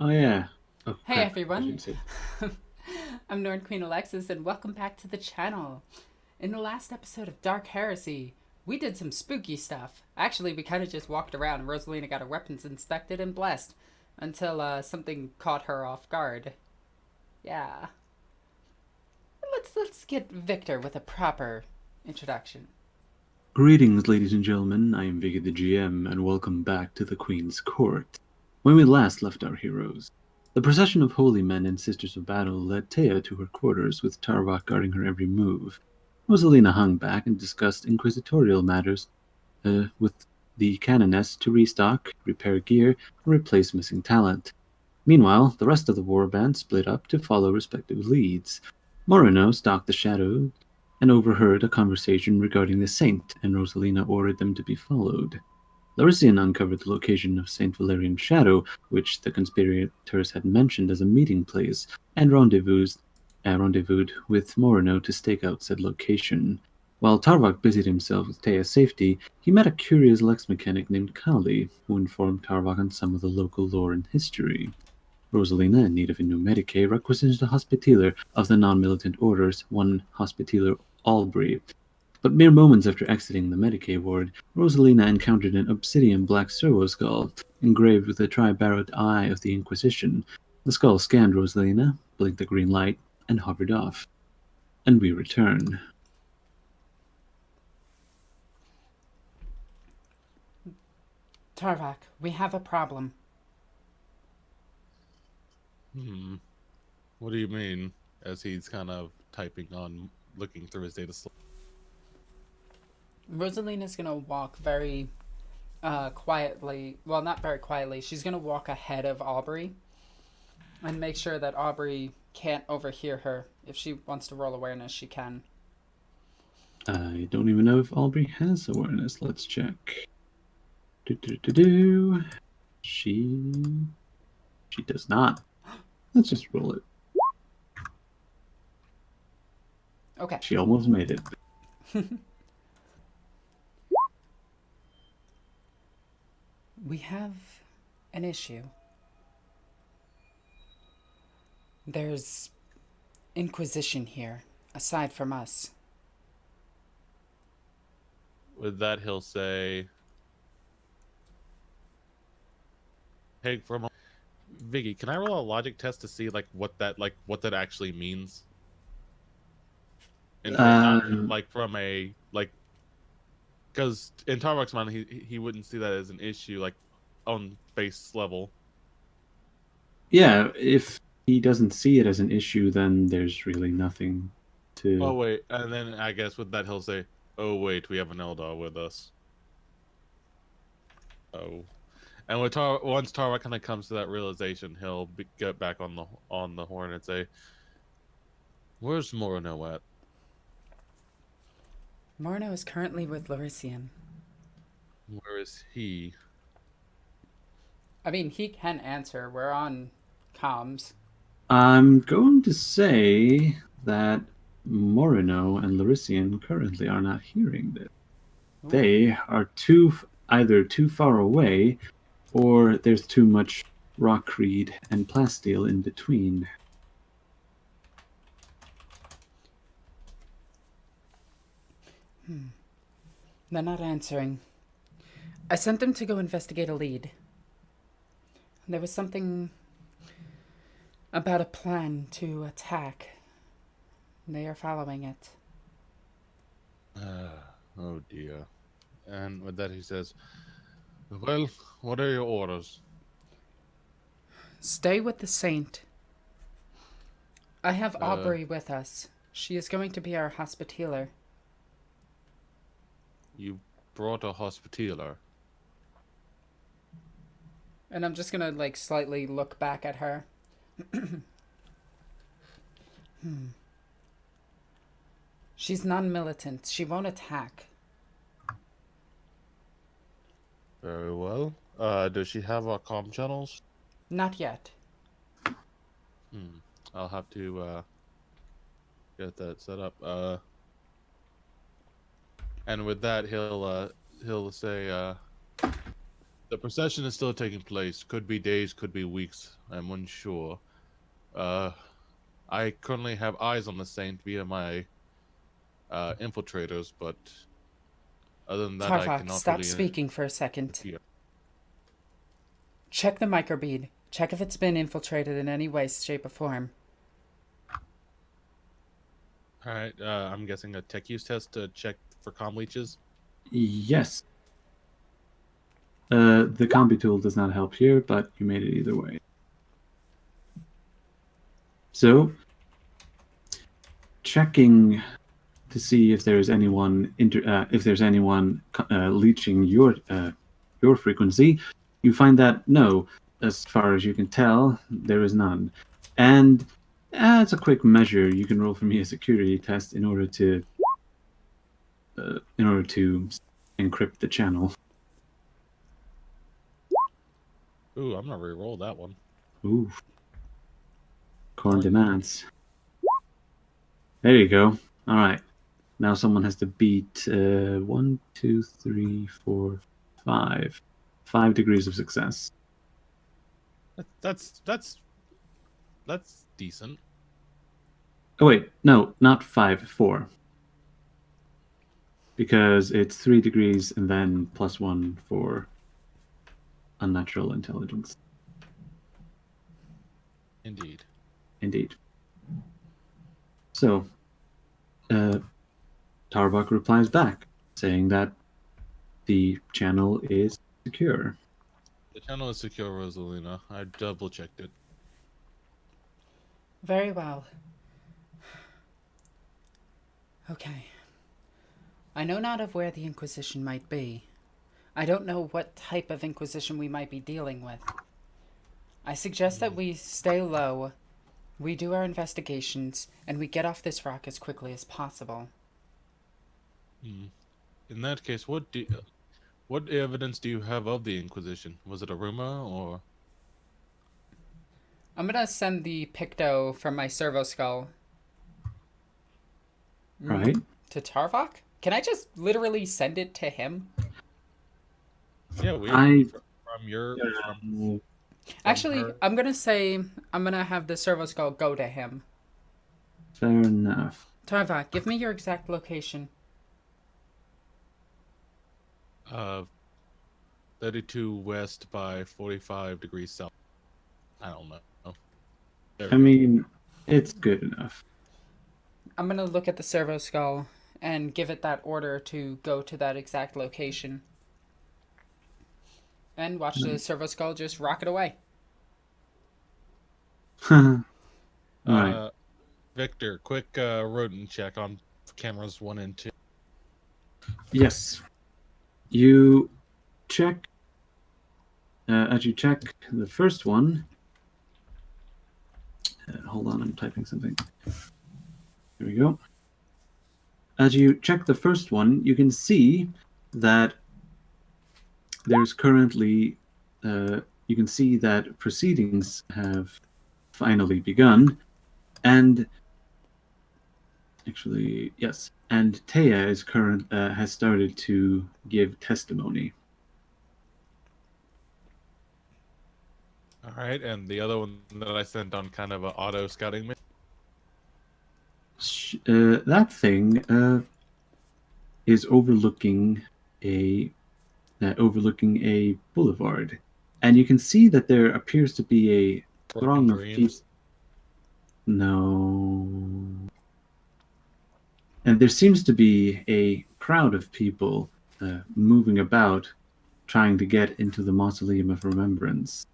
Oh yeah. Oh Hey crap! I everyone, shouldn't say. I'm Norn Queen Alexis and welcome back to the channel. In the last episode of Dark Heresy, we did some spooky stuff. Actually, we kind of just walked around and Rosalina got her weapons inspected and blessed until something caught her off guard. Yeah. Let's get Victor with a proper introduction. Greetings, ladies and gentlemen. I am Vicky the GM, and welcome back to the Queen's Court. When we last left our heroes, the procession of holy men and sisters of battle led Taya to her quarters, with Tarvok guarding her every move. Rosalina hung back and discussed inquisitorial matters with the canoness to restock, repair gear, and replace missing talent. Meanwhile, the rest of the warband split up to follow respective leads. Moreno stalked the shadow and overheard a conversation regarding the saint, and Rosalina ordered them to be followed. Larisian uncovered the location of Saint Valerian's shadow, which the conspirators had mentioned as a meeting place, and rendezvoused with Moreno to stake out said location. While Tarvok busied himself with Taya's safety, he met a curious Lex mechanic named Kali, who informed Tarvok on some of the local lore and history. Rosalina, in need of a new Medicae, requisitioned a Hospitaller of the non-militant orders, one Hospitaller Albury. But mere moments after exiting the Medicae ward, Rosalina encountered an obsidian black servo skull, engraved with the tri-barreled eye of the Inquisition. The skull scanned Rosalina, blinked a green light, and hovered off. And we return. Tarvak, we have a problem. Hmm. What do you mean? As he's kind of typing on, looking through his data. Rosalina's gonna walk very quietly. Well, not very quietly. She's gonna walk ahead of Aubrey and make sure that Aubrey can't overhear her. If she wants to roll awareness, she can. I don't even know if Aubrey has awareness. Let's check. Do. She does not. Let's just roll it. Okay. She almost made it. We have an issue. There's Inquisition here, aside from us. With that, he'll say, "Hey, from Viggy, can I roll a logic test to see what that actually means? And not Um, like from a like because in Tarvok's mind, he wouldn't see that as an issue like on base level. yeah, if he doesn't see it as an issue, then there's really nothing Oh to. wait, and then I guess with that he'll say, "Oh wait, we have an Eldar with us." Oh, and once Tarvok kind of comes to that realization, get back on the horn and say, "Where's Morano at?" Morno is currently with Larisian. Where is he? I mean, he can answer. We're on comms. I'm going to say that Morino and Larisian currently are not hearing this. Ooh. They are either too far away, or there's too much rockcrete and plasteel in between. They're not answering. I sent them to go investigate a lead. There was something about a plan to attack. They are following it. Oh dear. And with that, he says, "Well, what are your orders?" Stay with the saint. I have Uh, Aubrey with us. She is going to be our hospitaller. you brought a hospitaller. And I'm just gonna like slightly look back at her. She's non-militant. She won't attack. Very well. Does she have our comm channels? Not yet. Hmm. I'll have to get that set up. And with that, he'll say, The procession is still taking place. Could be days, could be weeks. I'm unsure. I currently have eyes on the saint via my infiltrators, but other than that, I Tarvok, cannot stop really speaking for a second. interfere. Check the microbead. Check if it's been infiltrated in any way, shape, or form. All right, I'm guessing a tech use test to check for comm leeches. Yes. The combi tool does not help here, but you made it either way. So, checking to see if there's anyone leeching your frequency, you find that no, as far as you can tell, there is none. And it's a quick measure. You can roll for me a security test in order to encrypt the channel. Ooh, I'm gonna re-roll that one. Ooh, corn demands. There you go. All right. Now someone has to beat 1, 2, 3, 4, 5. 5 degrees of success. That's decent. Oh wait, no, not 5, 4. Because it's 3 degrees and then +1 for unnatural intelligence. Indeed. Indeed. So, Tarbuck replies back, saying that the channel is secure. The channel is secure, Rosalina. I double checked it. Very well. Okay. I know not of where the Inquisition might be. I don't know what type of Inquisition we might be dealing with. I suggest that we stay low, we do our investigations, and we get off this rock as quickly as possible. In that case, what evidence do you have of the Inquisition? Was it a rumor or? I'm gonna send the Picto from my servo skull. Right. To Tarvok? Can I just literally send it to him? Yeah, from your from Actually, her. I'm gonna have the servo skull go to him. Fair enough. Tarvok, give me your exact location. 32 west by 45 degrees south. I don't know. I mean, it's good enough. I'm gonna look at the servo skull and give it that order to go to that exact location. And watch the servo skull just rocket away. All right. Victor, quick rodent check on cameras 1 and 2. Yes. You check. As you check the first one. Hold on, I'm typing something. Here we go. As you check the first one, you can see that there's currently. You can see that proceedings have finally begun, and actually, yes, and Taya has started to give testimony. All right, and the other one that I sent on kind of an auto scouting mission. That thing is overlooking a boulevard, and you can see that there appears to be a throng of people. No. And there seems to be a crowd of people moving about, trying to get into the Mausoleum of Remembrance.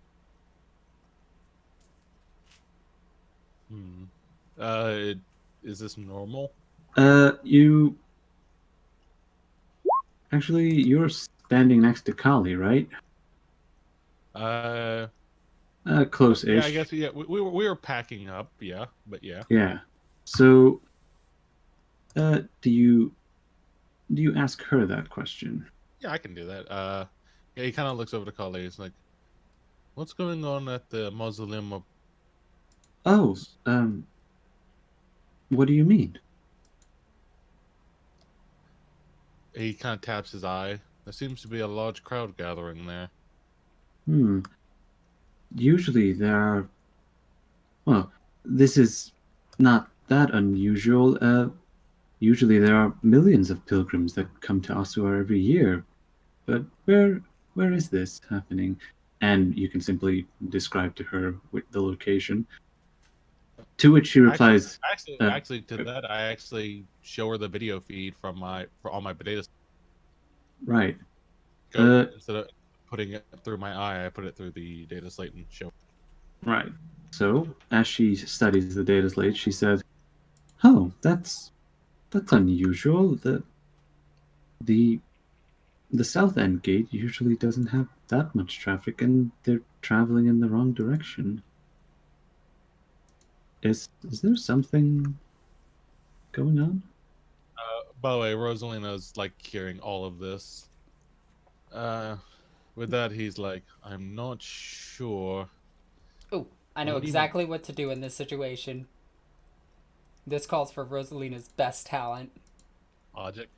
Is this normal? You're standing next to Kali, right? Close-ish. Yeah, I guess we were packing up, yeah, but yeah. Yeah. So, do you ask her that question? Yeah, I can do that. Yeah, he kind of looks over to Kali. He's like, "What's going on at the Mausoleum of?" Oh, what do you mean? He kind of taps his eye. There seems to be a large crowd gathering there. Hmm. Usually there are. Well, this is not that unusual. Usually there are millions of pilgrims that come to Ossuar every year. But where is this happening? And you can simply describe to her the location. To which she Actually, replies, actually, uh, actually, to that, I actually show her the video feed for all my data. right. Go Uh, instead of putting it through my eye, I put it through the data slate and show. right. So, as she studies the data slate, she says, "Oh, that's unusual. The the south end gate usually doesn't have that much traffic, and they're traveling in the wrong direction. Is there something going on?" By the way, Rosalina's like hearing all of this. Uh, with that, he's like, "I'm not sure. Oh, I know What do you mean exactly what to do in this situation. This calls for Rosalina's best talent. logic?"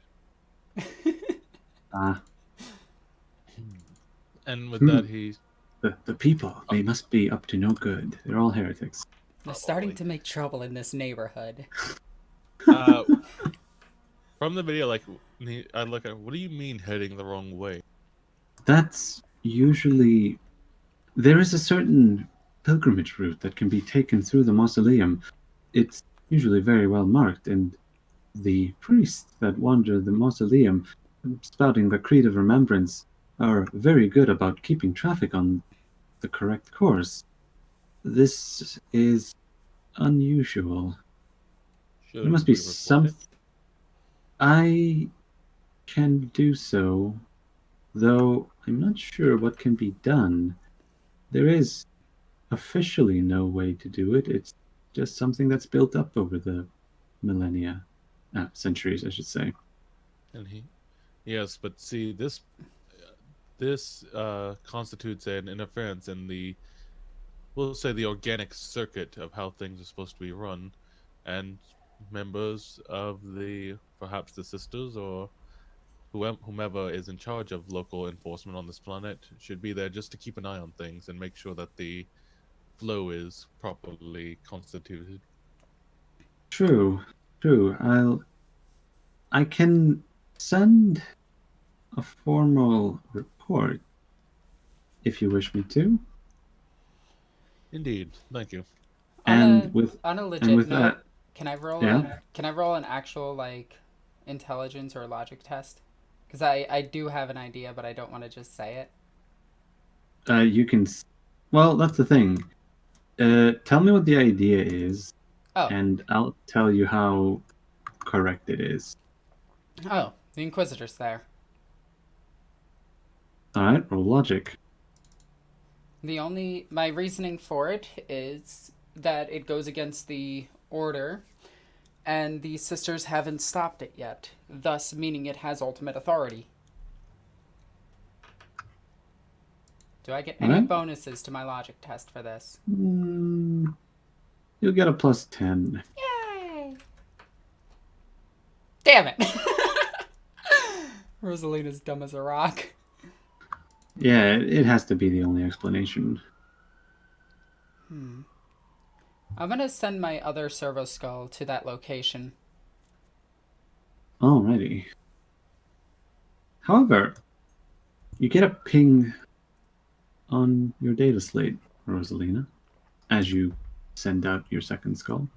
Ah, And with hmm. that, he's The people, oh, they must be up to no good. They're all heretics. They're starting probably. to make trouble in this neighborhood. Uh, from the video, like I look at, what do you mean heading the wrong way? That's usually. There is a certain pilgrimage route that can be taken through the mausoleum. It's usually very well marked, and the priests that wander the mausoleum, spouting the Creed of Remembrance, are very good about keeping traffic on the correct course. This is unusual. There Should must be we report some. it? I can do so, though I'm not sure what can be done. There is officially no way to do it. It's just something that's built up over the millennia, centuries, I should say. And yes, but see, this constitutes an interference in the, we'll say, the organic circuit of how things are supposed to be run, and members of the, perhaps the sisters or whomever is in charge of local enforcement on this planet should be there just to keep an eye on things and make sure that the flow is properly constituted. True, true. I can send a formal report if you wish me to. Indeed, thank you. On And a with on a and legit with note, that, an yeah, can I roll an actual like intelligence or logic test? Because I do have an idea, but I don't want to just say it. you can. Well, that's the thing. Tell me what the idea is, Oh, and I'll tell you how correct it is. oh, the Inquisitor's there. All right, roll logic. My reasoning for it is that it goes against the order, and the sisters haven't stopped it yet, thus meaning it has ultimate authority. Do I get All any right. bonuses to my logic test for this? Mm, you'll get a +10. Yay! Damn it! Rosalina's dumb as a rock. Yeah, it has to be the only explanation. I'm gonna send my other servo skull to that location. Alrighty. However, you get a ping on your data slate, Rosalina, as you send out your second skull.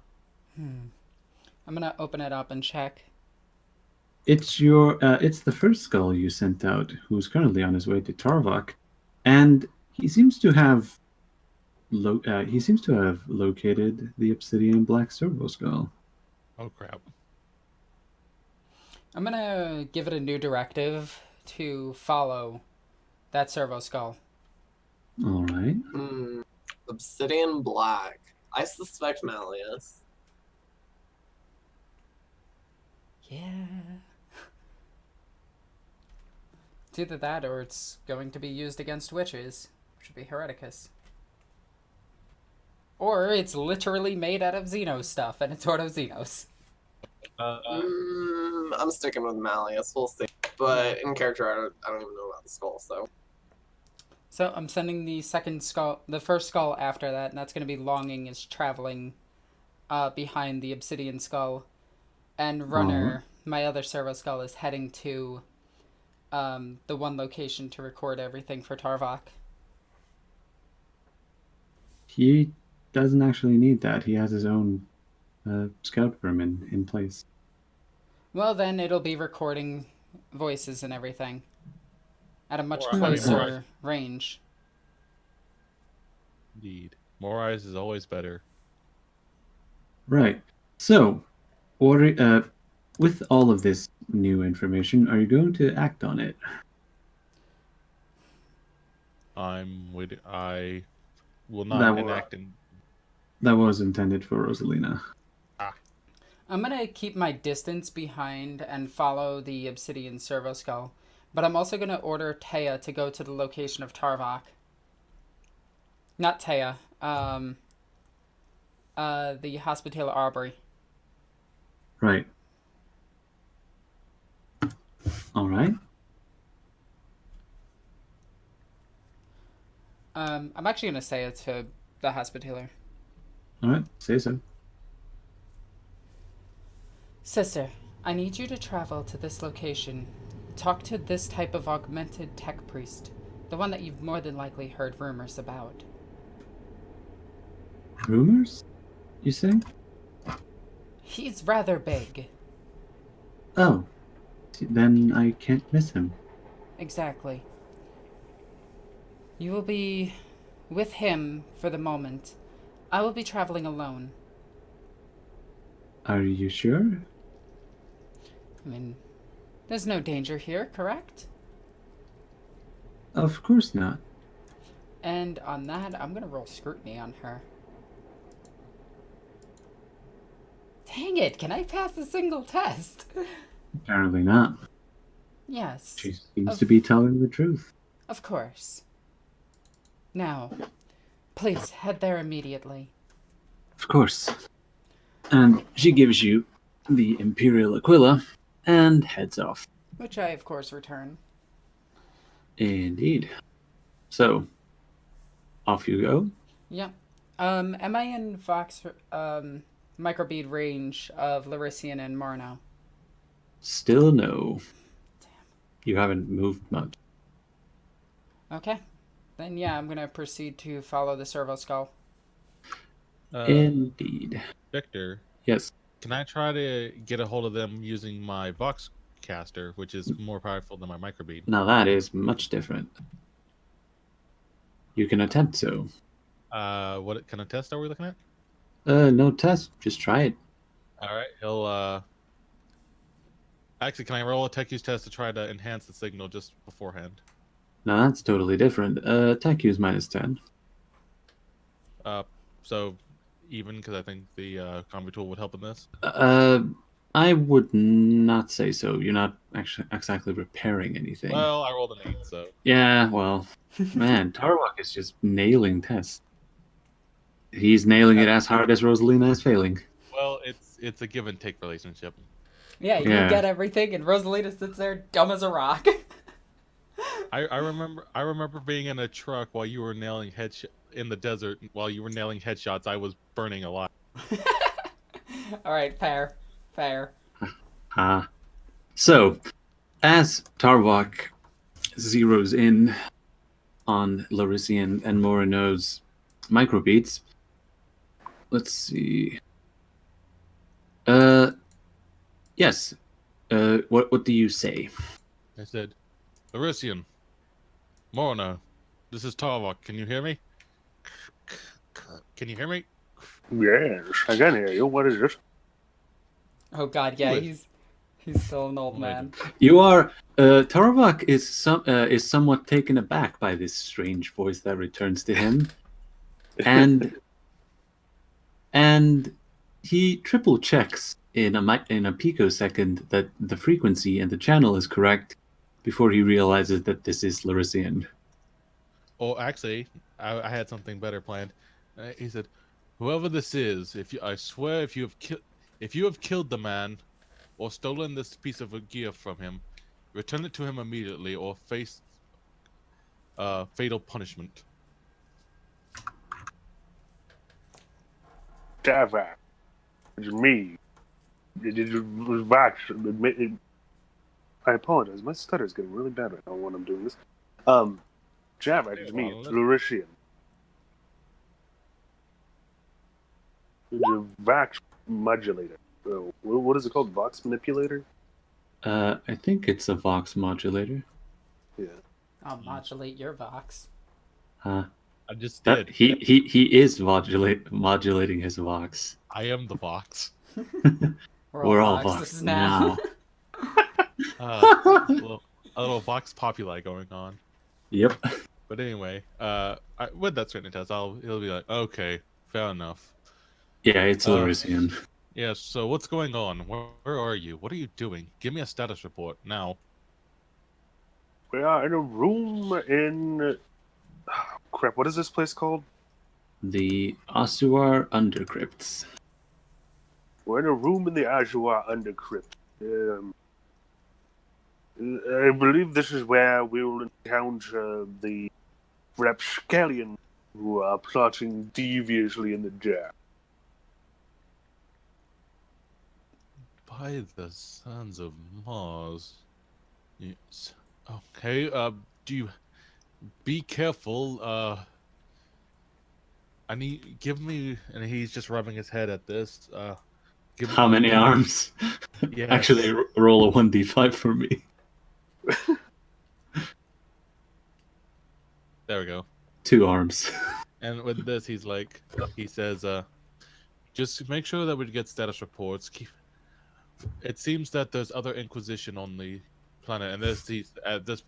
I'm gonna open it up and check. It's the first skull you sent out, who's currently on his way to Tarvok, and he seems to have located the obsidian black servo skull. Oh crap. I'm gonna give it a new directive to follow that servo skull. All right. Obsidian black. I suspect Malleus. Yeah. It's either that or it's going to be used against witches, which would be Hereticus. Or it's literally made out of Xenos stuff, and it's Ordo Xenos. I'm sticking with Malleus. We'll see. But in character, I don't even know about the skull. So I'm sending the second skull, the first skull after that, and that's going to be Longing is traveling behind the obsidian skull. And Runner, my other servo skull, is heading to the one location to record everything for Tarvok. He doesn't actually need that. He has his own scout vermin in place. Well, then it'll be recording voices and everything at a much Or, I mean, closer range. Indeed. More eyes is always better. Right. So, with all of this new information, are you going to act on it? I will That not will- enact in. That was intended for Rosalina. I'm gonna keep my distance behind and follow the obsidian servo skull, but I'm also gonna order Taya to go to the location of Tarvok. Not Taya. The Hospitaller Arbory. Right. All right. I'm actually gonna say it to the Hospitaller. All right. Say so. Sister, I need you to travel to this location. Talk to this type of augmented tech priest. The one that you've more than likely heard rumors about. Rumors? You say? He's rather big. Oh. Then I can't miss him. Exactly. You will be with him for the moment. I will be traveling alone. Are you sure? I mean, there's no danger here, correct? Of course not. And on that, I'm gonna roll scrutiny on her. Dang it, can I pass a single test? Apparently not. Yes. She seems to be telling the truth. Of course. Now, please head there immediately. Of course. And she gives you the Imperial Aquila and heads off. Which I, of course, return. Indeed. So, off you go. Yep. Am I in Vox, microbead range of Larician and Marno? Still no. You haven't moved much. Okay. Then yeah, I'm gonna proceed to follow the servo skull. Indeed. Victor, Yes. can I try to get a hold of them using my Vox caster, which is more powerful than my microbead? Now that is much different. You can attempt so. What kind of test are we looking at? No test. Just try it. All right, he'll. Actually, can I roll a tech use test to try to enhance the signal just beforehand? Now that's totally different. Tech use -10. So even because I think the combi tool would help in this. I would not say so. You're not actually exactly repairing anything. Well, I rolled an 8, so. Yeah, well, man, Tarvok is just nailing tests. He's nailing it as hard as Rosalina is failing. Well, it's a give and take relationship. Yeah, you Yeah. get everything, and Rosalina sits there dumb as a rock. I remember being in a truck while you were nailing in the desert while you were nailing headshots. I was burning a lot. All right, fair. So, as Tarvok zeroes in on Larician and Morino's microbeats, let's see. Yes. What do you say? I said, Larician, Morna, this is Tarvok. Can you hear me? Can you hear me? Yes, I can hear you. What is this? Oh God, yeah, Good. he's still an old Oh my man. You are Tarvok is somewhat taken aback by this strange voice that returns to him, and he triple checks in a picosecond that the frequency and the channel is correct before he realizes that this is Larician. Oh, actually, I had something better planned. He said, "Whoever this is, I swear, if you have killed the man, or stolen this piece of gear from him, return it to him immediately, or face fatal punishment. Tava. It's me. It was Vox. I apologize. My stutter is getting really bad right now when I'm doing this. Javak is me. It's Lauritian. It's a Vox modulator. So, what is it called? Vox manipulator? I think it's a Vox modulator. Yeah. I'll modulate your Vox. I just did. He is modulating his Vox. I am the Vox. We're all Voxes Vox now. A little Vox Populi going on. Yep. But anyway, with that certain test, he'll be like, okay, fair enough. Yeah, it's Larisian. Yeah, so what's going on? Where are you? What are you doing? Give me a status report now. We are in a room in... crap, what is this place called? The Ossuar under-crypts. We're in a room in the Ossuar under-crypt. I believe this is where we will encounter the rapscallions who are plotting deviously in the jar. By the sons of Mars. Yes. Okay, do you... Be careful, give me... And he's just rubbing his head at this, How many arms? Yes. Actually, roll a 1d5 for me. There we go. 2 arms. And with this, he says, just make sure that we get status reports. It seems that there's other Inquisition on the planet, and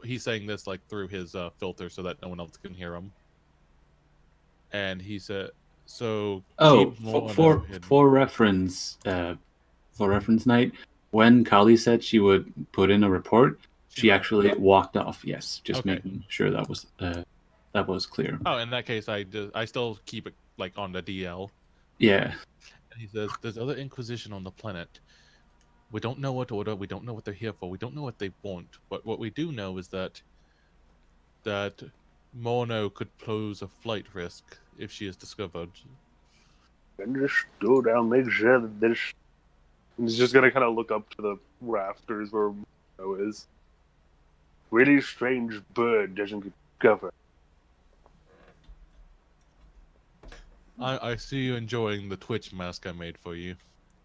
he's saying this like through his filter so that no one else can hear him. And he said, so for reference night, when Kali said she would put in a report, she actually walked off. Yes, just making sure that was clear. Oh, in that case, I still keep it like on the DL. Yeah. And he says, there's other Inquisition on the planet. We don't know what order, we don't know what they're here for, we don't know what they want. But what we do know is that Mono could pose a flight risk if she is discovered. Understood. I'll make sure that this... He's just gonna kind of look up to the rafters where Mono is. Really strange bird doesn't get covered. I see you enjoying the Twitch mask I made for you.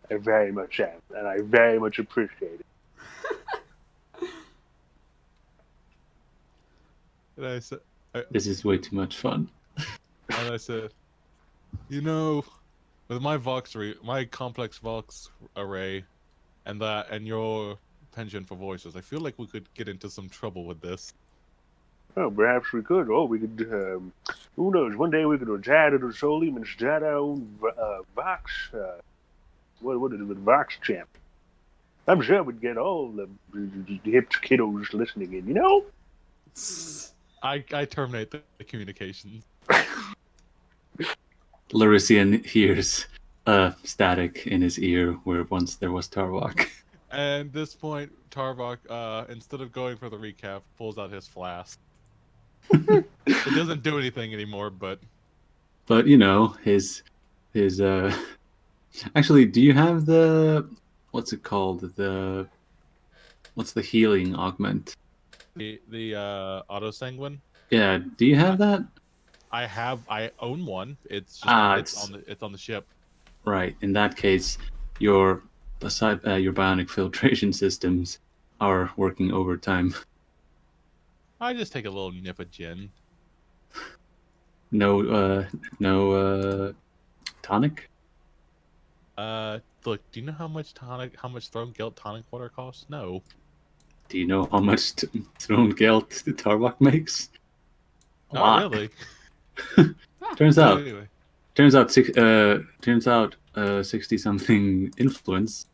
I very much am, and I very much appreciate it. And I said, this is way too much fun. And I said, you know, with my complex Vox array, and your penchant for voices, I feel like we could get into some trouble with this. Oh, perhaps we could. Oh, we could, who knows, one day we could retire to the Solim and start our own Vox, what is it, Vox champ? I'm sure we'd get all the hip kiddos listening in, you know? I terminate the communications. Larisian hears static in his ear where once there was Tarvok. And at this point, Tarvok, instead of going for the recap, pulls out his flask. It doesn't do anything anymore, but you know, his actually, do you have what's it called? What's the healing augment? The auto sanguine? Yeah, do you have that? I own one. It's on the ship. Right. In that case, your bionic filtration systems are working overtime. I just take a little nip of gin. No tonic? Look, do you know how much Throne Guilt tonic water costs? No. Do you know how much Throne Guilt Tarvok makes? A lot. Really. Turns out, anyway. 60-something influence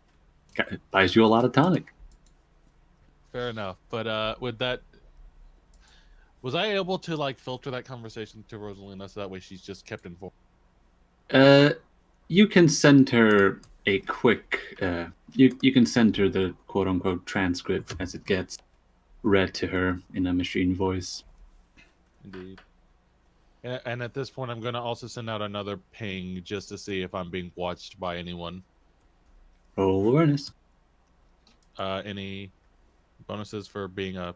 buys you a lot of tonic. Fair enough, but with that, was I able to like filter that conversation to Rosalina so that way she's just kept informed? You can send her a quick. You can send her the quote unquote transcript as it gets read to her in a machine voice. Indeed. And at this point, I'm going to also send out another ping just to see if I'm being watched by anyone. Roll awareness. Any bonuses for being a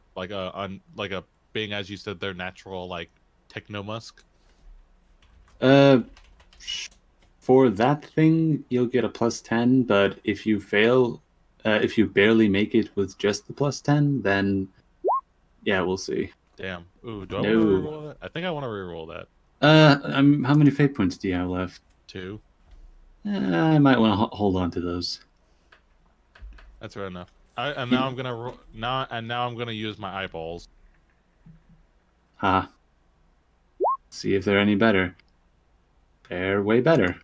being, as you said, their natural like technomusk? For that thing, you'll get a +10, but if you fail, if you barely make it with just the +10, then yeah, we'll see. Damn. Ooh, do I want to No. reroll that? I think I want to reroll that. How many fate points do you have left? 2. I might want to hold on to those. That's fair enough. Now I'm gonna now I'm gonna use my eyeballs. See if they're any better. They're way better.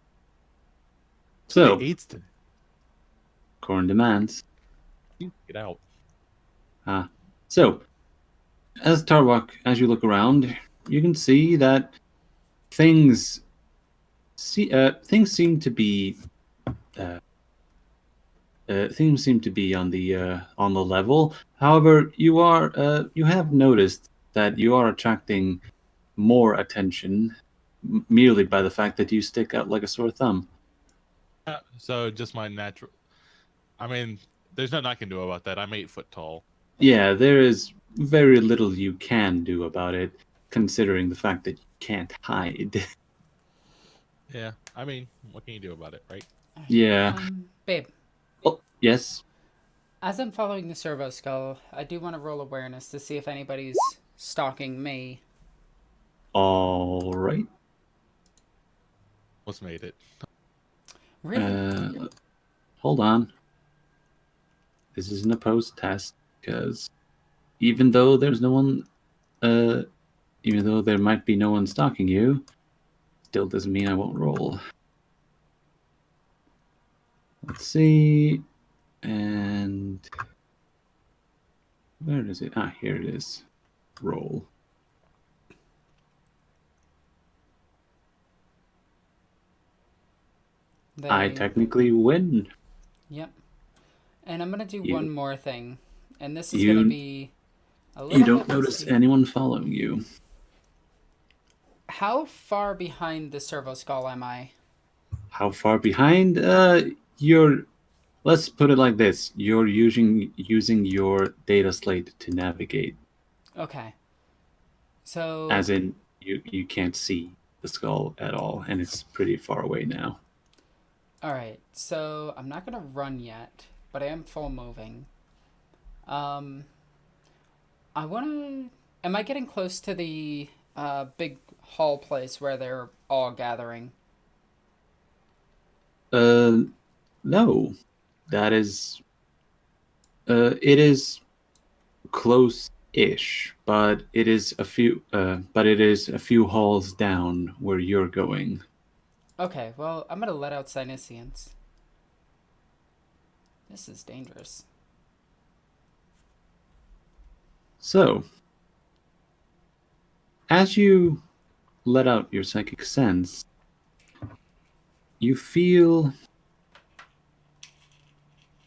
So, So, 8s to Corn demands. get out. So, as you look around, you can see that things seem to be on the level. However, you have noticed that you are attracting more attention merely by the fact that you stick out like a sore thumb. So just my natural. I mean, there's nothing I can do about that. I'm 8 foot tall. Yeah, there is very little you can do about it, considering the fact that you can't hide. Yeah, I mean, what can you do about it, right? Yeah. Babe, Oh, yes. as I'm following the servo skull, I do want to roll awareness to see if anybody's stalking me. All right. What's made it? Really? Hold on. This isn't a post test because even though there's no one, even though there might be no one stalking you, still doesn't mean I won't roll. Let's see. And where is it? Here it is. Roll. I technically win. Yep. And I'm going to do You- one more thing. And this is going to be a little You don't bit notice risky. anyone following you. How far behind the servo skull am I? How far behind? You're. Let's put it like this: you're using your data slate to navigate. Okay. So. As in, you can't see the skull at all, and it's pretty far away now. Alright, so I'm not going to run yet, but I am full moving. I want to... Am I getting close to the big hall place where they're all gathering? No. That is... it is close-ish, but it is a few halls down where you're going. Okay, well, I'm going to let out Sinisians. This is dangerous. So, as you let out your psychic sense, you feel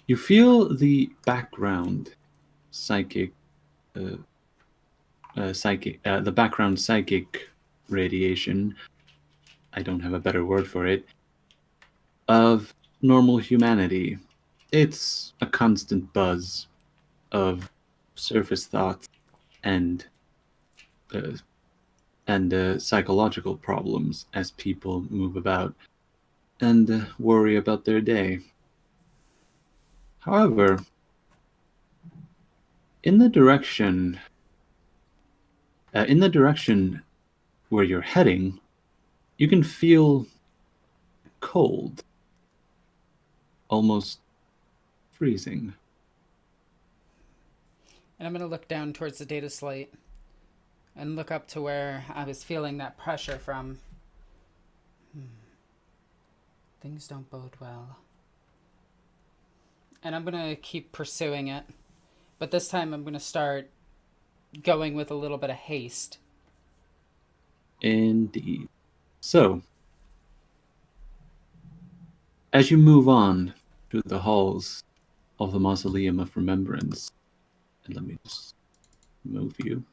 the background psychic the background psychic radiation, I don't have a better word for it, of normal humanity. It's a constant buzz of surface thoughts and psychological problems as people move about and worry about their day. However, in the direction where you're heading, you can feel cold, almost freezing. And I'm going to look down towards the data slate and look up to where I was feeling that pressure from. Things don't bode well. And I'm going to keep pursuing it. But this time I'm going to start going with a little bit of haste. Indeed. So, as you move on through the halls of the Mausoleum of Remembrance, and let me just move you.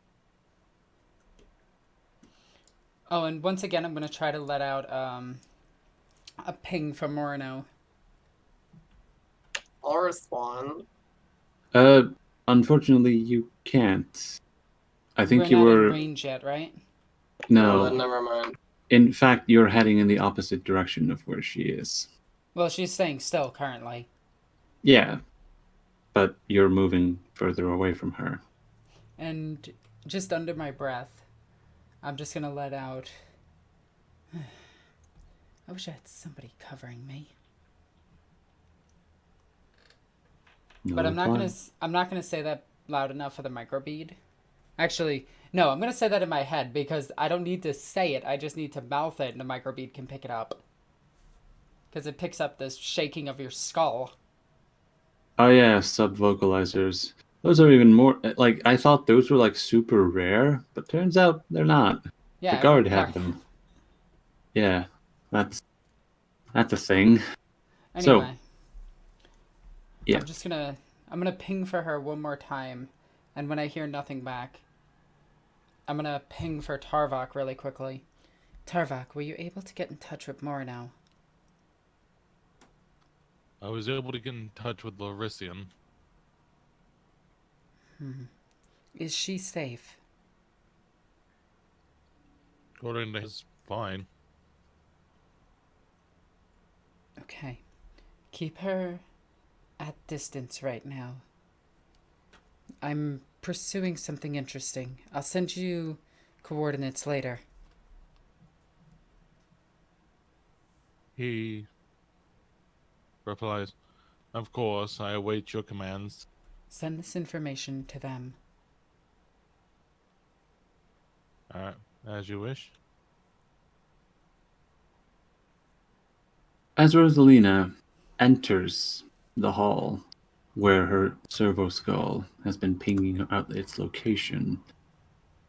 Oh, and once again, I'm gonna try to let out a ping from Moreno. I'll respond. Unfortunately, you can't. I We're think you not in were. range yet, right? No, then No. never mind. In fact, you're heading in the opposite direction of where she is. Well, she's staying still currently. Yeah, but you're moving further away from her. And just under my breath, I'm just gonna let out. I wish I had somebody covering me. No But reply. I'm not gonna say that loud enough for the microbead. Actually, no, I'm gonna say that in my head because I don't need to say it. I just need to mouth it, and the microbead can pick it up. Because it picks up this shaking of your skull. Oh yeah, sub vocalizers. Those are even more like I thought those were like super rare, but turns out they're not. The Yeah, every guard car. have them. Yeah, that's that's a thing. So Anyway, yeah, I'm gonna ping for her one more time, and when I hear nothing back, I'm gonna ping for Tarvok really quickly. Tarvok, were you able to get in touch with Moreno? I was able to get in touch with Larisian. Is she safe? According to his fine. Okay. Keep her at distance right now. I'm pursuing something interesting. I'll send you coordinates later. He replies, "Of course, I await your commands." Send this information to them. As you wish. as Rosalina enters the hall where her servo skull has been pinging out its location,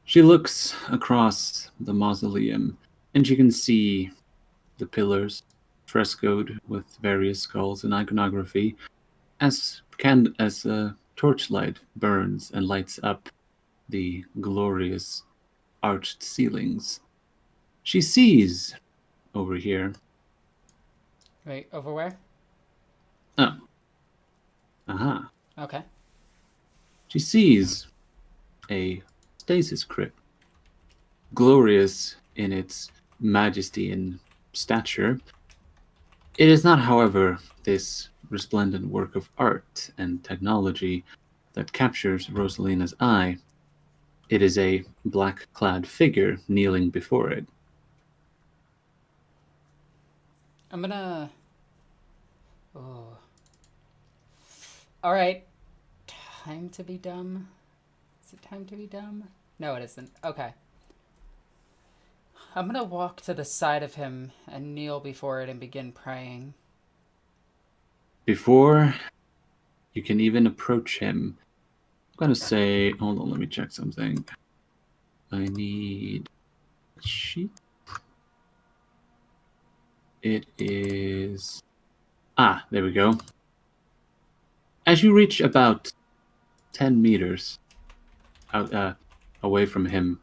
she looks across the mausoleum and she can see the pillars frescoed with various skulls and iconography as a torchlight burns and lights up the glorious arched ceilings. She sees over here. Wait, over where? Oh, aha. Okay. She sees a stasis crypt, glorious in its majesty and stature. It is not, however, this resplendent work of art and technology that captures Rosalina's eye. It is a black-clad figure kneeling before it. I'm gonna. Oh. Alright. Time to be dumb? Is it time to be dumb? No, it isn't. Okay. I'm gonna walk to the side of him and kneel before it and begin praying. Before you can even approach him, I'm gonna say, hold on, let me check something. I need a sheet. It is. Ah, there we go. As you reach about 10 meters out, away from him,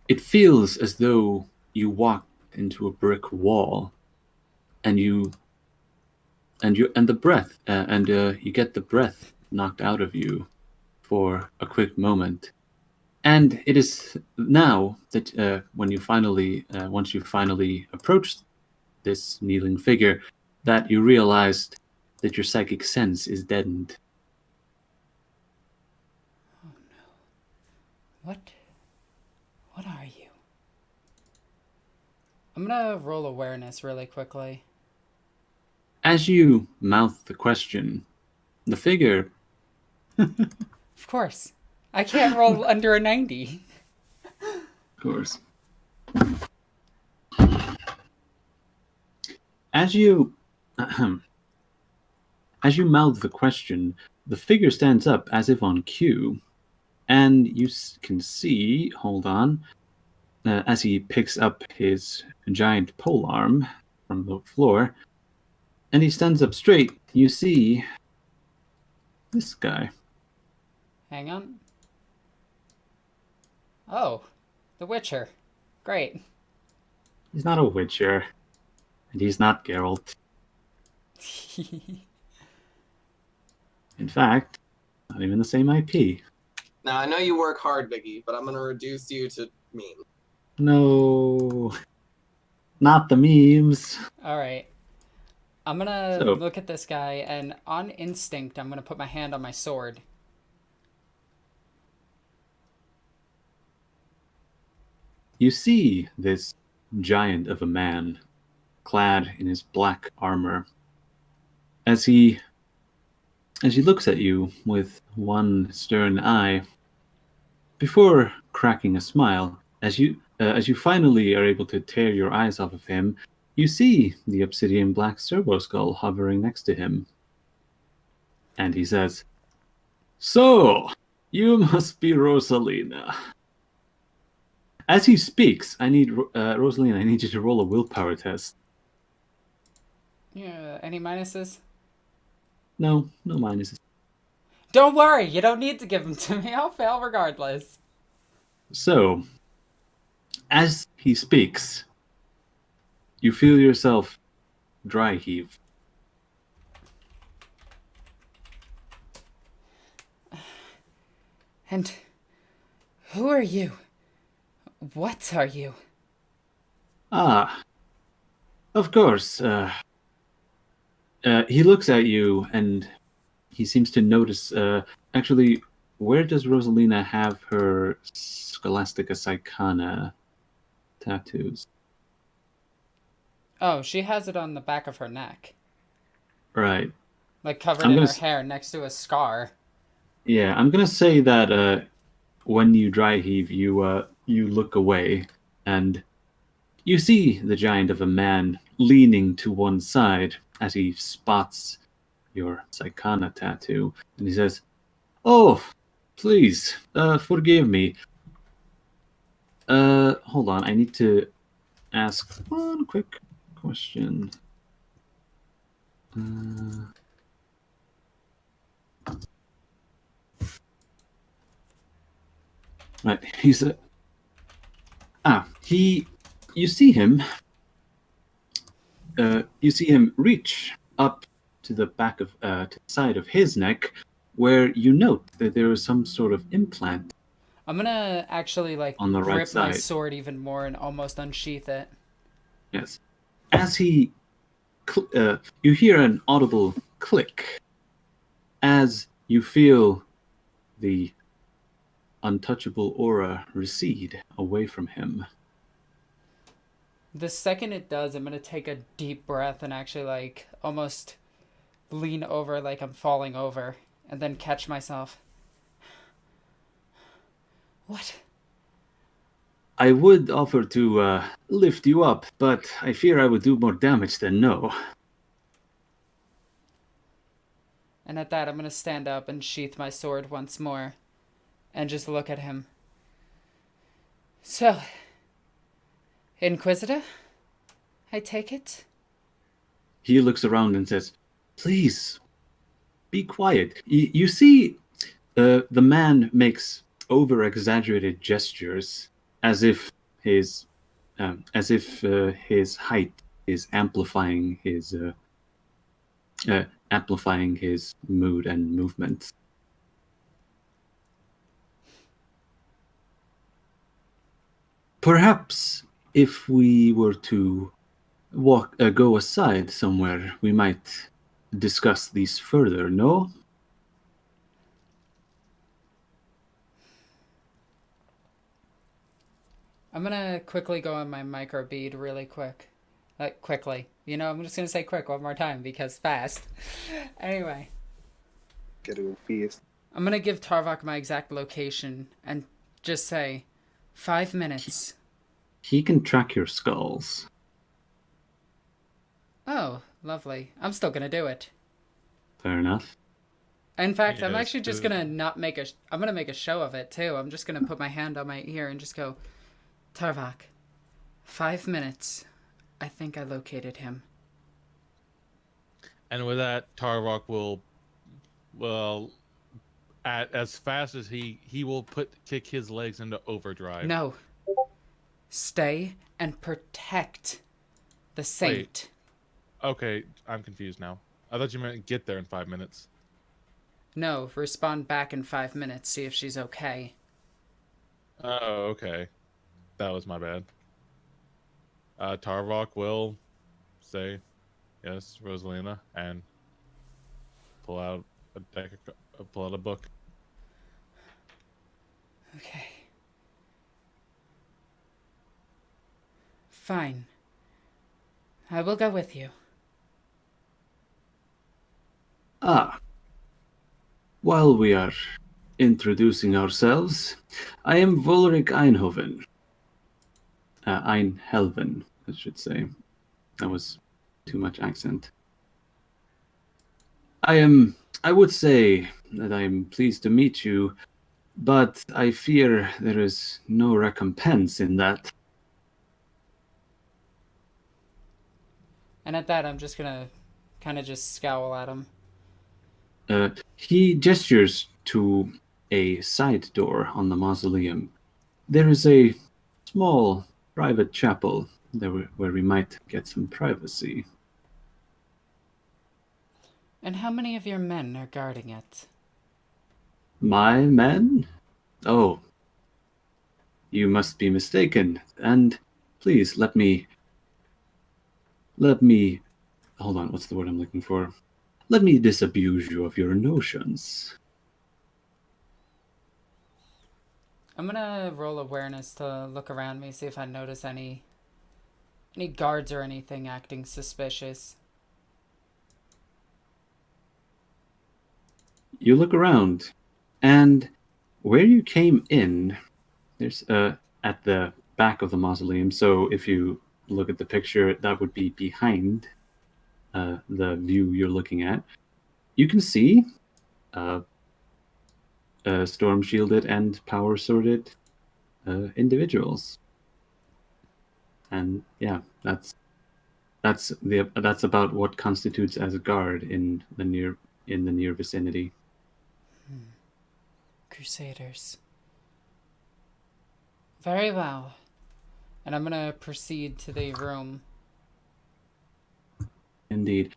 it feels as though you walk into a brick wall, and you and the breath and you get the breath knocked out of you for a quick moment. And it is now that when you finally, once you finally approach this kneeling figure, that you realized that your psychic sense is deadened. Oh no. What? What are you? I'm gonna roll awareness really quickly. As you mouth the question, the figure. Of course. I can't roll under a 90. Of course. As you as you mouth the question, the figure stands up as if on cue, and you can see. Hold on. As he picks up his giant polearm from the floor, and he stands up straight, you see this guy. Hang on. Oh, The Witcher. Great. He's not a Witcher. And he's not Geralt. In fact, not even the same IP. Now, I know you work hard, Vicky, but I'm going to reduce you to mean. No. Not the memes. All right. I'm gonna So- look at this guy, and on instinct, I'm gonna put my hand on my sword. You see this giant of a man, clad in his black armor, as he looks at you with one stern eye, before cracking a smile, as you finally are able to tear your eyes off of him, you see the obsidian black servo skull hovering next to him. And he says, "So, you must be Rosalina." As he speaks, I need Rosalina, I need you to roll a willpower test. Yeah, any minuses? No minuses. Don't worry, you don't need to give them to me. I'll fail regardless. So, as he speaks, you feel yourself dry heave. And who are you? What are you? Ah, of course. He looks at you and he seems to notice. Actually, where does Rosalina have her Scholastica Psychana tattoos? Oh, she has it on the back of her neck. Right. Like covered I'm in gonna her hair next to a scar. Yeah, I'm gonna say that when you dry heave, you look away and you see the giant of a man leaning to one side as he spots your Psychana tattoo, and he says, "Oh, please, forgive me. Hold on, I need to ask one quick question. Right, he's a... you see him, reach up to the back of, to the side of his neck, where you note that there is some sort of implant. I'm gonna actually like On the right grip my side. sword even more and almost unsheath it. Yes. As he, you hear an audible click as you feel the untouchable aura recede away from him. The second it does, I'm gonna take a deep breath and actually like almost lean over like I'm falling over and then catch myself. What? I would offer to lift you up, but I fear I would do more damage than no. And at that, I'm gonna stand up and sheath my sword once more and just look at him. So, Inquisitor? I take it? He looks around and says, "Please, be quiet." You see, the man makes over-exaggerated gestures, as if his height is amplifying his mood and movements. Perhaps if we were to go aside somewhere, we might discuss these further, no? I'm gonna quickly go on my micro bead really quick. Like, quickly. You know, I'm just gonna say quick one more time because fast. Anyway. Get it fast. I'm gonna give Tarvok my exact location and just say 5 minutes. He can track your skulls. Oh, lovely. I'm still gonna do it. Fair enough. In fact, I'm Yes, actually just dude. gonna not make a... I'm gonna make a show of it, too. I'm just gonna put my hand on my ear and just go, Tarvok, 5 minutes. I think I located him. And with that, Tarvok will, as fast as he will kick his legs into overdrive. No. stay and protect the saint. Okay, I'm confused now. I thought you meant get there in 5 minutes. No, respond back in 5 minutes, see if she's okay. Oh, okay. That was my bad. Tarvok will say, yes, Rosalina, and pull out pull out a book. Okay. Fine. I will go with you. Ah, while we are introducing ourselves, I am Volric Einhoven. Einhelven, I should say. That was too much accent. I would say that I am pleased to meet you, but I fear there is no recompense in that. And at that, I'm just gonna kind of just scowl at him. He gestures to a side door on the mausoleum. There is a small private chapel there where we might get some privacy. And how many of your men are guarding it? My men? Oh, you must be mistaken. And please let me. Hold on, what's the word I'm looking for? Let me disabuse you of your notions. I'm gonna roll awareness to look around me, see if I notice any guards or anything acting suspicious. You look around, and where you came in, there's at the back of the mausoleum. So if you look at the picture, that would be behind the view you're looking at. You can see storm shielded and power sorted individuals, and yeah, that's about what constitutes as a guard in the near vicinity. Crusaders. Very well. And I'm gonna proceed to the room. Indeed,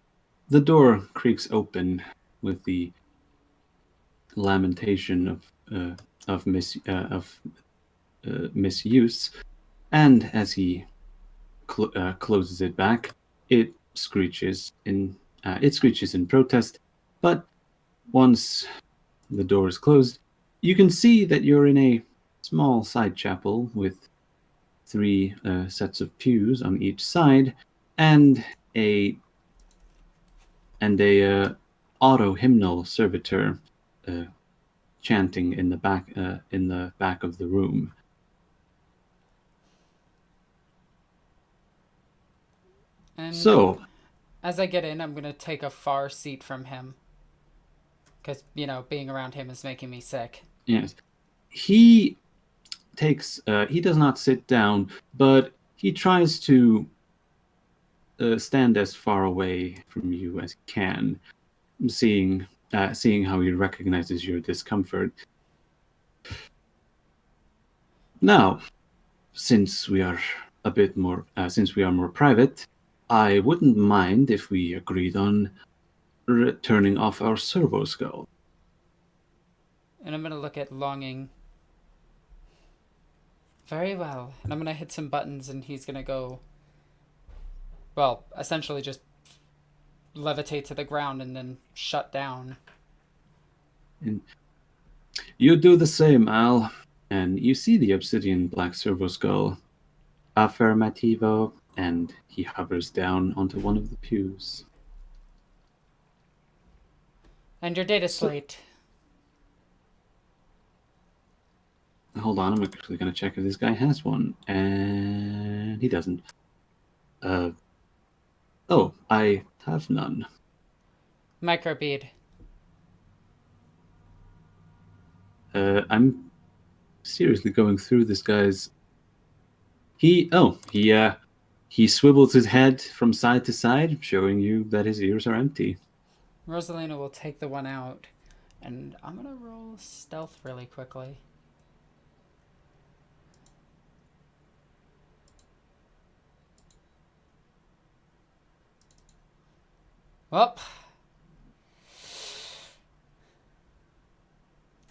the door creaks open with the lamentation of misuse, and as he closes it back, it screeches in protest. But once the door is closed, you can see that you're in a small side chapel with 3 sets of pews on each side, and a auto hymnal servitor chanting in the back of the room. And So, as I get in, I'm gonna take a far seat from him. Because, being around him is making me sick. yes, he does not sit down, but he tries to stand as far away from you as he can, seeing how he recognizes your discomfort. Now, since we are more private, I wouldn't mind if we agreed on turning off our servo skull. And I'm gonna look at Longing. Very well. And I'm gonna hit some buttons and he's gonna go, well, essentially just levitate to the ground and then shut down. And you do the same, Al, and you see the obsidian black servo skull. Affirmativo, and he hovers down onto one of the pews. And your data slate. Hold on, I'm actually going to check if this guy has one, and he doesn't. Oh, I have none. Microbead. I'm seriously going through this guy's. He swivels his head from side to side, showing you that his ears are empty. Rosalina will take the one out. And I'm gonna roll stealth really quickly. Well.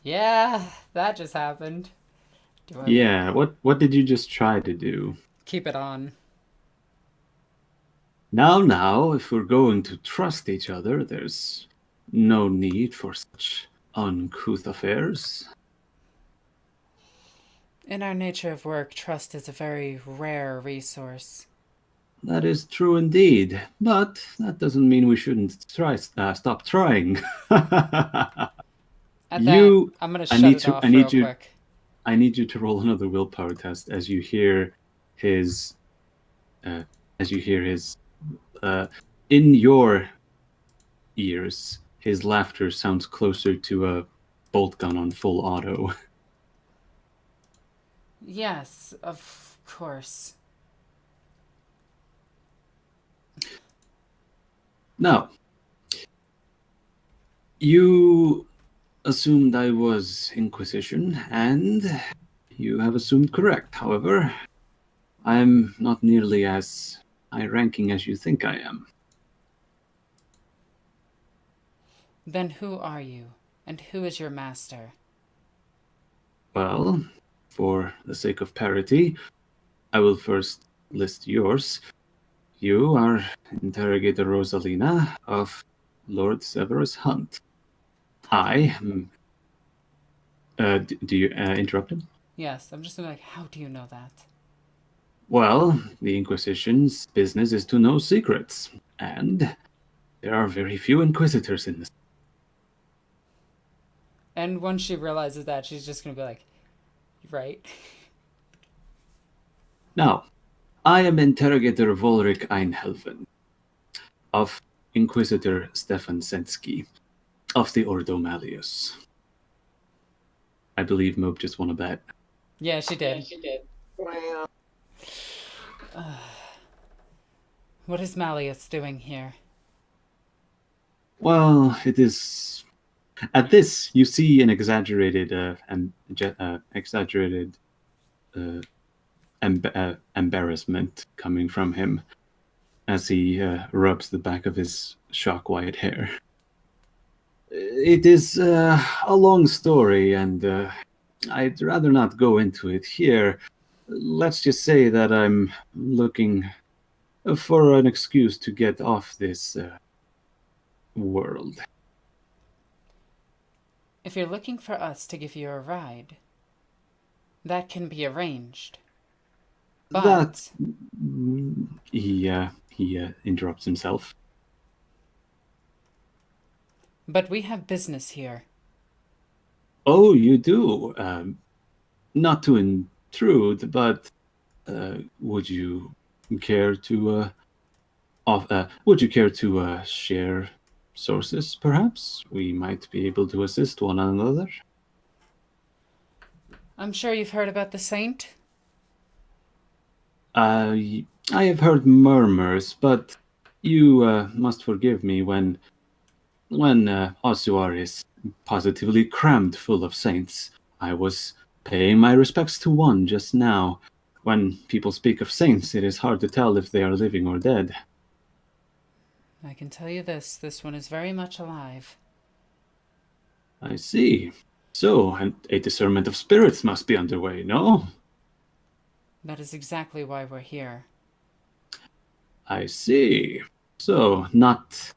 Yeah, that just happened. Do I Yeah, what did you just try to do? keep it on? Now, if we're going to trust each other, there's no need for such uncouth affairs. In our nature of work, trust is a very rare resource. That is true indeed, but that doesn't mean we shouldn't stop trying. At that, you, I'm gonna I shut need it to, off real quick. I need you to roll another willpower test as you hear his, uh, in your ears, his laughter sounds closer to a bolt gun on full auto. Yes, of course. Now, you assumed I was Inquisition, and you have assumed correct. However, I'm not nearly as high-ranking as you think I am. Then who are you? And who is your master? Well, for the sake of parity, I will first list yours. You are Interrogator Rosalina of Lord Severus Hunt. I am... do you interrupt him? Yes, I'm just gonna be like, how do you know that? Well, the Inquisition's business is to know secrets, and there are very few Inquisitors in this. And once she realizes that, she's just gonna be like, right? Now, I am Interrogator Volric Einhelven of Inquisitor Stefan Sensky of the Ordo Malleus. I believe Mope just won a bet. Yeah, she did. Wow. What is Malleus doing here? Well, it is... At this, you see an exaggerated embarrassment coming from him as he rubs the back of his shock white hair. It is a long story, and I'd rather not go into it here. Let's just say that I'm looking for an excuse to get off this world. If you're looking for us to give you a ride, that can be arranged. But That he interrupts himself. but we have business here. Oh, you do. Not to intrude, but would you care to share sources? Perhaps we might be able to assist one another. I'm sure you've heard about the saint. I have heard murmurs, but you must forgive me when Ossuar is positively crammed full of saints. I was paying my respects to one just now. When people speak of saints, it is hard to tell if they are living or dead. I can tell you this one is very much alive. I see. So, and a discernment of spirits must be underway, no? That is exactly why we're here. I see. So, not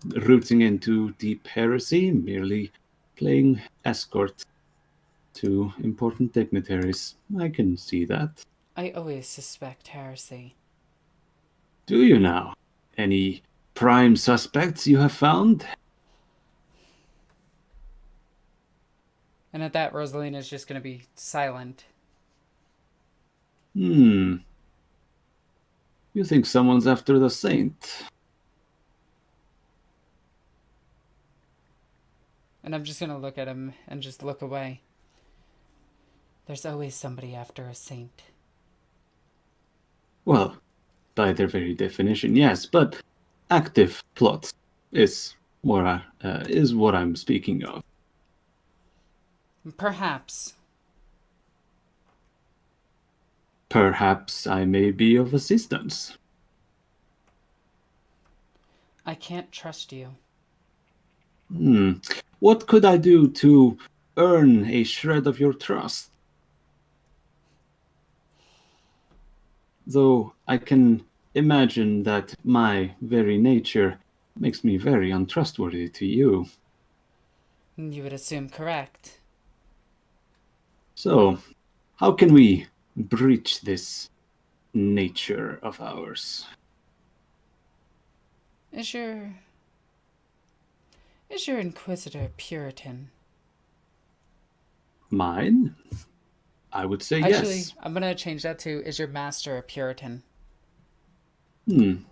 rooting into deep heresy, merely playing escort to important dignitaries. I can see that. I always suspect heresy. Do you now? Any prime suspects you have found? And at that, Rosalina's just going to be silent. You think someone's after the saint? And I'm just going to look at him and just look away. There's always somebody after a saint. Well, by their very definition, yes, but active plots is what I'm speaking of. Perhaps. Perhaps I may be of assistance. I can't trust you. What could I do to earn a shred of your trust? Though I can imagine that my very nature makes me very untrustworthy to you. You would assume correct. So, how can we breach this nature of ours? Is your Inquisitor Puritan? Mine? I would say Actually, yes. I'm gonna change that to, is your master a Puritan? And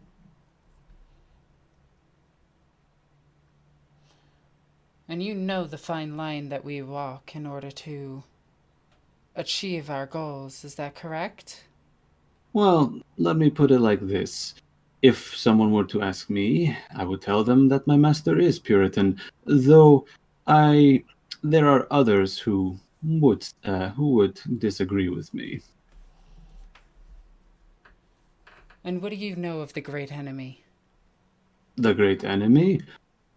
you know the fine line that we walk in order to achieve our goals, is that correct? Well, let me put it like this. If someone were to ask me, I would tell them that my master is Puritan, though there are others who would disagree with me. And what do you know of the great enemy? The great enemy?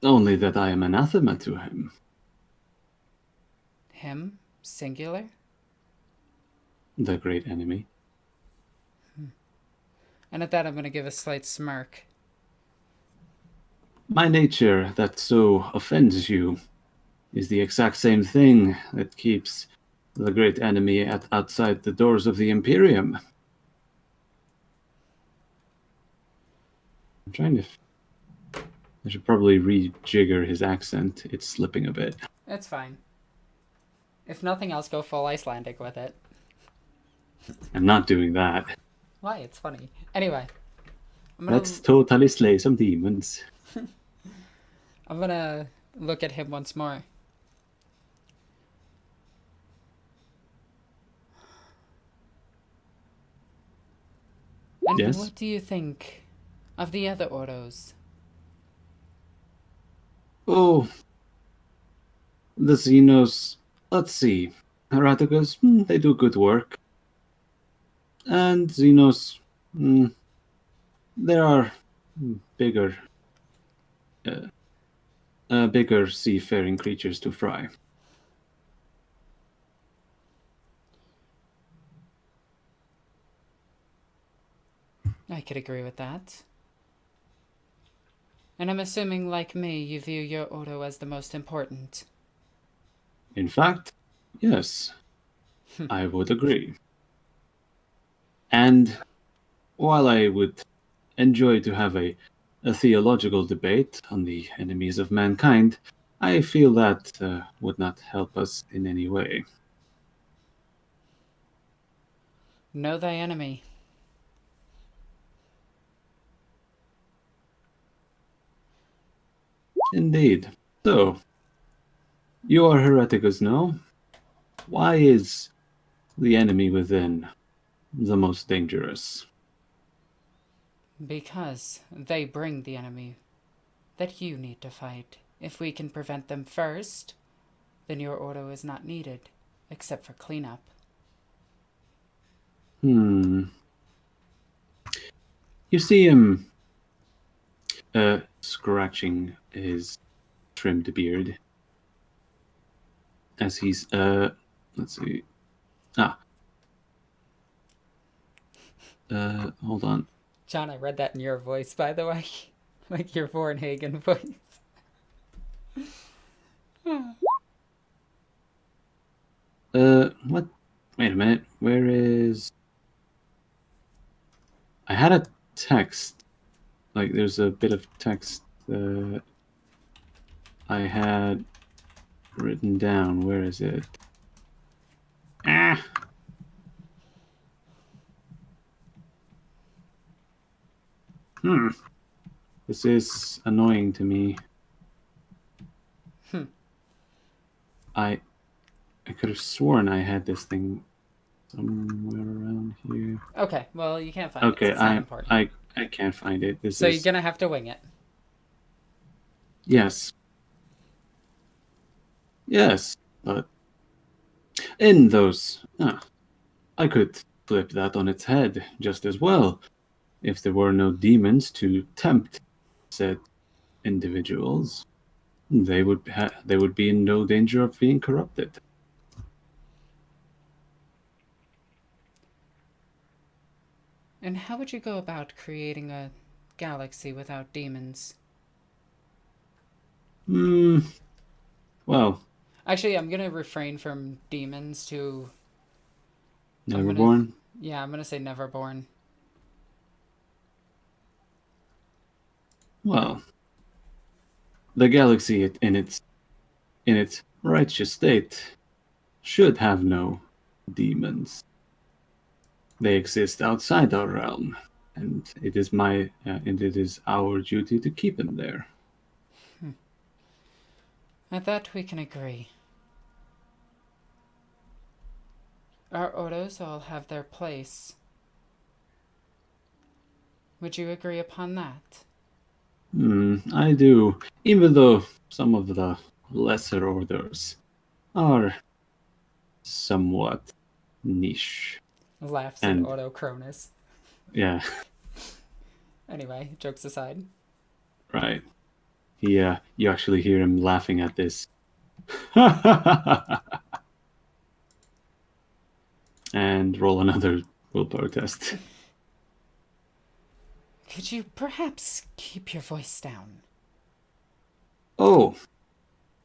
Only that I am anathema to him. Him? Singular? The great enemy. And at that, I'm gonna give a slight smirk. My nature that so offends you is the exact same thing that keeps the great enemy outside the doors of the Imperium. I'm trying to... I should probably rejigger his accent. It's slipping a bit. It's fine. If nothing else, go full Icelandic with it. I'm not doing that. Why? It's funny. Anyway. Let's totally slay some demons. I'm gonna look at him once more. And Yes? what do you think of the other Ordos? Oh, the Xenos. Let's see. Heretics, they do good work. And Xenos, there are bigger seafaring creatures to fry. I could agree with that. And I'm assuming, like me, you view your Ordo as the most important. In fact, yes, I would agree. And while I would enjoy to have a theological debate on the enemies of mankind, I feel that would not help us in any way. Know thy enemy. Indeed. So, you are hereticus, no? Why is the enemy within the most dangerous? Because they bring the enemy that you need to fight. If we can prevent them first, then your Ordo is not needed, except for cleanup. You see him scratching his trimmed beard as he's let's see. Hold on. John, I read that in your voice, by the way. Like your Vornhagen voice. What? Wait a minute. Where is... I had a text. Like, there's a bit of text that I had written down. Where is it? Ah! This is annoying to me. I could have sworn I had this thing somewhere around here. Okay, well, you can't find it. So it's not important. I can't find it. So you're gonna have to wing it. Yes. Yes, but in those... I could flip that on its head just as well, if there were no demons to tempt said individuals, they would be in no danger of being corrupted. And how would you go about creating a galaxy without demons? Well, Actually, I'm gonna refrain from demons to. Neverborn. I'm gonna say Neverborn. Well, the galaxy in its righteous state should have no demons. They exist outside our realm, and it is our duty to keep them there. At that we can agree. Our Odos all have their place. Would you agree upon that? I do, even though some of the lesser orders are somewhat niche. Laughs And- in Odo Cronus. Yeah, Anyway, jokes aside. right. You actually hear him laughing at this. And roll another willpower test. Could you perhaps keep your voice down? Oh,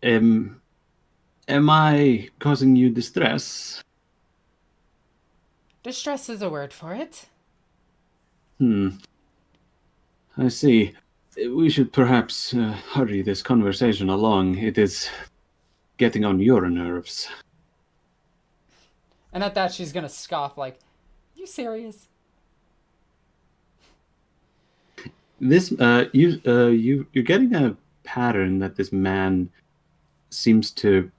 am I causing you distress? Distress is a word for it. I see. We should perhaps hurry this conversation along. It is getting on your nerves. And at that, she's gonna scoff, like, you serious? This you're getting a pattern that this man seems to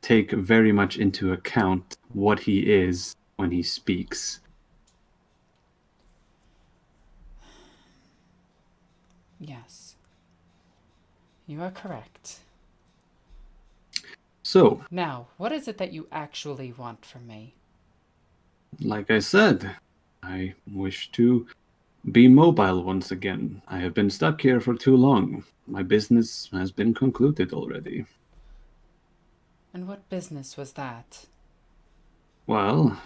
take very much into account what he is when he speaks. Yes. You are correct. So, Now, what is it that you actually want from me? like I said, I wish to be mobile once again. I have been stuck here for too long. My business has been concluded already. And what business was that? Well,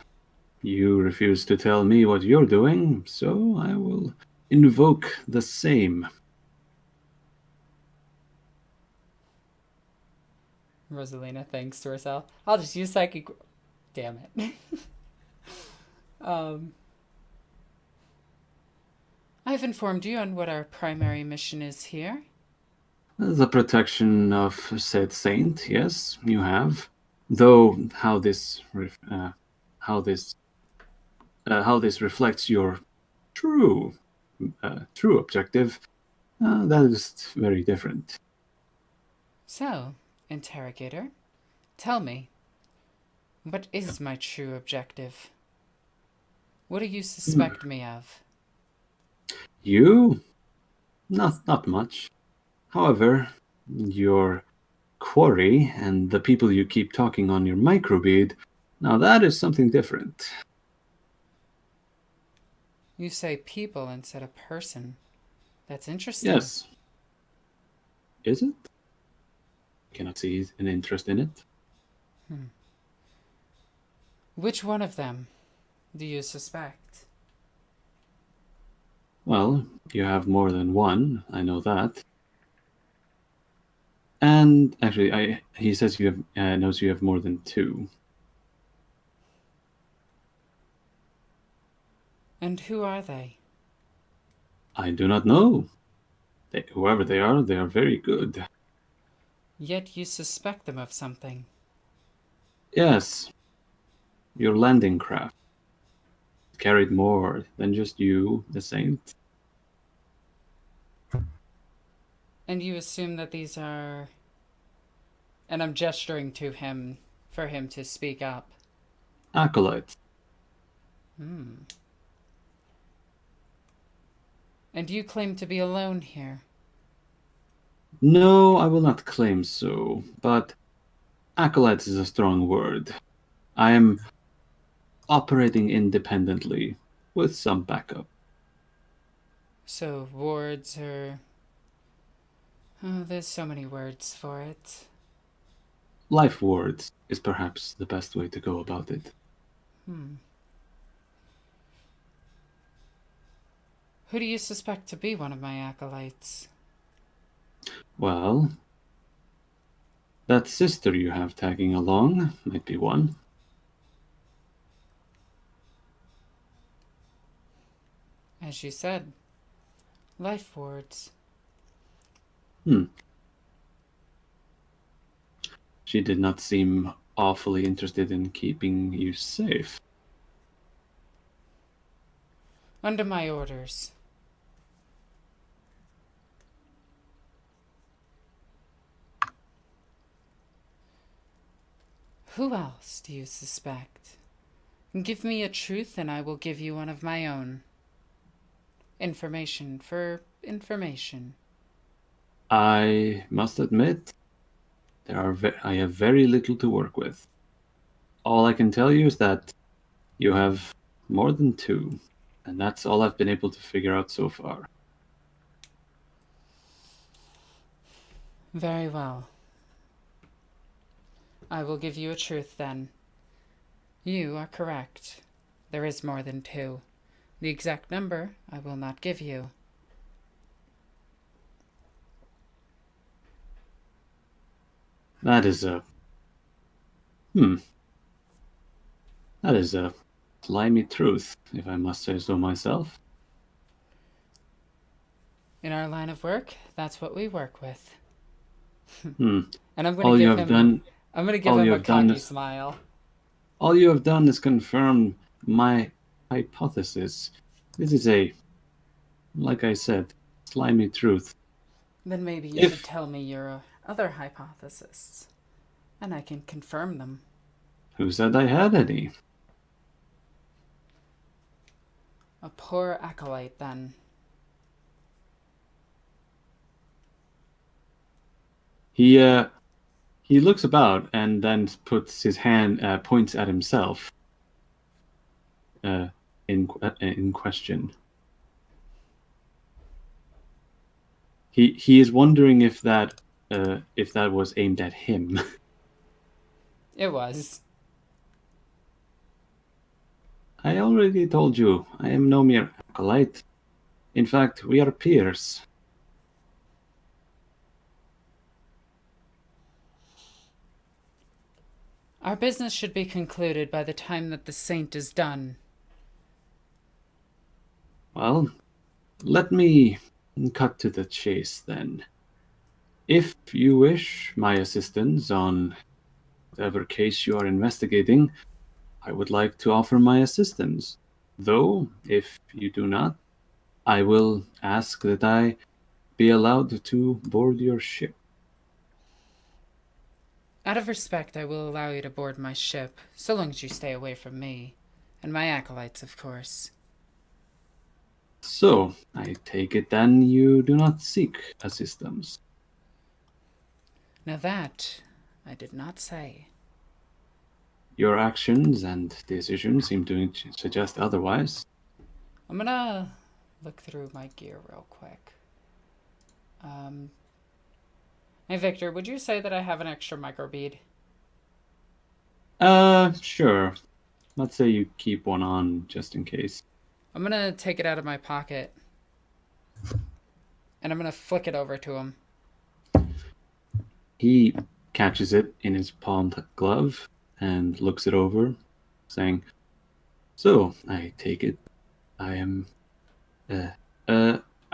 you refuse to tell me what you're doing, so I will invoke the same. Rosalina thinks to herself, I'll just use psychic. Damn it. I've informed you on what our primary mission is here. The protection of said saint, yes, you have. Though how this reflects your true objective, that is very different. So, interrogator, tell me, what is my true objective? What do you suspect me of? You, not much. However, your quarry and the people you keep talking on your microbead, now that is something different. You say people instead of person. That's interesting. Yes. Is it? Cannot see an interest in it. Which one of them do you suspect? Well, you have more than one, I know that. And actually, he says you have knows you have more than two. And who are they? I do not know. Whoever they are very good. Yet you suspect them of something. Yes, your landing craft carried more than just you, the saint. And you assume that these are... And I'm gesturing to him for him to speak up. Acolytes. And you claim to be alone here. No, I will not claim so, but acolytes is a strong word. I am operating independently with some backup. So wards or Oh, there's so many words for it. Life wards is perhaps the best way to go about it. Who do you suspect to be one of my acolytes? Well, that sister you have tagging along might be one. As you said, life wards. She did not seem awfully interested in keeping you safe. Under my orders. Who else do you suspect? Give me a truth and I will give you one of my own. Information for information. I must admit, I have very little to work with. All I can tell you is that you have more than two, and that's all I've been able to figure out so far. Very well. I will give you a truth then. You are correct. There is more than two. The exact number I will not give you. That is a... That is a slimy truth, if I must say so myself. In our line of work, that's what we work with. Hmm. And I'm All going to you give have him done, I'm going to give all him you a have done cocky is- smile. all you have done is confirm my hypothesis. This is a, like I said, slimy truth. Then maybe you If- should tell me your other hypotheses, and I can confirm them. Who said I had any? A poor acolyte, then. He looks about and then puts his hand, points at himself. In question. He is wondering if that was aimed at him. It was. I already told you, I am no mere acolyte. In fact, we are peers. Our business should be concluded by the time that the saint is done. Well, let me cut to the chase then. If you wish my assistance on whatever case you are investigating, I would like to offer my assistance. Though, if you do not, I will ask that I be allowed to board your ship. Out of respect, I will allow you to board my ship, so long as you stay away from me. And my acolytes, of course. So, I take it then you do not seek assistance. Now that, I did not say. Your actions and decisions seem to suggest otherwise. I'm gonna look through my gear real quick. Hey, Victor, would you say that I have an extra microbead? Sure. Let's say you keep one on just in case. I'm gonna take it out of my pocket. And I'm gonna flick it over to him. He catches it in his palmed glove and looks it over, saying, "So, I take it I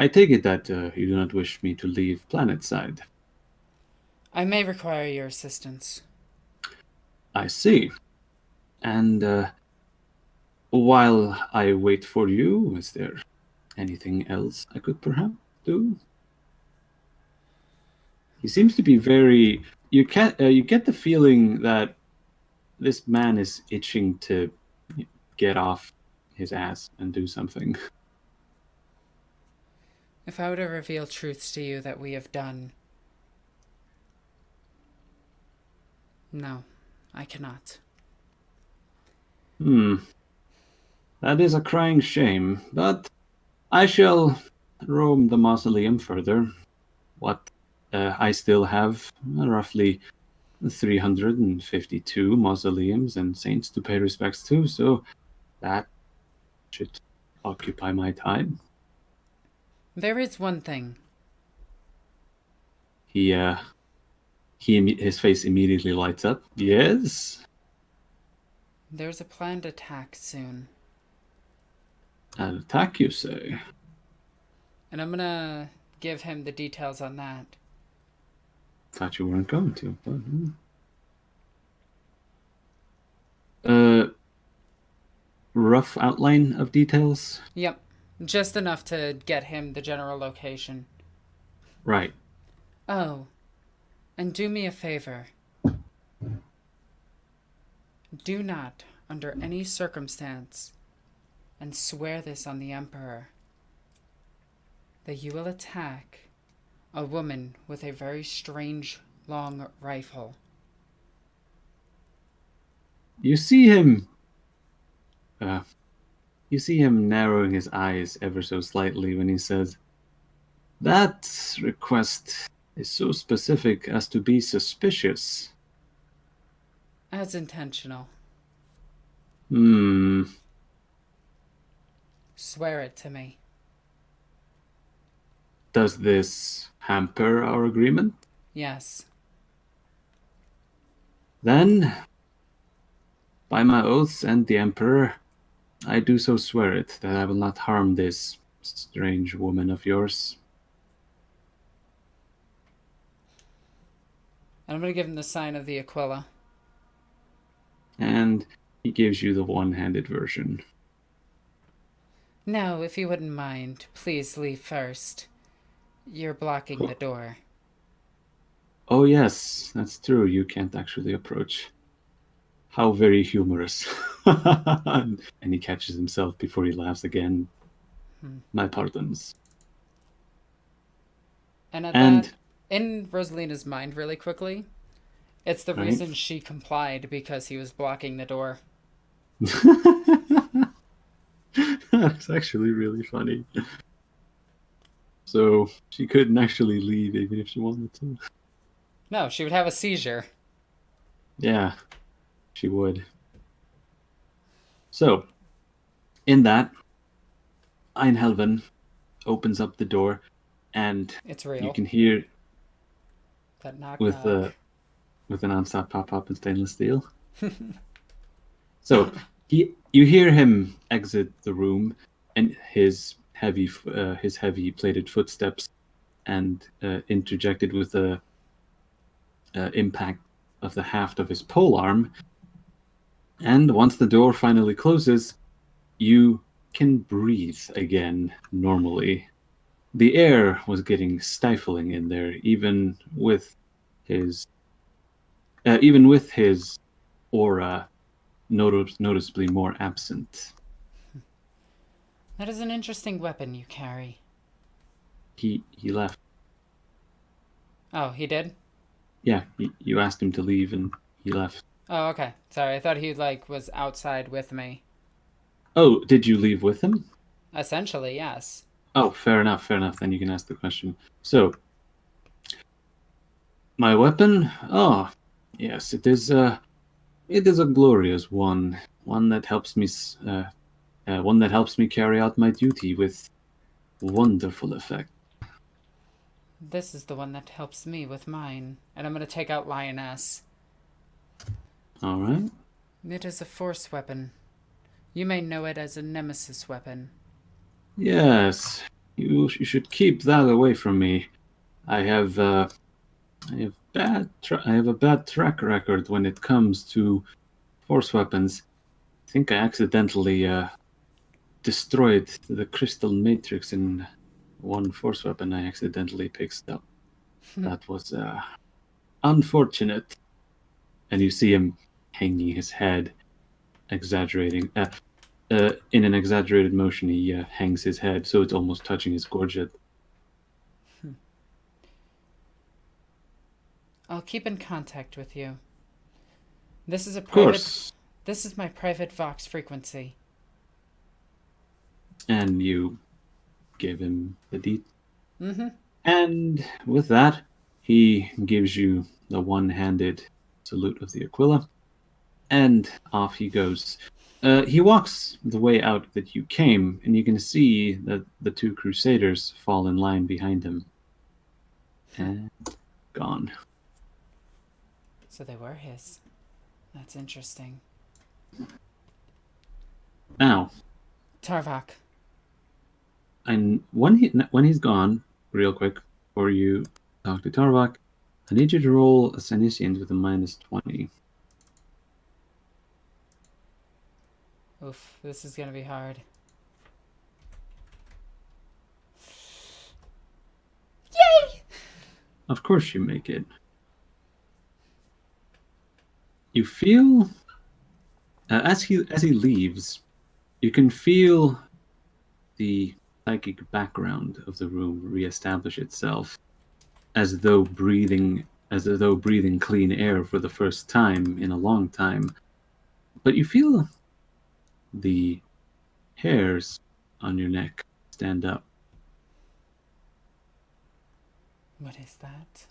take it that you do not wish me to leave planetside." I may require your assistance. "I see. And while I wait for you, is there anything else I could perhaps do?" He seems to be very... You get the feeling that this man is itching to get off his ass and do something. If I were to reveal truths to you that we have done... No, I cannot. That is a crying shame, but I shall roam the mausoleum further. What I still have roughly 352 mausoleums and saints to pay respects to, so that should occupy my time. There is one thing. His face immediately lights up. Yes? There's a planned attack soon. An attack, you say? And I'm gonna give him the details on that. Thought you weren't going to. But, rough outline of details? Yep. Just enough to get him the general location. Right. Oh. And do me a favor. Do not, under any circumstance, and swear this on the Emperor, that you will attack a woman with a very strange long rifle. You see him. You see him narrowing his eyes ever so slightly when he says, "That request is so specific as to be suspicious." As intentional. Swear it to me. Does this hamper our agreement? Yes. Then, by my oaths and the Emperor, I do so swear it that I will not harm this strange woman of yours. And I'm going to give him the sign of the Aquila. And he gives you the one-handed version. Now, if you wouldn't mind, please leave first. You're blocking the door. Oh yes, that's true. You can't actually approach. How very humorous. And he catches himself before he laughs again. My pardons. And at that, in Rosalina's mind really quickly, it's the reason she complied, because he was blocking the door. That's actually really funny. So she couldn't actually leave even if she wanted to. No, she would have a seizure. Yeah, she would. So, in that, Einhelven opens up the door, and it's real. You can hear that knock with knock. With an on-stop pop-up in stainless steel. So you hear him exit the room, and his heavy plated footsteps, and interjected with the impact of the haft of his polearm. And once the door finally closes, you can breathe again normally. The air was getting stifling in there, even with his aura noticeably more absent. That is an interesting weapon you carry. He left. Oh, he did? Yeah, you asked him to leave, and he left. Oh, okay. Sorry, I thought he was outside with me. Oh, did you leave with him? Essentially, yes. Oh, fair enough. Then you can ask the question. So, my weapon? Oh, yes, it is a glorious one that helps me carry out my duty with wonderful effect. This is the one that helps me with mine, and I'm going to take out Lioness. All right. It is a force weapon. You may know it as a nemesis weapon. Yes, you should keep that away from me. I have a bad track record when it comes to force weapons. I think I accidentally destroyed the crystal matrix in one force weapon I accidentally picked up. That was unfortunate. And you see him hanging his head, exaggerating. In an exaggerated motion, he hangs his head so it's almost touching his gorget. I'll keep in contact with you. This is my private Vox frequency. And you give him the deed. Mm-hmm. And with that, He gives you the one-handed salute of the Aquila, and off he goes. He walks the way out that you came, and you can see that the two crusaders fall in line behind him. And gone. So they were his. That's interesting. Now, Tarvok. and when he's gone, real quick, before you talk to Tarvok, I need you to roll a Sinisians with a -20. Oof, this is gonna be hard. Yay! Of course you make it. You feel as he leaves, you can feel the psychic background of the room reestablish itself, as though breathing clean air for the first time in a long time. But you feel the hairs on your neck stand up. What is that?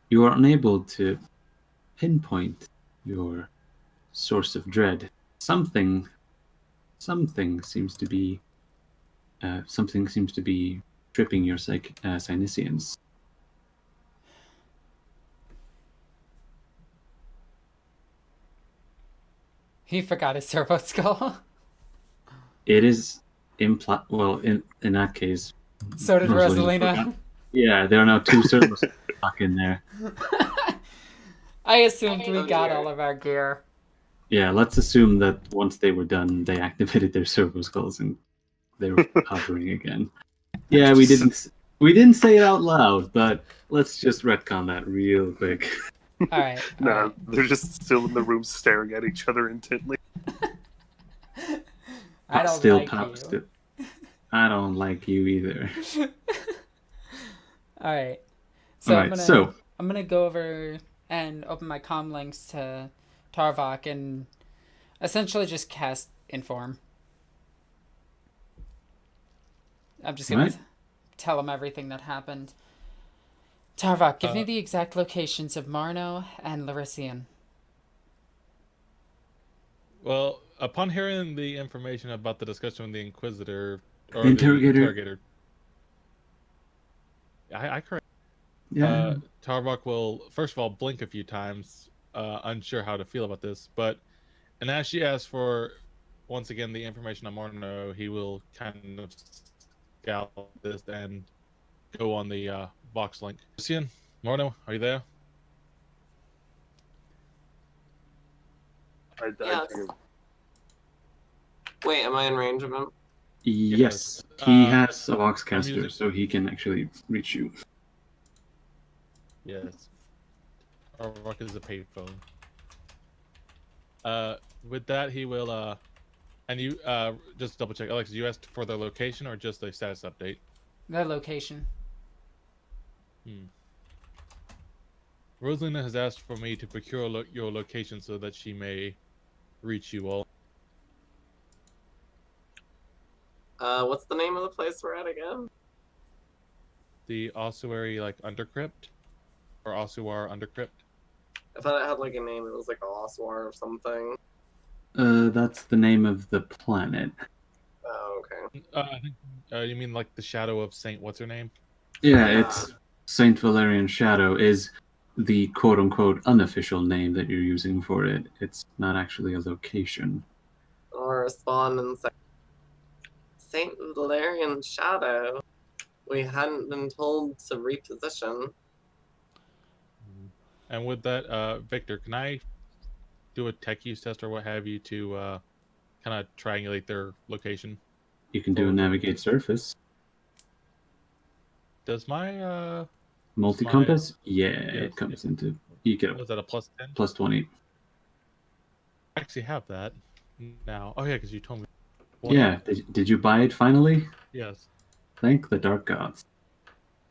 You are unable to pinpoint your source of dread. Something seems to be tripping your Sinisians. He forgot his servo skull. It is well, in that case. So did Rosalina Rosalina. forgot. Yeah, there are now two servos stuck in there. I assumed we got all of our gear. Yeah, let's assume that once they were done, they activated their servo skulls and they were hovering again. Yeah, we didn't say it out loud, but let's just retcon that real quick. All right. No, they're just still in the room staring at each other intently. I don't still like you. Still. I don't like you either. All right. So All right, I'm gonna go over and open my comm links to Tarvok and essentially just cast Inform. I'm just gonna tell him everything that happened. Tarvok, give me the exact locations of Marno and Larician. Well, upon hearing the information about the discussion with the Inquisitor or the interrogator. I correct. Yeah. Tarvok will first of all blink a few times, unsure how to feel about this, and as she asks for once again the information on Marno, he will kind of scout this and go on the Vox link. Lucian, Marno, are you there? Yes. Wait, am I in range of him? Yes, he has a Voxcaster, so he can actually reach you. Yes. Tarvok is a payphone. With that, he will. And you just double check, Alex. You asked for the location or just a status update? The location. Rosalina has asked for me to procure your location so that she may reach you all. What's the name of the place we're at again? The Ossuary, under-crypt? Or Ossuar under-crypt? I thought it had a name. It was like Ossuar or something. That's the name of the planet. Oh, okay. I think, you mean the Shadow of Saint what's her name? Yeah, it's Saint Valerian Shadow is the quote-unquote unofficial name that you're using for it. It's not actually a location. Or respond and say, Saint Valerian Shadow. We hadn't been told to reposition. And with that, Victor, can I do a tech use test or what have you to kind of triangulate their location? You can do a navigate surface. Does my multi-compass? It comes into. You get was that a +10? +20. I actually have that now. Oh yeah, because you told me. Yeah, did you buy it finally? Yes. Thank the dark gods.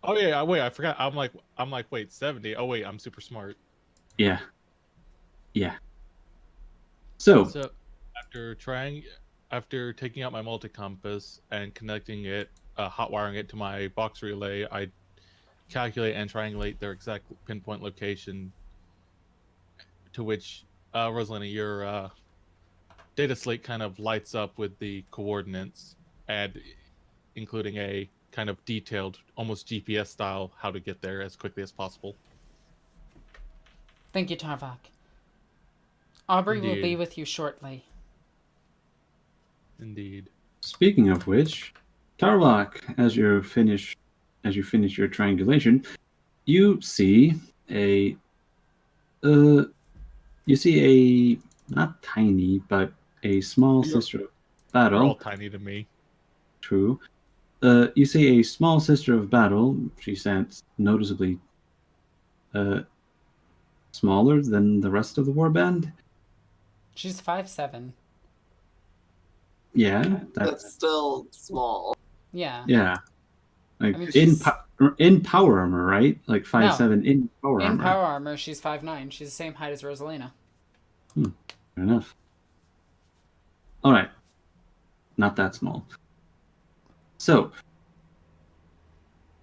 Oh yeah, wait, I forgot. I'm like, wait, 70. Oh wait, I'm super smart. Yeah. So after taking out my multi-compass and connecting it, hot wiring it to my box relay, I calculate and triangulate their exact pinpoint location. To which, Rosalina, your data slate kind of lights up with the coordinates, and including a kind of detailed, almost GPS style, how to get there as quickly as possible. Thank you, Tarvok. Aubrey will be Indeed. with you shortly. Indeed. Speaking of which, Tarvok, as you finish your triangulation, you see a not tiny, but a small You're- sister of They're all battle. tiny to me. True. You see a small sister of battle. She stands noticeably smaller than the rest of the warband. She's 5'7". Yeah, That's still small. Yeah. yeah. Like I mean, in power armor, right? Like 5'7" in power In armor. power armor, she's 5'9". She's the same height as Rosalina. Fair enough. All right. Not that small. So,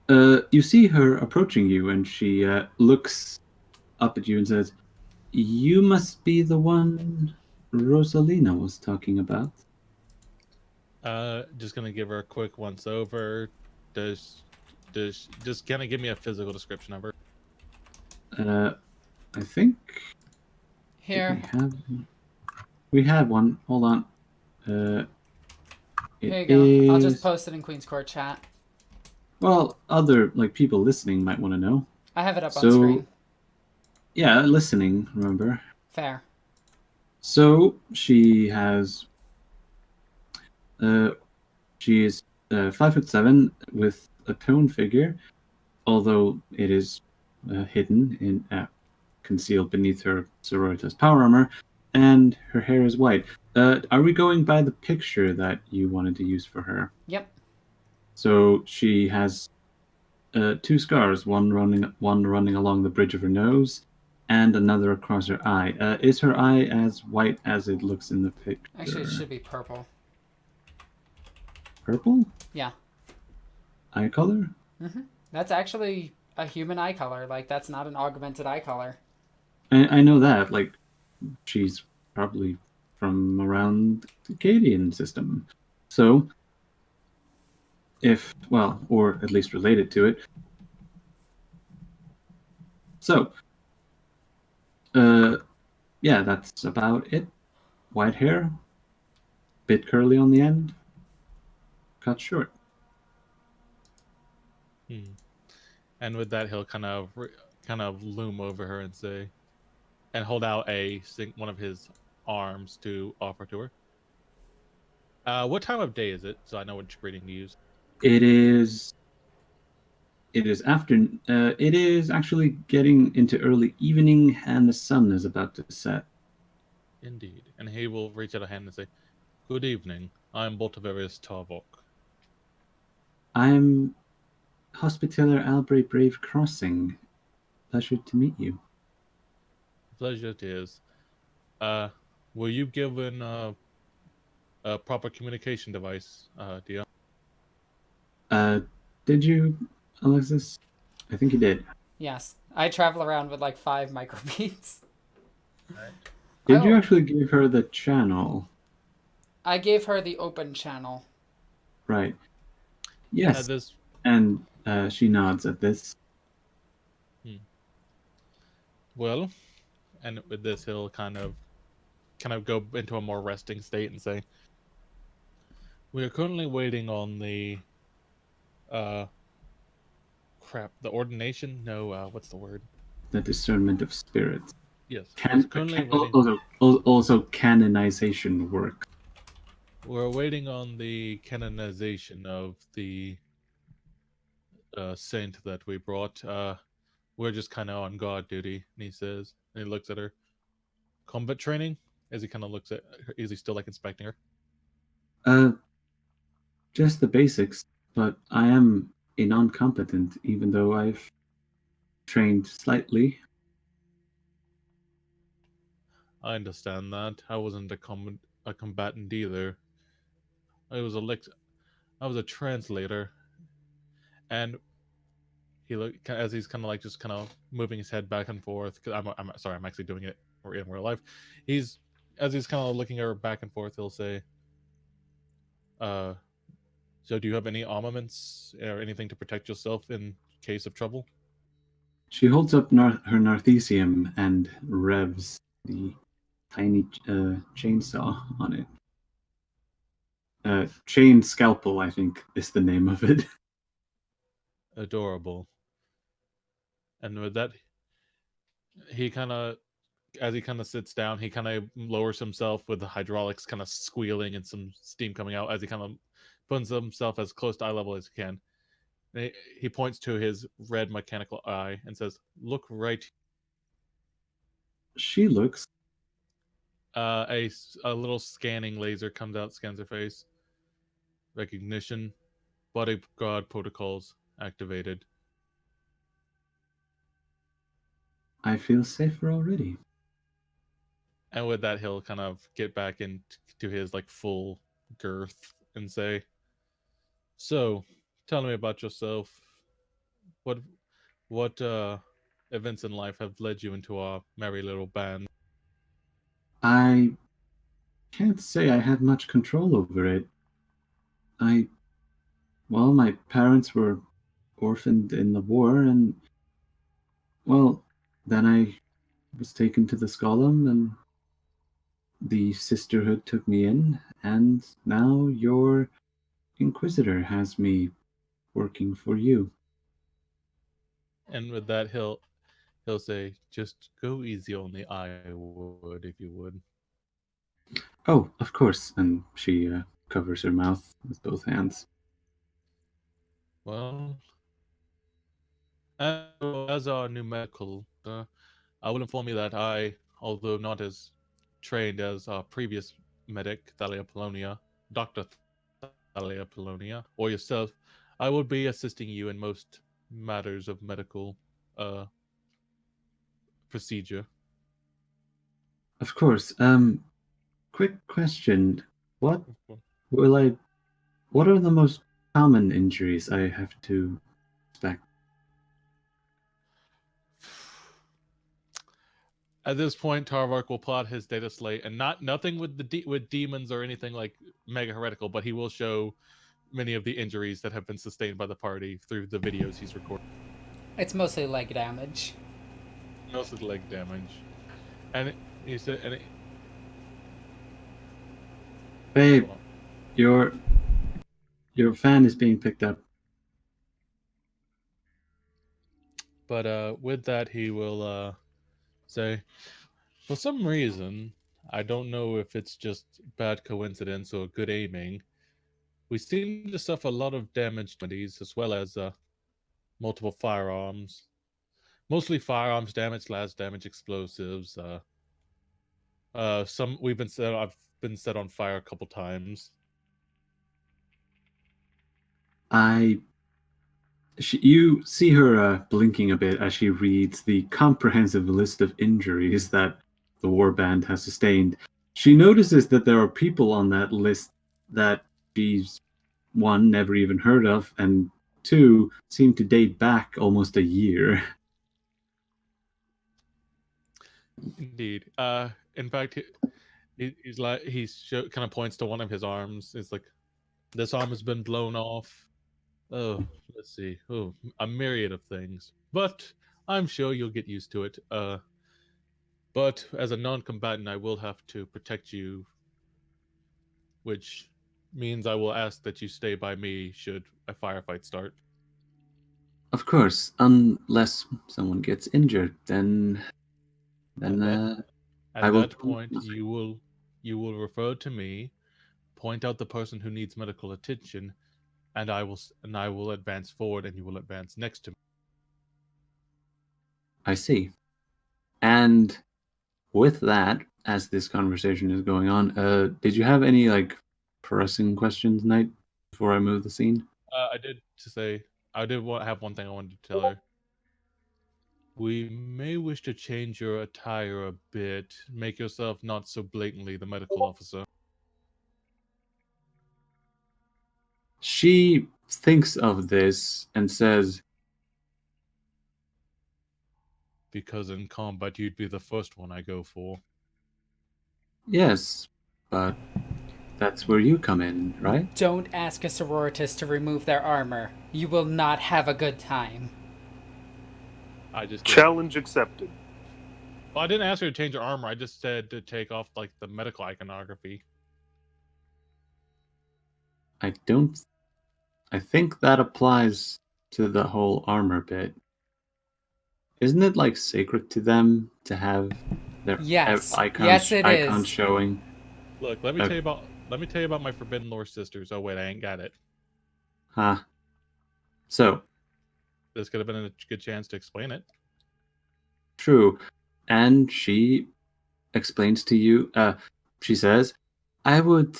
you see her approaching you, and she looks up at you and says, "You must be the one Rosalina was talking about." Just gonna give her a quick once over. Does just kind of give me a physical description of her? I think Here. we had one. Hold on. Here It you go. I'll is- just post it in Queen's Court chat. Well, other people listening might want to know. I have it up on So, screen. yeah, listening. Remember. Fair. So she has. She is 5'7" with a toned figure, although it is hidden in concealed beneath her sororitas power armor, and her hair is white. Are we going by the picture that you wanted to use for her? Yep. So she has two scars, one running along the bridge of her nose, and another across her eye. Is her eye as white as it looks in the picture? Actually, it should be purple. Purple? Yeah. Eye color? That's actually a human eye color. Like, that's not an augmented eye color. I know that. Like, she's probably from around the Cadian system. So, or at least related to it. So, yeah, that's about it. White hair, bit curly on the end, cut short. And with that, he'll kind of loom over her and say, and hold out one of his arms to offer to her. What time of day is it? So I know which greeting to use. It is after. It is actually getting into early evening, and the sun is about to set. Indeed. And he will reach out a hand and say, "Good evening. I am Boltaveris Tarvok." I'm Hospitaller Albury Brave Crossing. Pleasure to meet you. Pleasure it is. Were you given a proper communication device, Dia? Did you, Alexis? I think you did. Yes. I travel around with like 5 microbeats. Did you actually give her the channel? I gave her the open channel. Right. Yes. And she nods at this. Well, and with this, he'll kind of go into a more resting state and say, "We are currently waiting on the the ordination. No, what's the word? The discernment of spirits. Yes. Also canonization work. We're waiting on the canonization of the saint that we brought. We're just kind of on guard duty." And he says, and he looks at her. "Combat training?" As he kind of looks at her, is he still like inspecting her? Just the basics, but I am a non-competent, even though I've trained slightly. I understand that. I wasn't a combatant either. I was a translator, and he look as he's kind of like just kind of moving his head back and forth. Cause I'm sorry, I'm actually doing it in real life. He's as he's kind of looking at her back and forth. He'll say, "So do you have any armaments or anything to protect yourself in case of trouble?" She holds up her Narthesium and revs the tiny chainsaw on it. Chain Scalpel, I think, is the name of it. Adorable. And with that, he kind of as he kind of sits down, he kind of lowers himself with the hydraulics kind of squealing and some steam coming out as he kind of puts himself as close to eye level as he can. And he points to his red mechanical eye and says, "Look right." She looks. A little scanning laser comes out, scans her face. Recognition. Bodyguard protocols activated. I feel safer already. And with that, he'll kind of get back into his like full girth and say, "So, tell me about yourself. What what events in life have led you into our merry little band?" I can't say I had much control over it. Well, my parents were orphaned in the war, and, well, then I was taken to the Skolum, and the Sisterhood took me in, and now your Inquisitor has me working for you. And with that, he'll say, "Just go easy on the I would, if you would." Oh, of course, and she covers her mouth with both hands. Well, as our new medical, I will inform you that I, although not as trained as our previous medic, Thalia Polonia, Dr. Thalia Polonia, or yourself, I will be assisting you in most matters of medical procedure. Of course. Quick question. What will I what are the most common injuries I have to expect? At this point, Tarvark will plot his data slate, and nothing with with demons or anything like mega heretical, but he will show many of the injuries that have been sustained by the party through the videos he's recorded. It's mostly leg damage. Mostly leg damage, and he said, Babe, your fan is being picked up. but with that, he will say, for some reason, I don't know if it's just bad coincidence or good aiming, we seem to suffer a lot of damage to these, as well as multiple firearms. Mostly firearms damage, las damage, explosives. Some I've been set on fire a couple times. You see her blinking a bit as she reads the comprehensive list of injuries that the Warband has sustained. She notices that there are people on that list that she's, one, never even heard of, and two, seem to date back almost a year. Indeed. In fact, he's like kind of points to one of his arms. It's like, this arm has been blown off. Oh, let's see. Oh, a myriad of things. But I'm sure you'll get used to it. But as a non-combatant, I will have to protect you, which means I will ask that you stay by me should a firefight start. Of course, unless someone gets injured, then At I will. that point, you will refer to me, point out the person who needs medical attention, and I will advance forward, and you will advance next to me. I see. And with that, as this conversation is going on, did you have any like pressing questions, Knight, before I move the scene? I did have one thing I wanted to tell her. We may wish to change your attire a bit, make yourself not so blatantly the medical officer. She thinks of this and says, because in combat you'd be the first one I go for. Yes, but that's where you come in, right? Don't ask a sororitas to remove their armor. You will not have a good time. I just did. Challenge accepted. Well, I didn't ask her to change her armor. I just said to take off like the medical iconography. I think that applies to the whole armor bit. Isn't it like sacred to them to have their Yes. icons, Yes, it icons is. showing? Look, let me tell you about my Forbidden Lore sisters. Oh wait, I ain't got it. Huh. So, This could have been a good chance to explain it. true. And she explains to you, she says, I would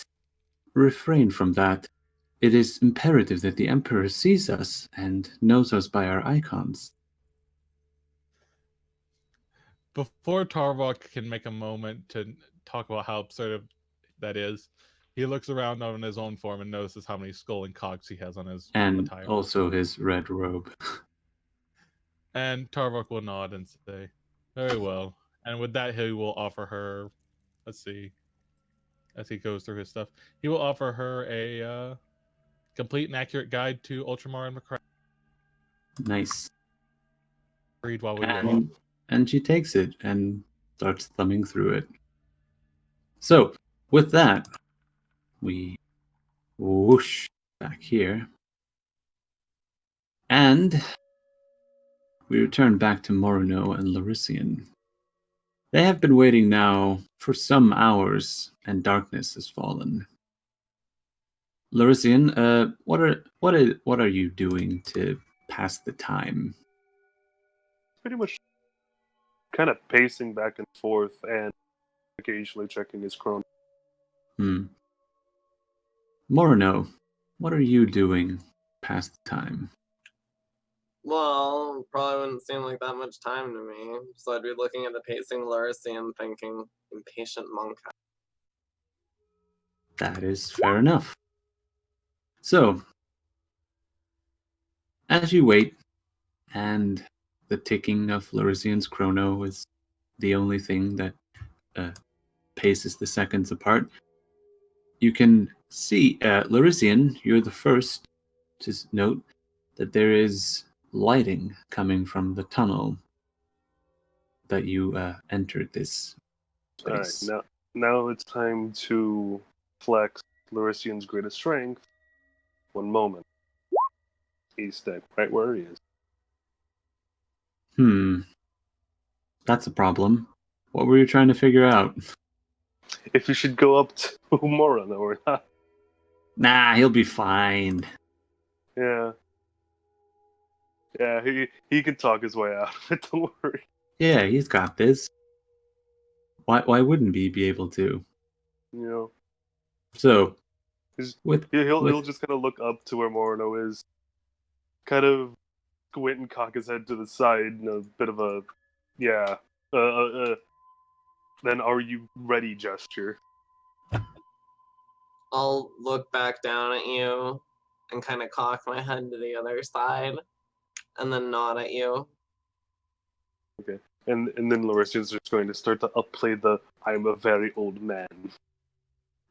refrain from that. It is imperative that the Emperor sees us and knows us by our icons. Before Tarvok can make a moment to talk about how absurd that is, he looks around on his own form and notices how many skull and cogs he has on his And attire. also his red robe. And Tarvok will nod and say, very well. And with that, he will offer her, let's see, as he goes through his stuff, he will offer her a complete and accurate guide to Ultramar and McCracken. Nice. Read while we wait. And she takes it and starts thumbing through it. So, with that, we whoosh back here. And we return back to Morono and Larician. They have been waiting now for some hours, and darkness has fallen. Larician, what are you doing to pass the time? Pretty much kind of pacing back and forth and occasionally checking his chrono. Morono, what are you doing past the time? Well, probably wouldn't seem like that much time to me. So I'd be looking at the pacing Larcy and thinking, impatient monk. That is fair enough. So, as you wait, and the ticking of Larician's chrono is the only thing that paces the seconds apart, you can see, Larician, you're the first to note that there is lighting coming from the tunnel that you entered this space. Alright, now it's time to flex Larician's greatest strength. One moment. He's dead right where he is. That's a problem. What were you trying to figure out? If you should go up to Morono or not. Nah, he'll be fine. Yeah. Yeah, he can talk his way out of it, don't worry. Yeah, he's got this. Why wouldn't he be able to? You know. So, he'll just kind of look up to where Morono is, kind of squint and cock his head to the side in a bit of a, then are you ready gesture. I'll look back down at you and kind of cock my head to the other side and then nod at you. Okay. And then Larician's just going to start to upplay the I'm a very old man.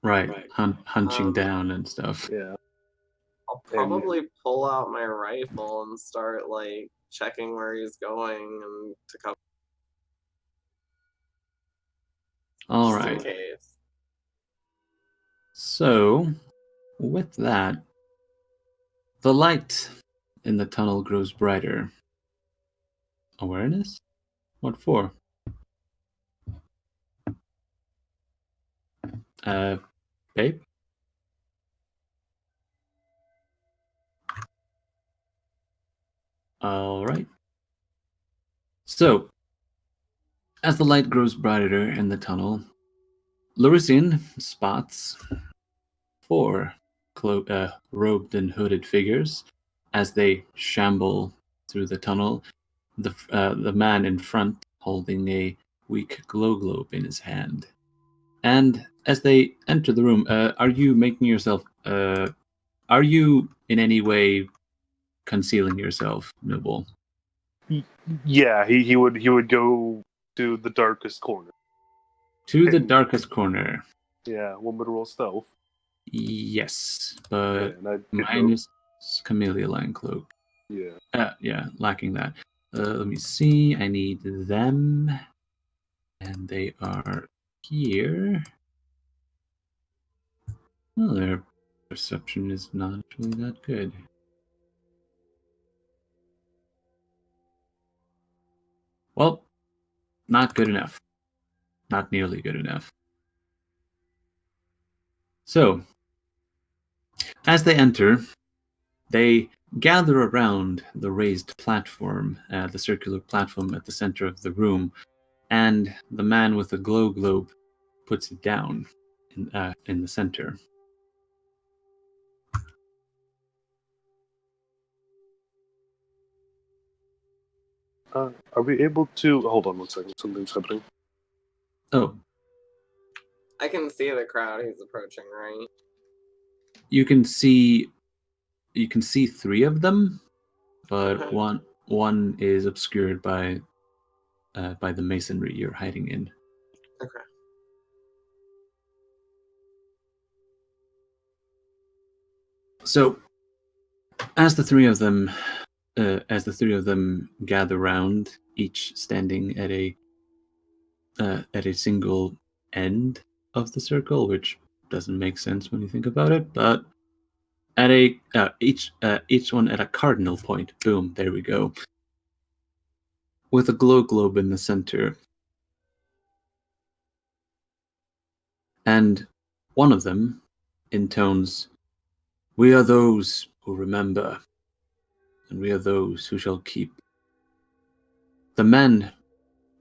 Right. Hunching down and stuff. Yeah. I'll probably pull out my rifle and start like checking where he's going and to cover. All just right. in case. So, with that, the light in the tunnel grows brighter. Awareness? What for? Babe? All right. So, as the light grows brighter in the tunnel, Larician spots 4 robed and hooded figures as they shamble through the tunnel. The man in front holding a weak glow globe in his hand. And as they enter the room, are you making yourself? Are you in any way concealing yourself, Noble? Yeah, he would go to the darkest corner. To the darkest corner. Yeah, one would roll stealth. Yes, Yeah, but and I did mine both. is Camellia Line Cloak. Yeah. Yeah, lacking that. Let me see. I need them. And they are here. Well, their perception is not actually that good. Well, not good enough. Not nearly good enough. So, as they enter, they gather around the raised platform, the circular platform at the center of the room, and the man with the glow globe puts it down in the center. Are we able to hold on one second? Something's happening. Oh, I can see the crowd he's approaching, right? you can see three of them, but Okay. one is obscured by the masonry you're hiding in. Okay. So, as the three of them gather round, each standing at a single end of the circle, which doesn't make sense when you think about it, but at each one at a cardinal point. Boom, there we go. With a glow globe in the center. And one of them intones, "We are those who remember, and we are those who shall keep." The men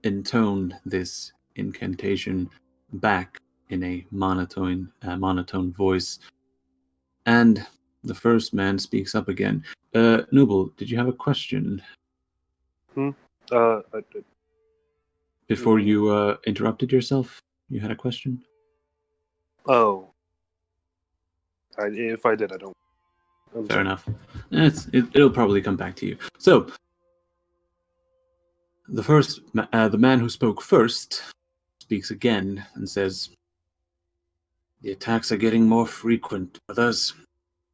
intone this incantation back in a monotone voice, and the first man speaks up again. Noble, did you have a question before you interrupted yourself? You had a question? Oh. If I did, I don't. Fair enough. It'll probably come back to you. So, the man who spoke first speaks again and says, "The attacks are getting more frequent, brothers.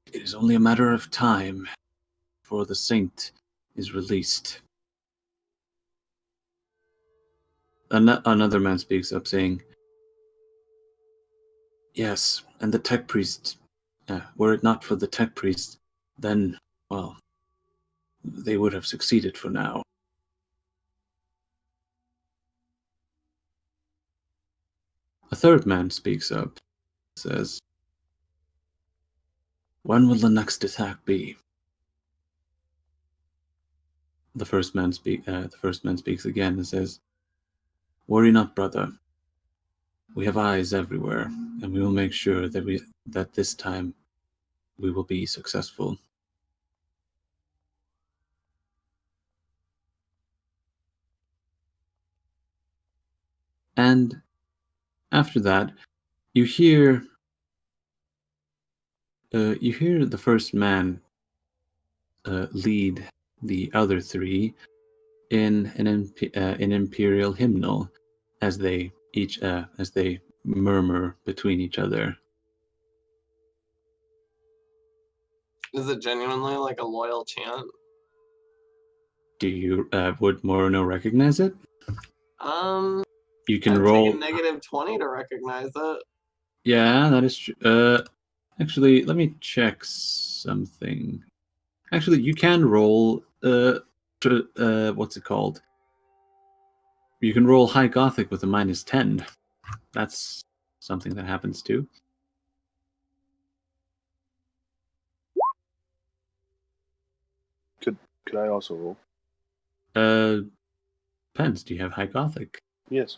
It is only a matter of time before the saint is released." Another man speaks up, saying, "Yes, and the tech priest. Were it not for the tech priest, then, well, they would have succeeded for now." A third man speaks up, says, "When will the next attack be?" The first man speaks again and says, "Worry not, brother. We have eyes everywhere, and we will make sure that this time we will be successful." And after that, you hear the first man lead the other three in an imperial hymnal, as they murmur between each other. Is it genuinely like a loyal chant? Do you would Moreno recognize it? You can I'd roll. take a negative 20 to recognize it. Yeah, that is true. Actually, let me check something. Actually, you can roll. What's it called? You can roll High Gothic with a -10. That's something that happens too. Could I also roll? Pens, do you have High Gothic? Yes.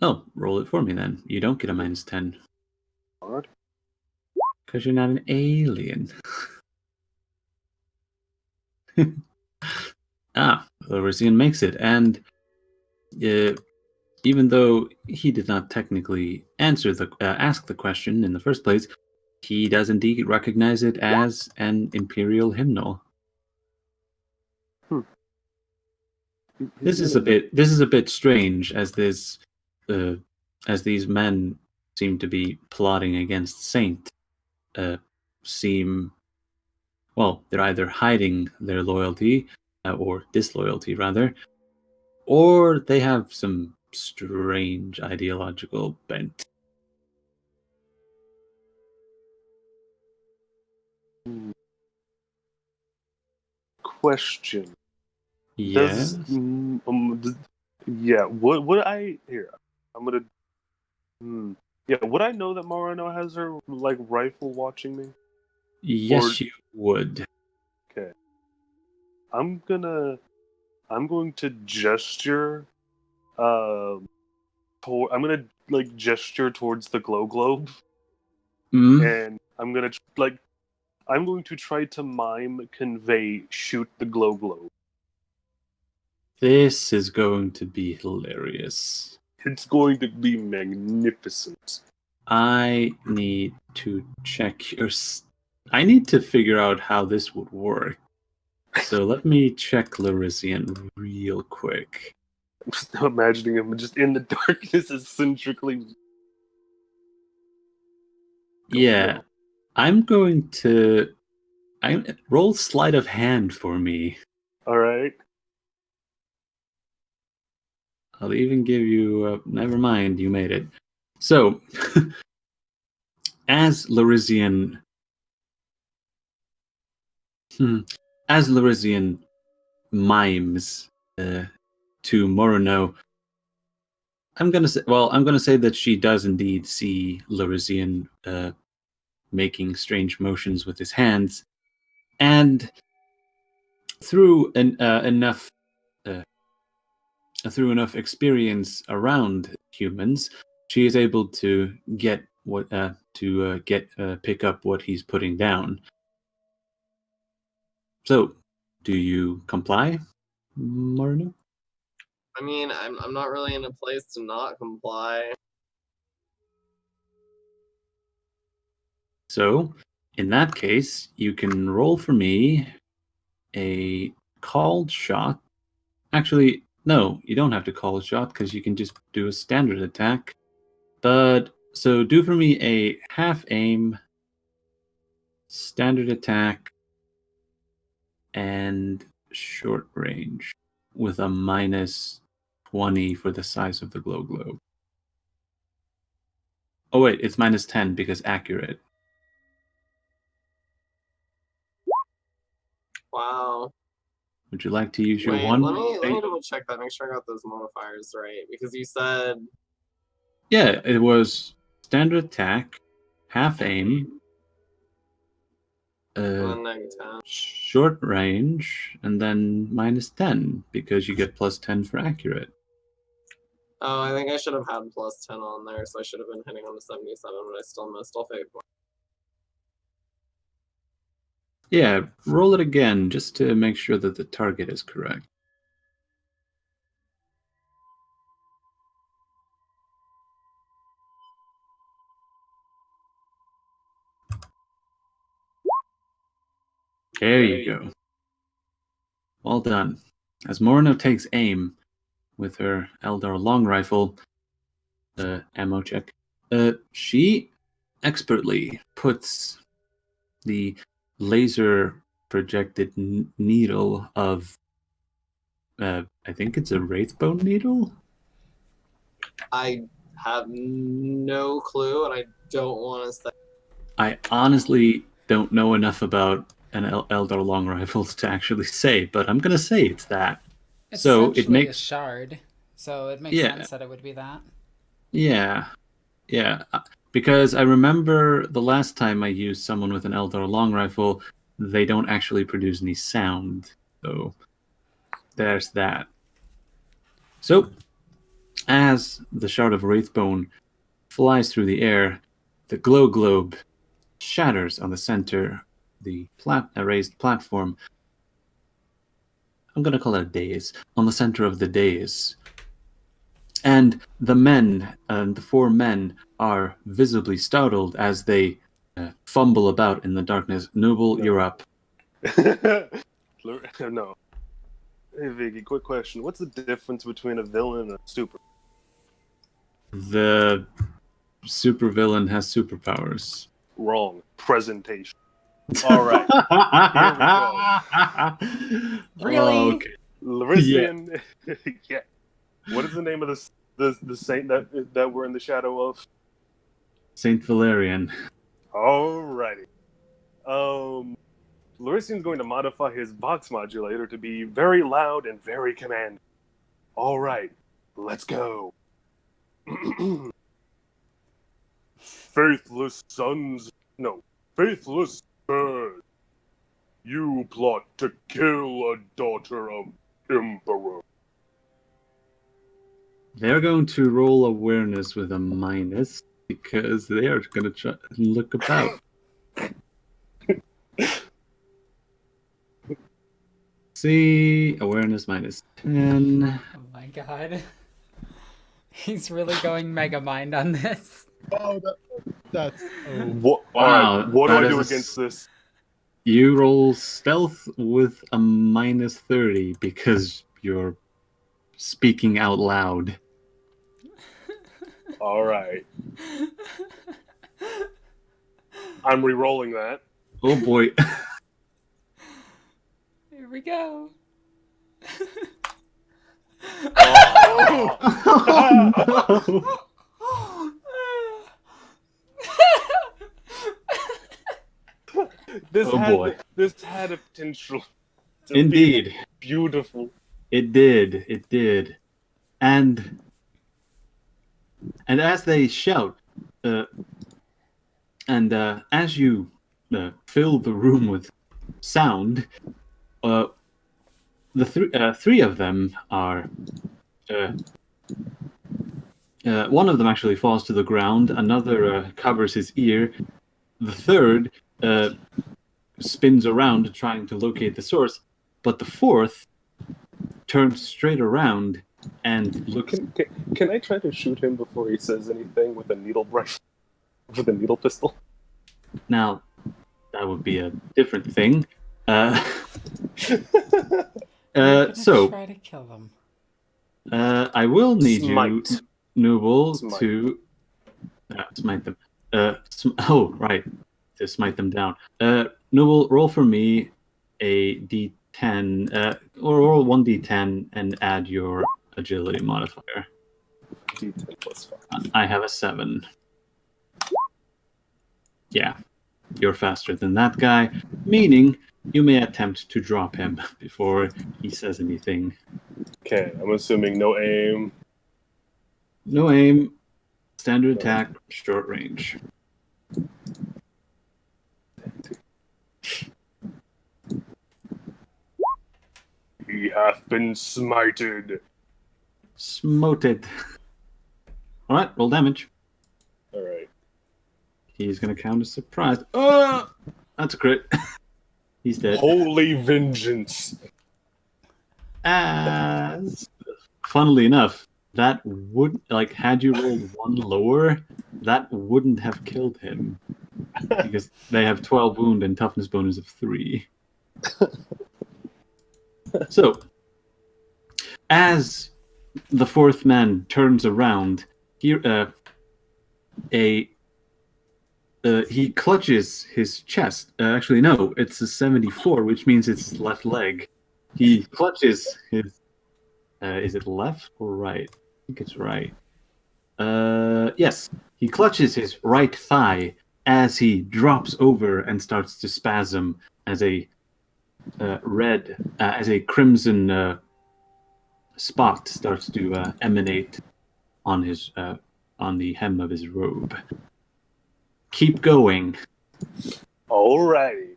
Oh, roll it for me then. You don't get a -10. All right. Because you're not an alien. Oversean makes it, and even though he did not technically ask the question in the first place, he does indeed recognize it as an imperial hymnal. This is a bit strange, as as these men seem to be plotting against Saint. Seem well, they're either hiding their loyalty or disloyalty, rather, or they have some strange ideological bent. Question. Yes. Yeah. Would I here? I'm gonna. Yeah. Would I know that Morano has her like rifle watching me? Yes, you would. Okay. I'm going to gesture. I'm gonna like gesture towards the glow globe, and I'm going to try to mime convey shoot the glow globe. This is going to be hilarious. It's going to be magnificent. I need to check your. I need to figure out how this would work. So let me check Larisian real quick. I'm just imagining him just in the darkness, eccentrically. Yeah, I'm going to. Roll sleight of hand for me. All right. I'll even give you. Never mind, you made it. So, as Larisian. As Larisian mimes to Morano, I'm gonna say that she does indeed see Larisian making strange motions with his hands, and through enough experience around humans, she is able to get pick up what he's putting down. So, do you comply, Morano? I mean, I'm not really in a place to not comply. So, in that case, you can roll for me a called shot. Actually, no, you don't have to call a shot because you can just do a standard attack. But, so do for me a half aim, standard attack, and short range with a minus 20 for the size of the glow globe. Oh, wait, it's minus 10 because accurate. Wow. Would you like to use your Wait, one? let me double check that, make sure I got those modifiers right. Because you said Yeah, it was standard attack, half aim, -10. short range, and then minus 10 because you get plus 10 for accurate. Oh, I think I should have had +10 on there, so I should have been hitting on the 77, but I still missed. I'll fade one. Yeah, roll it again just to make sure that the target is correct. There you go. Well done. As Morano takes aim with her Eldar long rifle, ammo check, she expertly puts the laser projected needle of, I think it's a wraithbone needle? I have no clue, and I don't want to say. I honestly don't know enough about an Eldar long rifles to actually say, but I'm gonna say it's that. It's so essentially it makes a shard, so it makes sense that it would be that. Yeah, because I remember the last time I used someone with an Eldar long rifle, they don't actually produce any sound, so there's that. So, as the shard of Wraithbone flies through the air, the glow globe shatters on the center, the raised platform. I'm going to call it a dais, on the center of the dais. And the four men are visibly startled as they fumble about in the darkness. Noble, you're up. No. Hey, Vicky, quick question. What's the difference between a villain and a super? The supervillain has superpowers. Wrong. Presentation. All right. Really? Oh, okay. Larisian. Yeah. What is the name of the saint that we're in the shadow of? Saint Valerian. Alrighty. Larisian's going to modify his vox modulator to be very loud and very commanding. Alright, let's go. Faithless sons, no, faithless birds. You plot to kill a daughter of Emperor. They're going to roll awareness with a minus because they are going to try and look about. See, awareness minus 10. Oh my god. He's really going mega mind on this. Oh, that's What? Wow, Alright, what do that I is do a against this? You roll stealth with a minus 30 because you're speaking out loud. Alright. I'm re-rolling that. Oh boy. Here we go. Oh, This Oh, had boy. this had a potential to Indeed. be beautiful. It did. And as they shout, and as you fill the room with sound, the three of them are. One of them actually falls to the ground. Another covers his ear. The third spins around trying to locate the source, but the fourth turns straight around and looks. Can I try to shoot him before he says anything with a needle brush? With a needle pistol? Now, that would be a different thing. We're gonna So, try to kill them. I will need Smite. you, Nooble, Smite. to smite them. Right, to smite them down. Nooble, roll for me a d10, or roll 1d10 and add your agility modifier. D10 plus 5. I have a 7. Yeah, you're faster than that guy, meaning you may attempt to drop him before he says anything. Okay, I'm assuming no aim. No aim, standard attack, short range. He hath been smited. Smoted. Alright, roll damage. Alright. He's gonna count as surprised. Oh! That's a crit. He's dead. Holy vengeance. As funnily enough, that would had you rolled one lower, that wouldn't have killed him. Because they have 12 wound and toughness bonus of 3. So, as the fourth man turns around, he clutches his chest. Actually, no, it's a 74, which means it's his left leg. He clutches his. Is it left or right? I think it's right. Yes, he clutches his right thigh as he drops over and starts to spasm as a crimson spot starts to emanate on his on the hem of his robe. Keep going. Alrighty.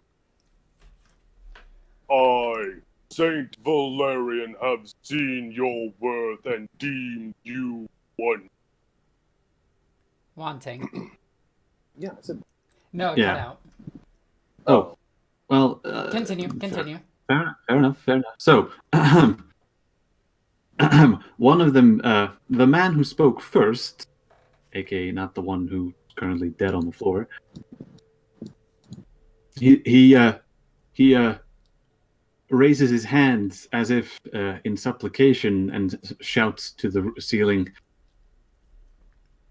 I, Saint Valerian, have seen your worth and deemed you one. Wanting. Yeah, I said. No, Yeah. cut out. Oh, well. Continue. Fair enough. So, one of them, the man who spoke first, aka not the one who's currently dead on the floor, he raises his hands as if in supplication and shouts to the ceiling,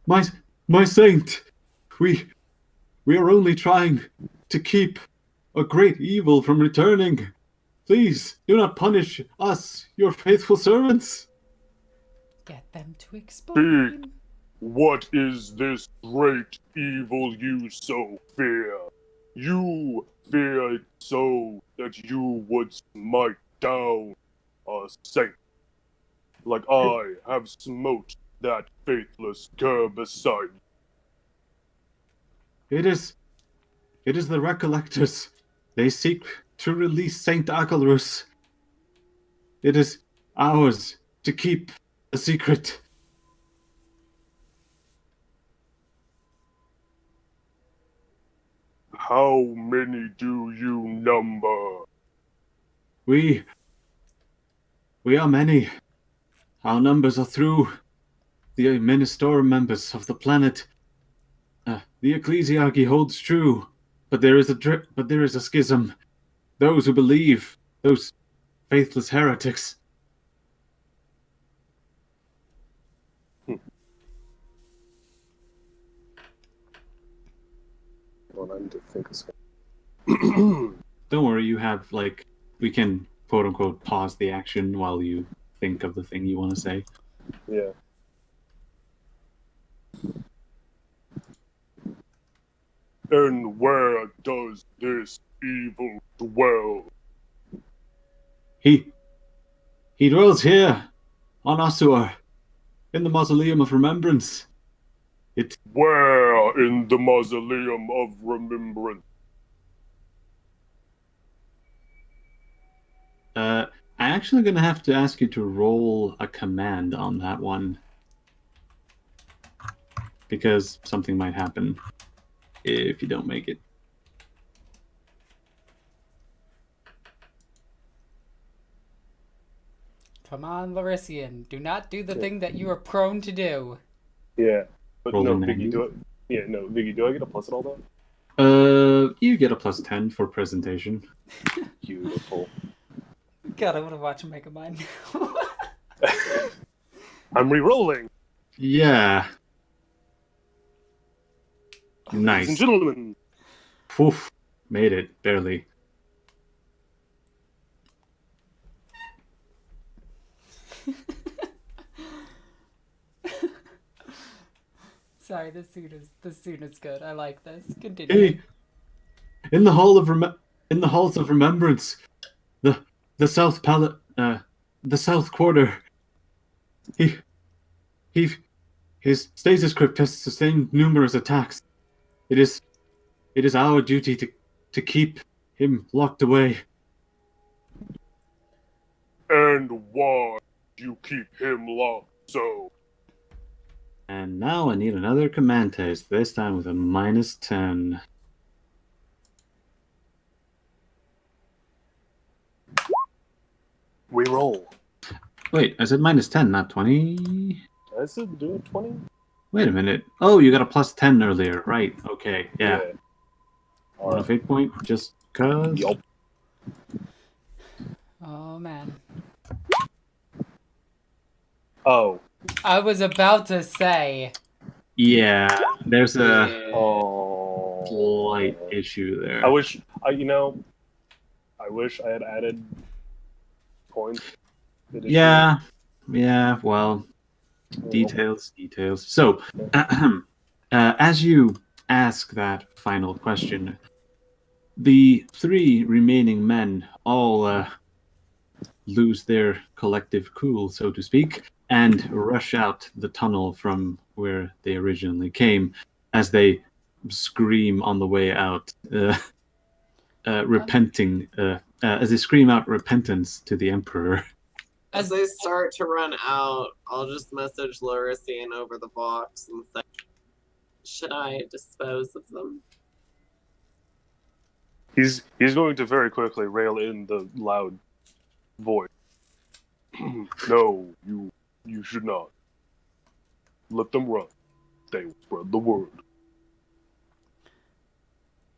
My saint, we are only trying to keep a great evil from returning. Please do not punish us, your faithful servants. Get them to explain. What is this great evil you so fear? You fear it so that you would smite down a saint, like I have smote that faithless cur beside It is the Recollectors. They seek to release Saint Agelrus. It is ours to keep a secret. How many do you number? We are many. Our numbers are through the Ministorum members of the planet. The ecclesiarchy holds true, but there is a schism. Those who believe, those faithless heretics. Well, I need to think of Don't worry, you have we can quote unquote pause the action while you think of the thing you want to say. Yeah. And where does this evil dwell? He dwells on Ossuar, in the Mausoleum of Remembrance. Where in the Mausoleum of Remembrance? I'm actually going to have to ask you to roll a command on that one. Because something might happen if you don't make it. Come on, Larisian. Do not do the thing that you are prone to do. Yeah. But Roll no, a Viggy, 90. Viggy, do I get a plus at all though? You get a plus 10 for presentation. Beautiful. God, I want to watch him make a mind now. I'm re-rolling. Yeah. Ladies and Nice. gentlemen. Poof. Made it, barely. Sorry, this suit is good. I like this. Continue. Hey, in the halls of remembrance, the south the south quarter. His stasis crypt has sustained numerous attacks. It is our duty to keep him locked away. And why do you keep him locked so? And now I need another command test, this time with a -10. We roll. Wait, I said -10, not 20? I said do it 20? Wait a minute. Oh, you got a +10 earlier. Right, okay, yeah. All On a right. fate point, just cause? Yup. Oh, man. Oh. I was about to say. Yeah, there's a Oh. slight issue there. I wish I had added points. Yeah, well, details. So, as you ask that final question, the three remaining men all lose their collective cool, so to speak, and rush out the tunnel from where they originally came as they scream on the way out, repenting, as they scream out repentance to the Emperor. As they start to run out, I'll just message Larisian over the box and say, should I dispose of them? He's going to very quickly rail in the loud voice. No, you should not. Let them run. They will spread the word.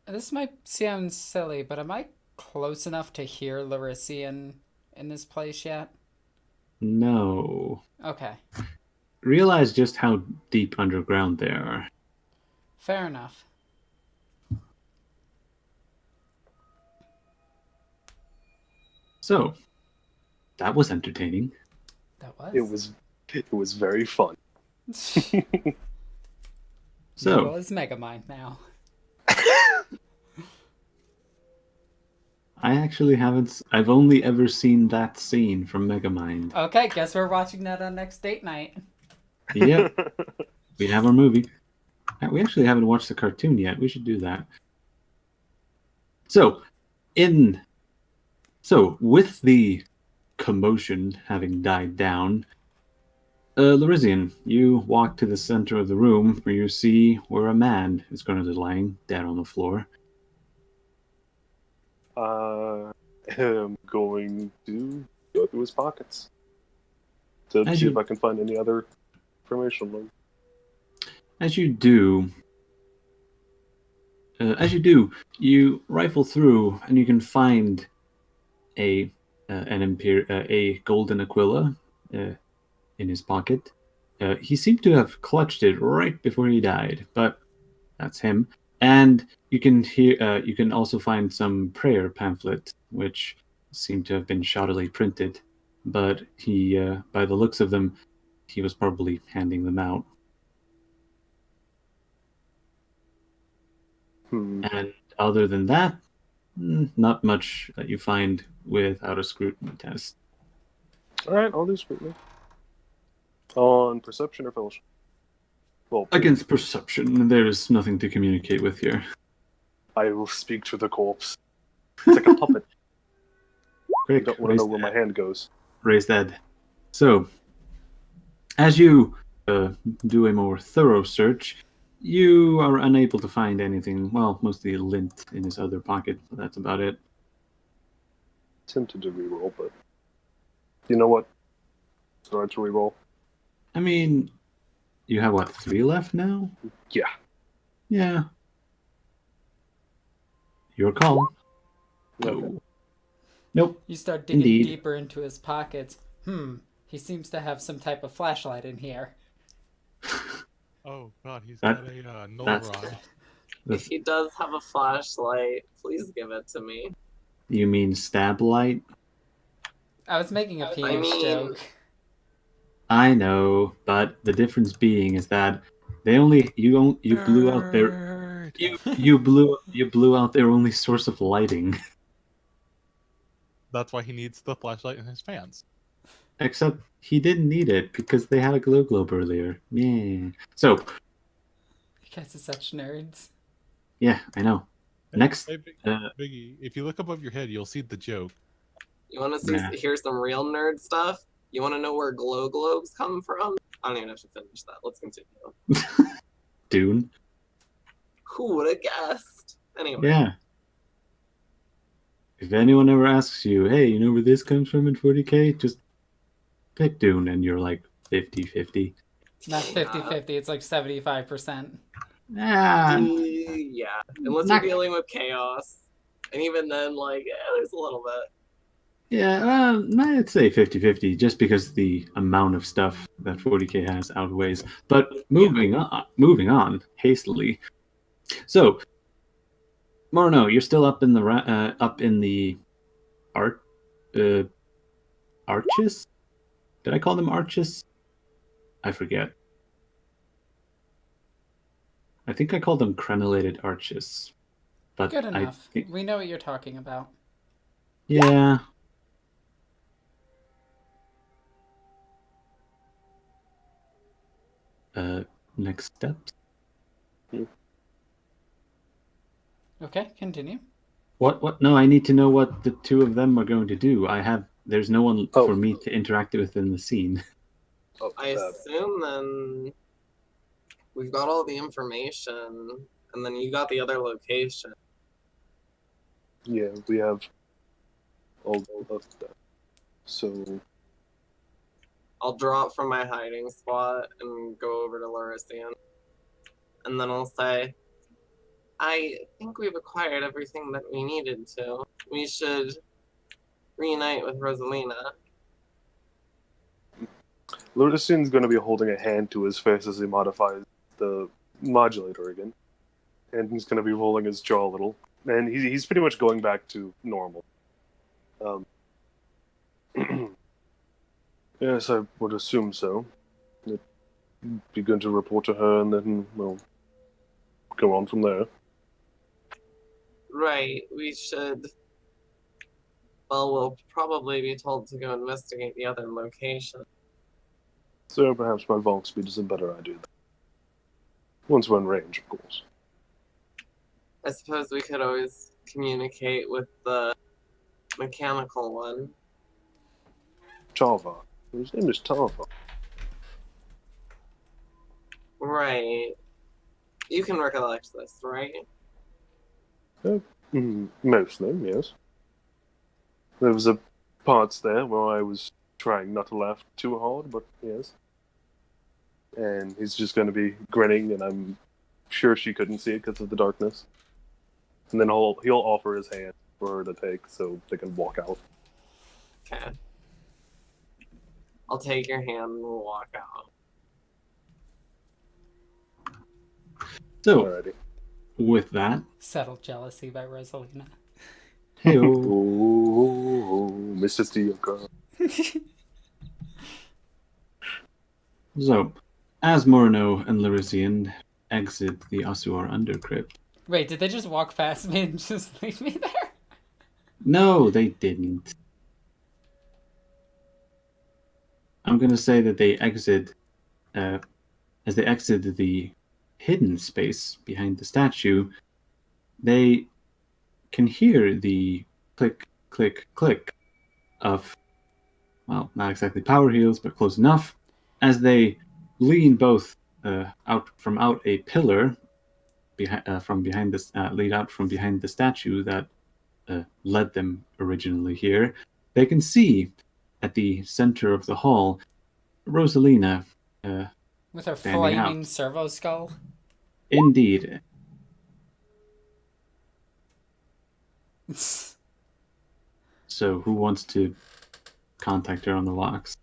This might sound silly, but am I close enough to hear Larisian in this place yet? No. Okay, Realize just how deep underground they are. fair enough. So, that was entertaining. That It was. was very fun. So, Well, it's Megamind now. I actually haven't. I've only ever seen that scene from Megamind. Okay, guess we're watching that on next date night. Yep, we have our movie. We actually haven't watched the cartoon yet. We should do that. So, with the commotion having died down, Larisian, you walk to the center of the room where you see where a man is currently lying dead on the floor. I'm going to go through his pockets to As see you- if I can find any other information on him. As you do, you rifle through and you can find a golden Aquila in his pocket. He seemed to have clutched it right before he died, but that's him. And you can also find some prayer pamphlets, which seem to have been shoddily printed. But he, by the looks of them, he was probably handing them out. And other than that, not much that you find without a scrutiny test. All right, I'll do scrutiny. On perception or fellowship? Well, Against perception, there is nothing to communicate with here. I will speak to the corpse. It's like a puppet. I Quick, don't want to know where my hand goes. raise that. So, as you do a more thorough search, you are unable to find anything. Well, mostly lint in his other pocket, but that's about it. Tempted to reroll, but you know what? Start to reroll. I mean, you have what, 3 left now? Yeah. Yeah. Your call. Okay. No. Nope. You start digging Indeed. deeper into his pockets. He seems to have some type of flashlight in here. Oh god, he's That- got a null that's- rod. If he does have a flashlight, please give it to me. You mean stab light? I was making a I penis mean- joke. I know, but the difference being is that you blew out their you blew out their only source of lighting. That's why he needs the flashlight in his pants. Except he didn't need it because they had a glow globe earlier. Yeah. So You guys are such nerds. yeah, I know. Next, Hey, Biggie, if you look above your head, you'll see the joke. You want to Nah. hear some real nerd stuff? You want to know where glow globes come from? I don't even have to finish that. Let's continue. Dune. Who would have guessed? Anyway, Yeah. If anyone ever asks you, hey, you know where this comes from in 40K? Just pick Dune and you're like 50-50. Not 50-50, it's like 75%. Ah, yeah. Unless not- you're dealing with chaos, and even then, like, there's a little bit. yeah, I'd say 50-50 just because the amount of stuff that 40K has outweighs. But moving on hastily. So, Morno, you're still up in the arches? Did I call them arches? I forget. I think I called them crenellated arches. But Good enough. I think, We know what you're talking about. yeah. Next steps? Okay, continue. What? No, I need to know what the two of them are going to do. There's no one Oh. for me to interact with in the scene. Oh, I assume then we've got all the information, and then you got the other location. yeah, we have all of that. So, I'll drop from my hiding spot and go over to Larisian. And then I'll say, I think we've acquired everything that we needed to. We should reunite with Rosalina. Lucian's going to be holding a hand to his face as he modifies the modulator again. And he's going to be rolling his jaw a little. And he's pretty much going back to normal. Yes, I would assume so. It'd be good to report to her and then, well, go on from there. Right, we should. Well, we'll probably be told to go investigate the other location. So perhaps my Valk speed is a better idea. Once we're in range, of course. I suppose we could always communicate with the mechanical one. Tava. His name is Tava. Right. You can recollect this, right? Mostly, yes. There was a parts there where I was trying not to laugh too hard, but yes. And he's just going to be grinning, and I'm sure she couldn't see it because of the darkness. And then he'll offer his hand for her to take so they can walk out. Okay. I'll take your hand and we'll walk out. So, Alrighty. with that, Settled jealousy by Rosalina. hey-o. Oh, Mr. Stioka. So, as Morno and Larisian exit the Ossuar under-crypt. Wait, did they just walk past me and just leave me there? No, they didn't. I'm gonna say that they exit, as they exit the hidden space behind the statue, they can hear the click, click, click of, well, not exactly power heels, but close enough, as they lean both out a pillar from behind this, lead out from behind the statue that led them originally here. They can see at the center of the hall Rosalina With her standing flaming out. servo skull? Indeed. So, who wants to contact her on the locks?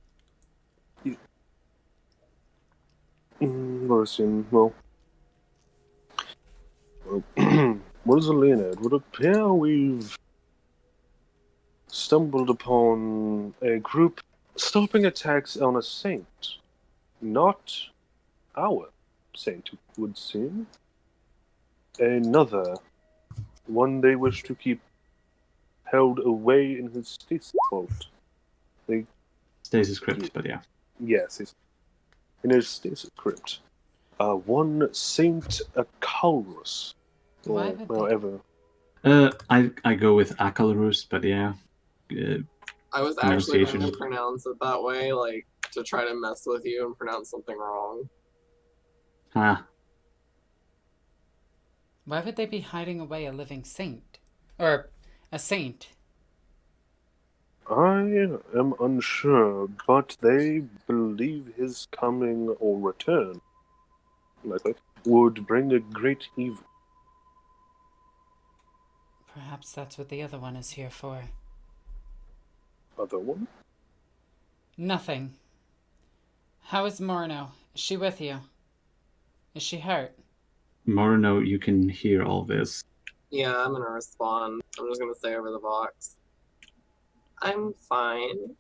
Listen, well, Rosalina, it would appear we've stumbled upon a group stopping attacks on a saint. Not our saint, it would seem. Another. One they wish to keep held away in his stasis vault. Stasis crypt, but yeah. Yes, in his stasis crypt. One Saint Acalrus. Why Or would they- however. I go with Akalrus, but yeah. I was actually going to Pronunciation. pronounce it that way, like, to try to mess with you and pronounce something wrong. Ah, Why would they be hiding away a living saint? Or a saint? I am unsure, but they believe his coming or return likely, would bring a great evil. Perhaps that's what the other one is here for. Other one? Nothing. How is Morno? Is she with you? Is she hurt? Morno, you can hear all this. Yeah, I'm going to respond. I'm just going to say over the box. I'm fine.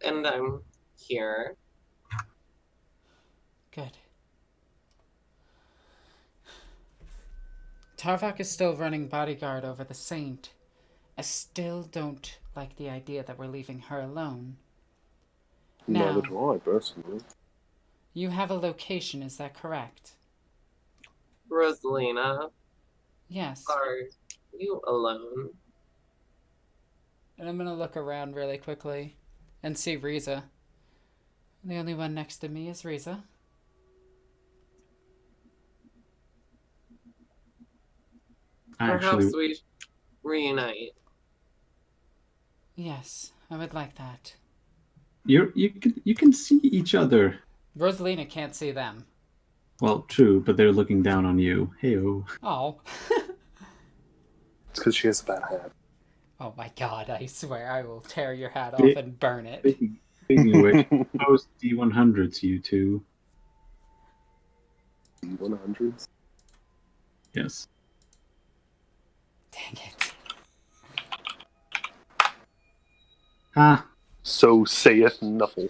And I'm here. Good. Tarvak is still running bodyguard over the saint. I still don't like the idea that we're leaving her alone. Now, Neither do I, personally. you have a location, is that correct? Rosalina, Yes. are you alone? And I'm gonna look around really quickly and see Riza. The only one next to me is Riza. Perhaps we reunite. Yes, I would like that. You can see each other. Rosalina can't see them. Well, true, but they're looking down on you. Heyo. Oh. It's because she has a bad hat. Oh my god, I swear I will tear your hat off It- and burn it. Speaking of which, post D100s, you two. 100s. Yes. Dang it. Ah, So saith Nuffle.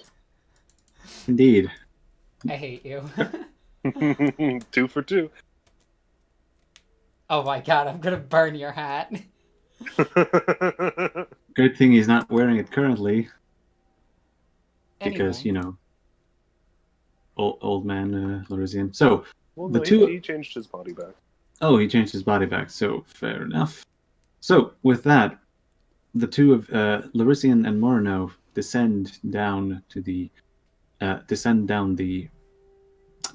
indeed. I hate you. 2 for 2. Oh my god, I'm gonna burn your hat. Good thing he's not wearing it currently, because, Anyway. you know, old man Lorisian. So, Well, the no, two... he changed his body back. Oh, he changed his body back, so fair enough. So, with that, the two of Larisian and Morino descend down the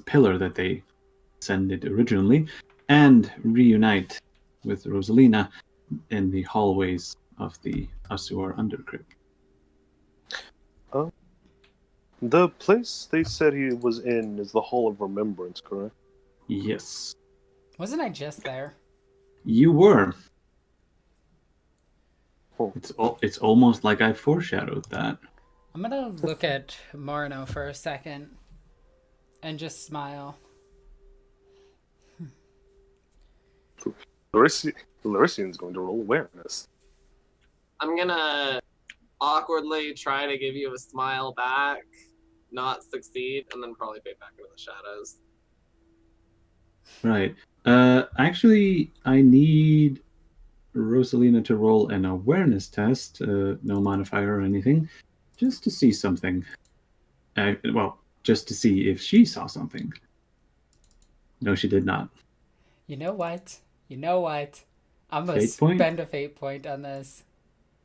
pillar that they ascended originally, and reunite with Rosalina in the hallways of the Ossuar under-crypt. The place they said he was in is the Hall of Remembrance, correct? Yes, Wasn't I just there? you were. Oh. It's almost like I foreshadowed that. I'm gonna look at Marno for a second and just smile. Larisian's going to roll awareness. I'm gonna awkwardly try to give you a smile back, not succeed, and then probably fade back into the shadows. Right. Actually, I need Rosalina to roll an awareness test, no modifier or anything, just to see something. Well, just to see if she saw something. No, she did not. You know what? I'm gonna Fate point? spend a fate point on this.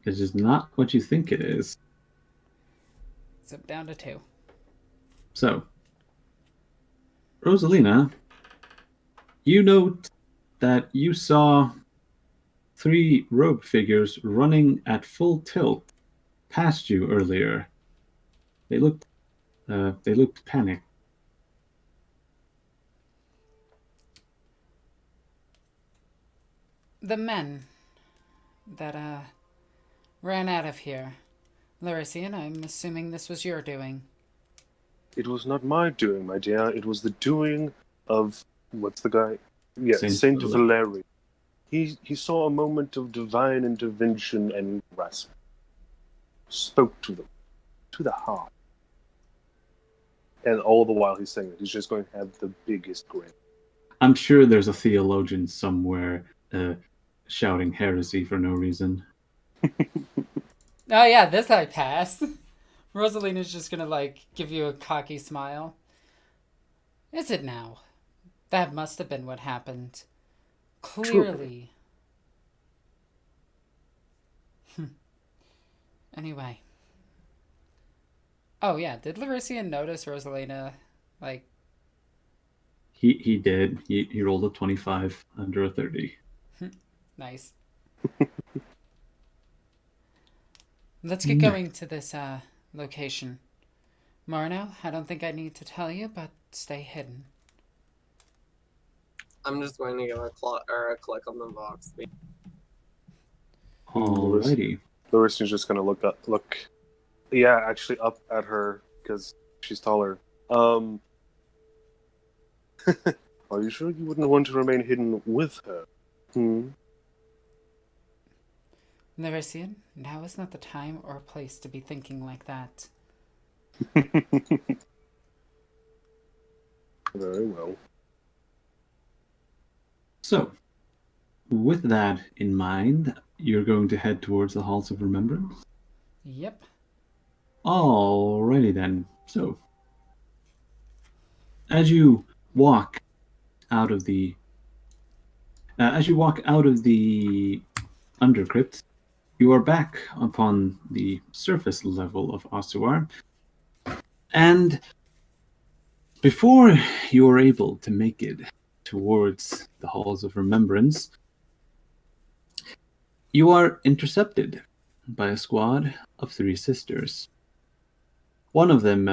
This is not what you think it is. So down to 2. So, Rosalina, you note that you saw 3 robe figures running at full tilt past you earlier. They looked panicked. The men that ran out of here. Larisian, I'm assuming this was your doing. It was not my doing, my dear. It was the doing of what's the guy? Yeah, Saint Valeri. He saw a moment of divine intervention and grasped. Spoke to them, to the heart. And all the while he's saying it, he's just going to have the biggest grin. I'm sure there's a theologian somewhere shouting heresy for no reason. Oh yeah, this I pass. Rosalina's just gonna give you a cocky smile. Is it now? That must have been what happened. Clearly. Anyway. Oh yeah, did Larisian notice Rosalina He did. He rolled a 25 under a 30. Nice. Let's get going to this location. Marno, I don't think I need to tell you, but stay hidden. I'm just going to give a click on the box. Alrighty. Larisian's just going to look, yeah, actually up at her because she's taller. Are you sure you wouldn't want to remain hidden with her? Larisian, now is not the time or place to be thinking like that. Very well. So, with that in mind, you're going to head towards the Halls of Remembrance? Yep. Alrighty then. So, as you walk out of the under-crypt, you are back upon the surface level of Ossuar, and before you are able to make it towards the Halls of Remembrance, you are intercepted by a squad of 3 sisters. One of them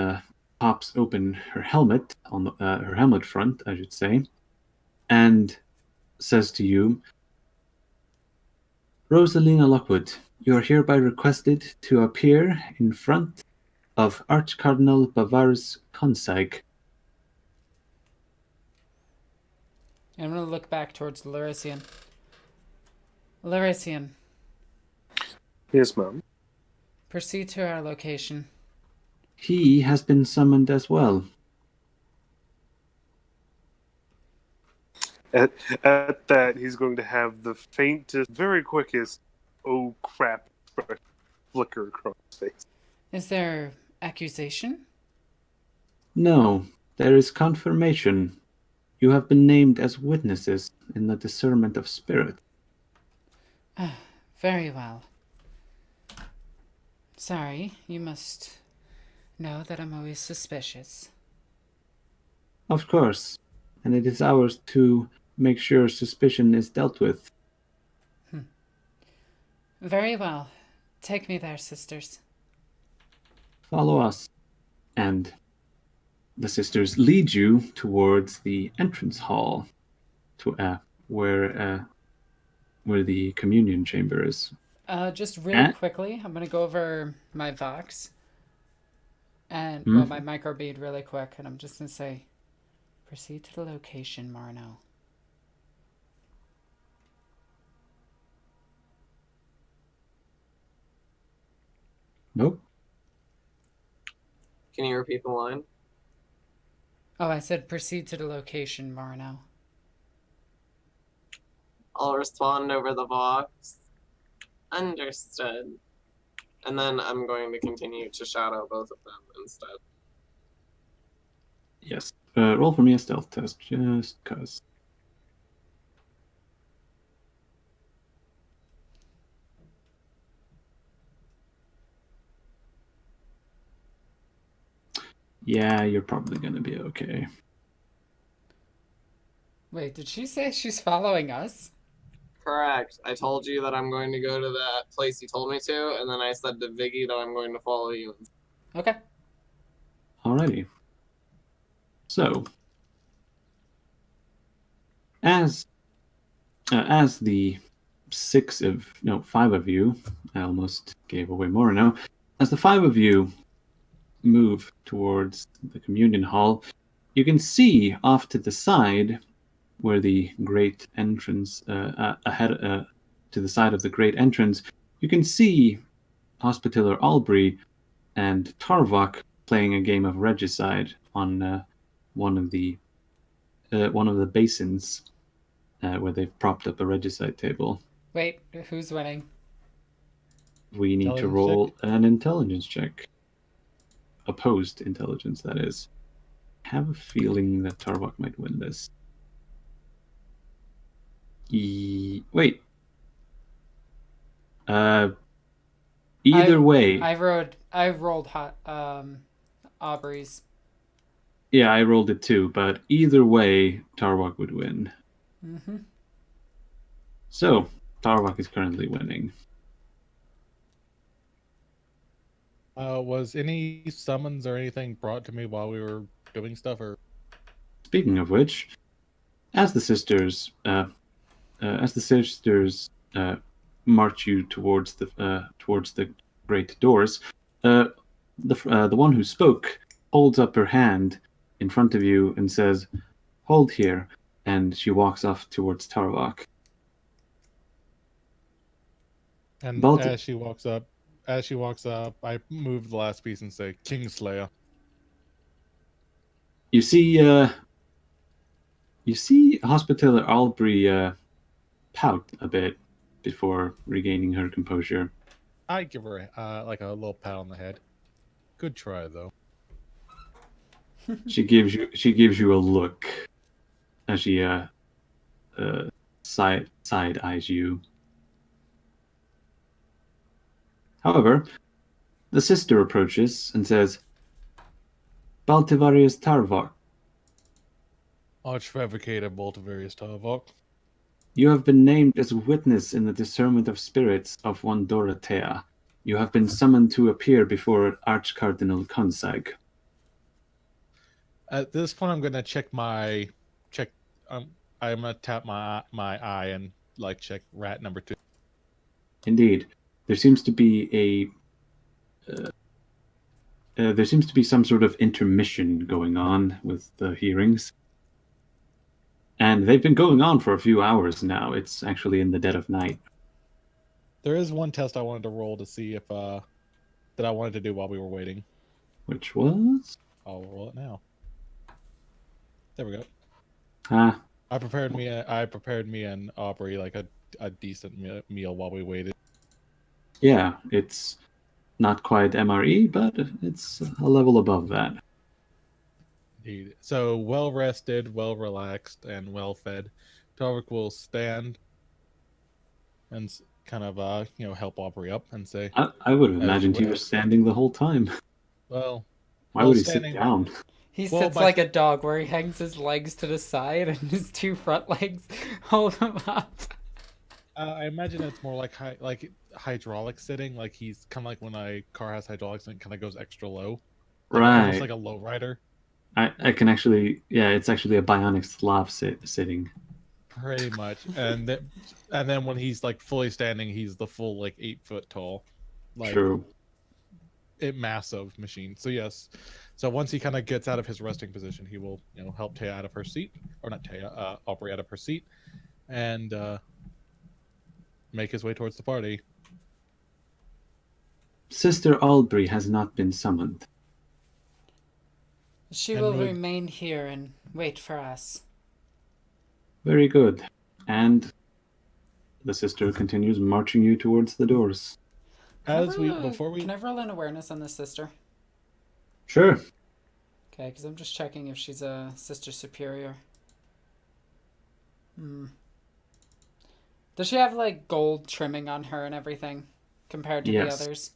pops open her helmet, on her helmet front, I should say, and says to you, Rosalina Lockwood, you are hereby requested to appear in front of Archcardinal Bavarus Consag. I'm going to look back towards Larician. Larician, Yes, ma'am. proceed to our location. He has been summoned as well. At that, he's going to have the faintest, very quickest, oh crap, expression flicker across his face. Is there accusation? No, there is confirmation. You have been named as witnesses in the discernment of spirit. Very well. Sorry, you must know that I'm always suspicious. Of course, and it is ours to make sure suspicion is dealt with. Very well. Take me there, sisters. Follow us. And the sisters lead you towards the entrance hall, to where the communion chamber is. Just really quickly, I'm gonna go over my Vox and my microbead really quick, and I'm just gonna say, proceed to the location, Marno. Nope. Can you repeat the line? Oh, I said proceed to the location, Marno. I'll respond over the Vox. Understood. And then I'm going to continue to shadow both of them instead. Yes. Roll for me a stealth test, just cause. Yeah, you're probably gonna be okay. Wait, did she say she's following us? Correct. I told you that I'm going to go to that place you told me to, and then I said to Viggy that I'm going to follow you. Okay. Alrighty. So, as the five of you, I almost gave away more now. As the five of you move towards the communion hall, you can see off to the side where the great entrance, ahead to the side of the great entrance, you can see Hospitaller Albury and Tarvok playing a game of regicide on one of the basins where they've propped up a regicide table. Wait, who's winning? We need to roll an intelligence check. Opposed intelligence, that is. I have a feeling that Tarvok might win this. Wait. Either way. I rolled Aubrey's. Yeah, I rolled it too, but either way, Tarvok would win. Mm-hmm. So, Tarvok is currently winning. Was any summons or anything brought to me while we were doing stuff, or? Speaking of which, as the sisters march you towards the great doors, the one who spoke holds up her hand in front of you and says, "Hold here," and she walks off towards Tarvok. And as she walks up, I move the last piece and say, "Kingslayer." You see Hospitaller Albury pout a bit before regaining her composure. I give her like a little pat on the head. Good try, though. She gives you a look as she side eyes you. However, the sister approaches and says, "Baltivarius Tarvok, Archfabricator Baltivarius Tarvok. you have been named as witness in the discernment of spirits of one Dorothea. You have been summoned to appear before Archcardinal Consag." At this point, I'm gonna check. I'm gonna tap my eye and like check rat number 2. Indeed, there seems to be there seems to be some sort of intermission going on with the hearings. And they've been going on for a few hours now. It's actually in the dead of night. There is one test I wanted to roll to see if that I wanted to do while we were waiting. Which was? I'll roll it now. There we go. Ah, I prepared me and Aubrey like a decent meal while we waited. yeah, it's not quite MRE, but it's a level above that. Indeed. So well rested, well relaxed, and well fed. Tarvik will stand and kind of help Aubrey up and say, I would have As you imagined he wish. was standing the whole time. "Well, Why well, would he standing- sit down? He Well, sits by- like a dog where he hangs his legs to the side and his 2 front legs hold him up. I imagine it's more like hydraulic sitting. Like he's kind of like when a car has hydraulics and it kind of goes extra low, like, almost Right. like a low rider. I can actually, yeah, it's actually a bionic Slav sitting. Pretty much, and then when he's like fully standing, he's the full like 8 foot tall, like True. massive machine. So yes, so once he kind of gets out of his resting position, he will help Taya out of her seat, or not Taya, Aubrey out of her seat, and make his way towards the party. Sister Aubrey has not been summoned. She And will would- remain here and wait for us. Very good. And the sister continues marching you towards the doors. As Can we I roll- before we Can I roll an awareness on the sister? Sure. Okay, because I'm just checking if she's a sister superior. Does she have like gold trimming on her and everything compared to Yes. the others?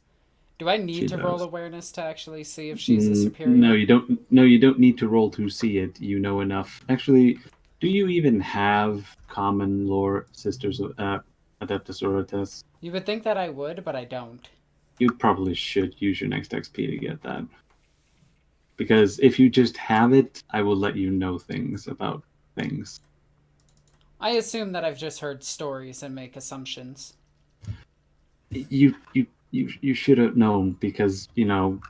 Do I need She to roll does. awareness to actually see if she's a superior? No, you don't. No, you don't need to roll to see it. You know enough. Actually, do you even have common lore sisters of Adeptus Sororitas? You would think that I would, but I don't. You probably should use your next XP to get that. Because if you just have it, I will let you know things about things. I assume that I've just heard stories and make assumptions. You should have known because you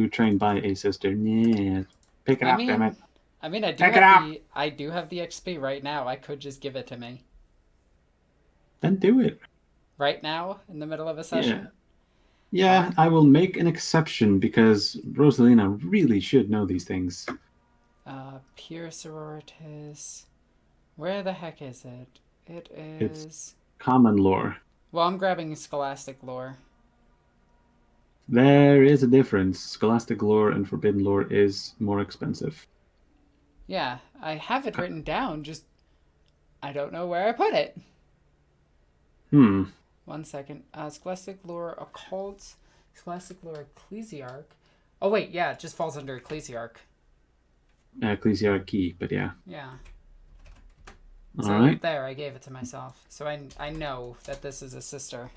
were trained by a sister. Yeah, pick it up, damn it. I do Pick it have up. I do have the XP right now. I could just give it to me Then do it. right now in the middle of a session. Yeah, I will make an exception because Rosalina really should know these things. Pure sororitas. Where the heck is it? It is. It's common lore. Well, I'm grabbing scholastic lore. There is a difference. Scholastic lore and forbidden lore is more expensive. Yeah, I have it written down. Just I don't know where I put it. 1 second. Scholastic lore occult. Scholastic lore ecclesiarch. Oh wait, yeah, it just falls under ecclesiarch. Ecclesiarchy, but yeah. Yeah. All So right. there, I gave it to myself. So I know that this is a sister.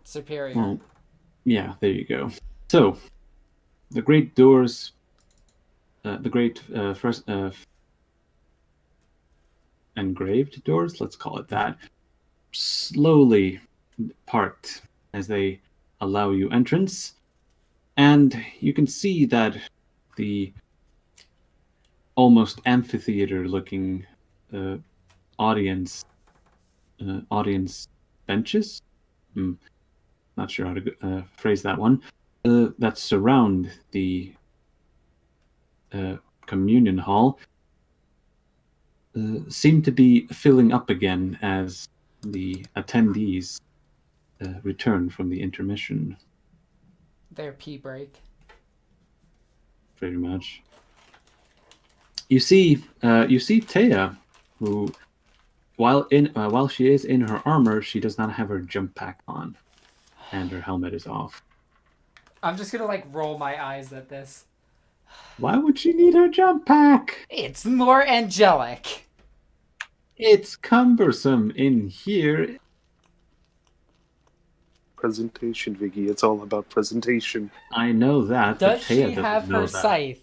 Superior. Well, yeah, there you go. So, the great doors, the great first engraved doors, let's call it that, slowly part as they allow you entrance, and you can see that the almost amphitheater-looking audience benches. Not sure how to phrase that one. That surround the communion hall seem to be filling up again as the attendees return from the intermission. Their pee break. Pretty much. You see Taya, who, while she is in her armor, she does not have her jump pack on, and her helmet is off. I'm just gonna roll my eyes at this. Why would she need her jump pack? It's more angelic. It's cumbersome in here. Presentation, Vicky. It's all about presentation. I know that. Does but she Taya doesn't have know her that. scythe?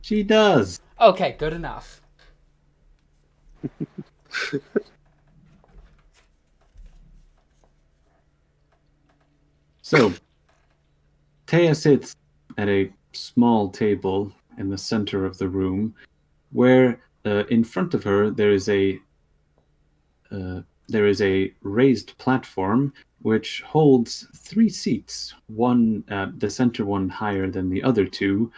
She does. Okay, good enough. So, Taya sits at a small table in the center of the room, where in front of her there is a raised platform which holds 3 seats, one the center one higher than the other two,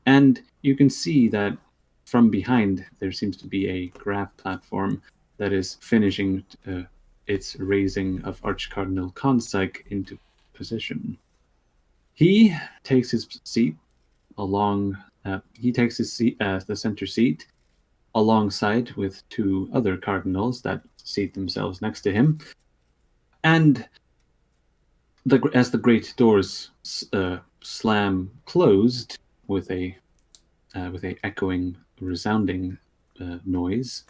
and you can see that from behind there seems to be a grav platform that is finishing its raising of Archcardinal Consec into position. He takes his seat along. He takes his seat, the center seat, alongside with 2 other cardinals that seat themselves next to him, and as the great doors slam closed with a echoing, resounding noise,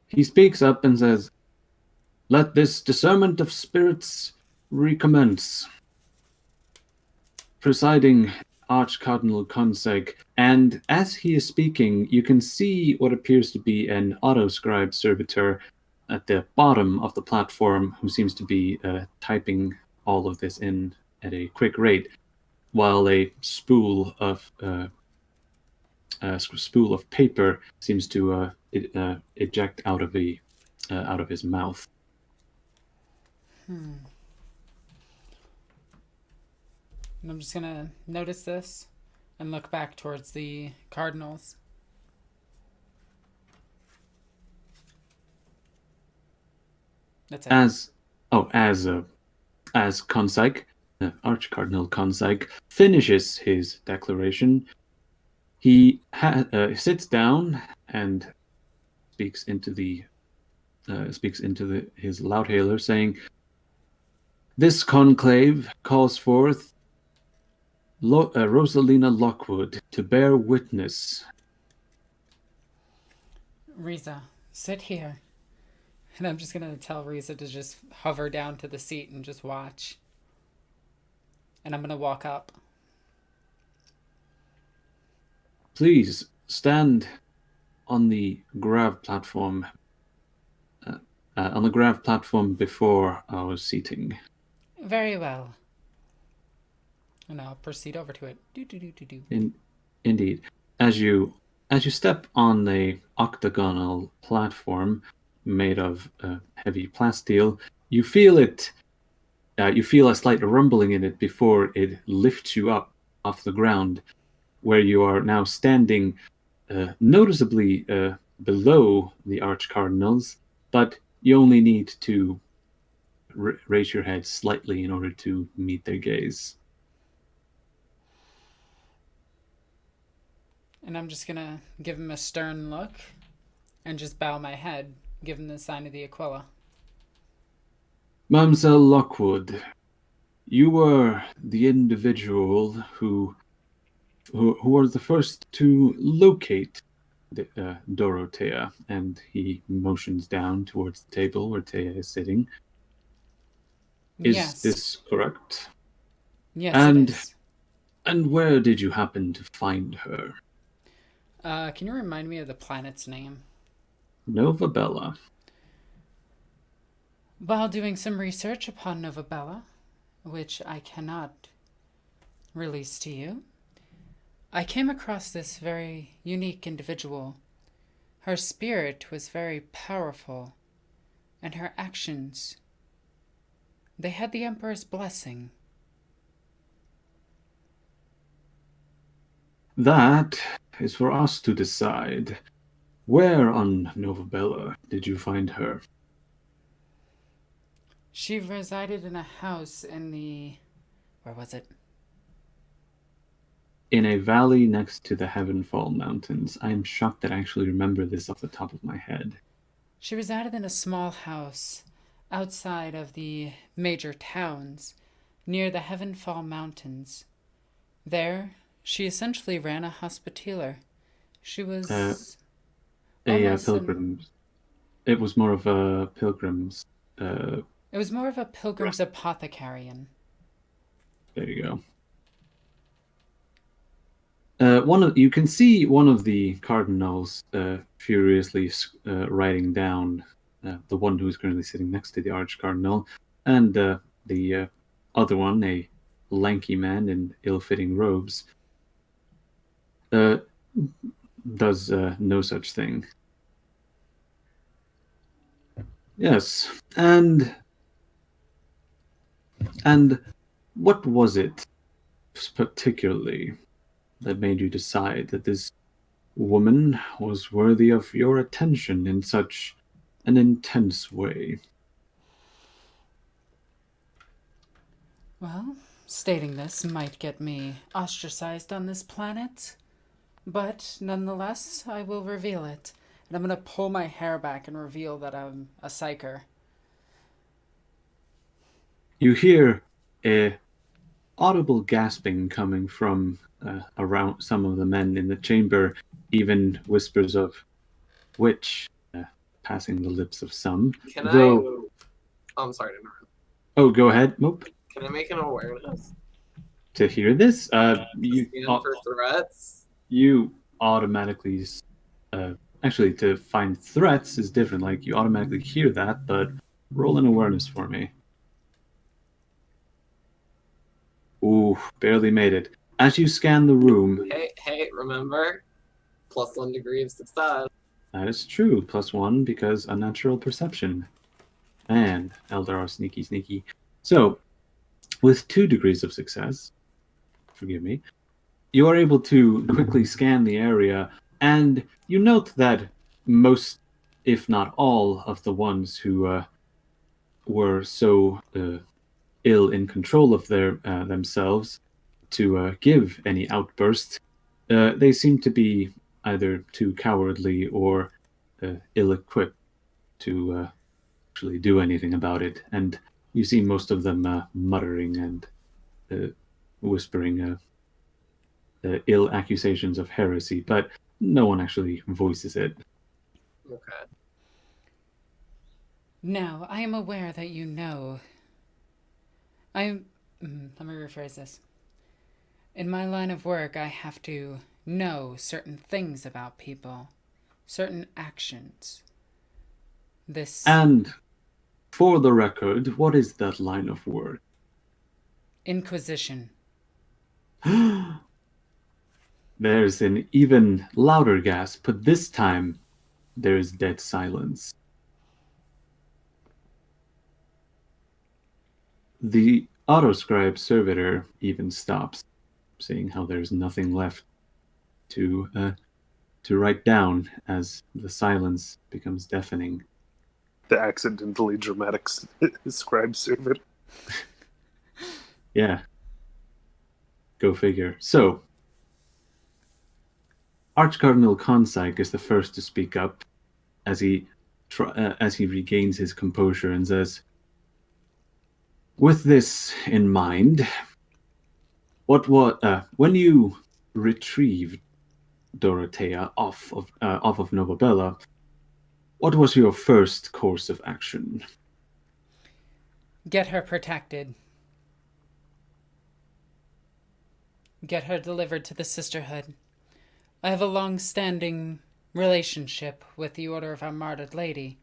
he speaks up and says, "Let this discernment of spirits recommence." Presiding Archcardinal Conseg, and as he is speaking, you can see what appears to be an autoscribe servitor at the bottom of the platform who seems to be typing all of this in at a quick rate, while a spool of paper seems to eject out of his mouth. And I'm just gonna notice this and look back towards the cardinals. That's it. As Consig, Archcardinal Consig, finishes his declaration, he sits down and speaks into his loudhailer, saying, "This conclave calls forth Rosalina Lockwood to bear witness." Riza, sit here. And I'm just gonna tell Riza to just hover down to the seat and just watch. And I'm gonna walk up. "Please stand on the grav platform. On the grav platform before our seating." Very well. And I'll proceed over to it. Indeed, as you step on the octagonal platform made of heavy plasteel, you feel it. You feel a slight rumbling in it before it lifts you up off the ground, where you are now standing noticeably below the archcardinals, but you only need to raise your head slightly in order to meet their gaze. And I'm just gonna give him a stern look and just bow my head, give him the sign of the Aquila. "Mamselle Lockwood, you were the individual who was the first to locate Dorothea," and he motions down towards the table where Taya is sitting. "Is this correct? Yes, and it is. And where did you happen to find her?" Can you remind me of the planet's name? "Nova Bella." While doing some research upon Nova Bella, which I cannot release to you, I came across this very unique individual. Her spirit was very powerful, and her actions, they had the Emperor's blessing. "That is for us to decide. Where on Nova Bella did you find her?" She resided in a house in the... where was it? "In a valley next to the Heavenfall Mountains." I am shocked that I actually remember this off the top of my head. She resided in a small house outside of the major towns near the Heavenfall Mountains. There, she essentially ran a hospitaller. She was a pilgrim's. It was more of a pilgrim's. It was more of a pilgrim's apothecarian. There you go. You can see one of the cardinals furiously writing down the one who is currently sitting next to the archcardinal, and the other one, a lanky man in ill-fitting robes, does no such thing. Yes, and what was it particularly that made you decide that this woman was worthy of your attention in such an intense way? Well, stating this might get me ostracized on this planet, but nonetheless, I will reveal it. And I'm going to pull my hair back and reveal that I'm a psyker. You hear a audible gasping coming from around some of the men in the chamber, even whispers of witch passing the lips of some. Can Though, I'm sorry to interrupt. oh, go ahead. Nope. Can I make an awareness? To hear this, Scan for threats? you automatically, actually, to find threats is different. Like, you automatically hear that, but roll an awareness for me. Ooh, barely made it. As you scan the room... Hey, remember? +1 degree of success. That is true. +1 because unnatural perception. Man, Elder are sneaky. So, with 2 degrees of success, forgive me, you are able to quickly scan the area, and you note that most, if not all, of the ones who were so ill in control of themselves to give any outburst, they seem to be either too cowardly or ill-equipped to actually do anything about it. And you see most of them muttering and whispering ill accusations of heresy, but no one actually voices it. Okay. Now, I am aware that you know. Let me rephrase this. In my line of work, I have to know certain things about people, certain actions. And for the record, what is that line of work? Inquisition. There's an even louder gasp, but this time there is dead silence. The autoscribe servitor even stops, seeing how there's nothing left to write down as the silence becomes deafening. The accidentally dramatic scribe servant. Yeah. Go figure. So, Archcardinal Consyke is the first to speak up as he regains his composure and says, "With this in mind, when you retrieved Dorothea off of Novabella, what was your first course of action?" Get her protected. Get her delivered to the Sisterhood. I have a long-standing relationship with the Order of Our Martyred Lady,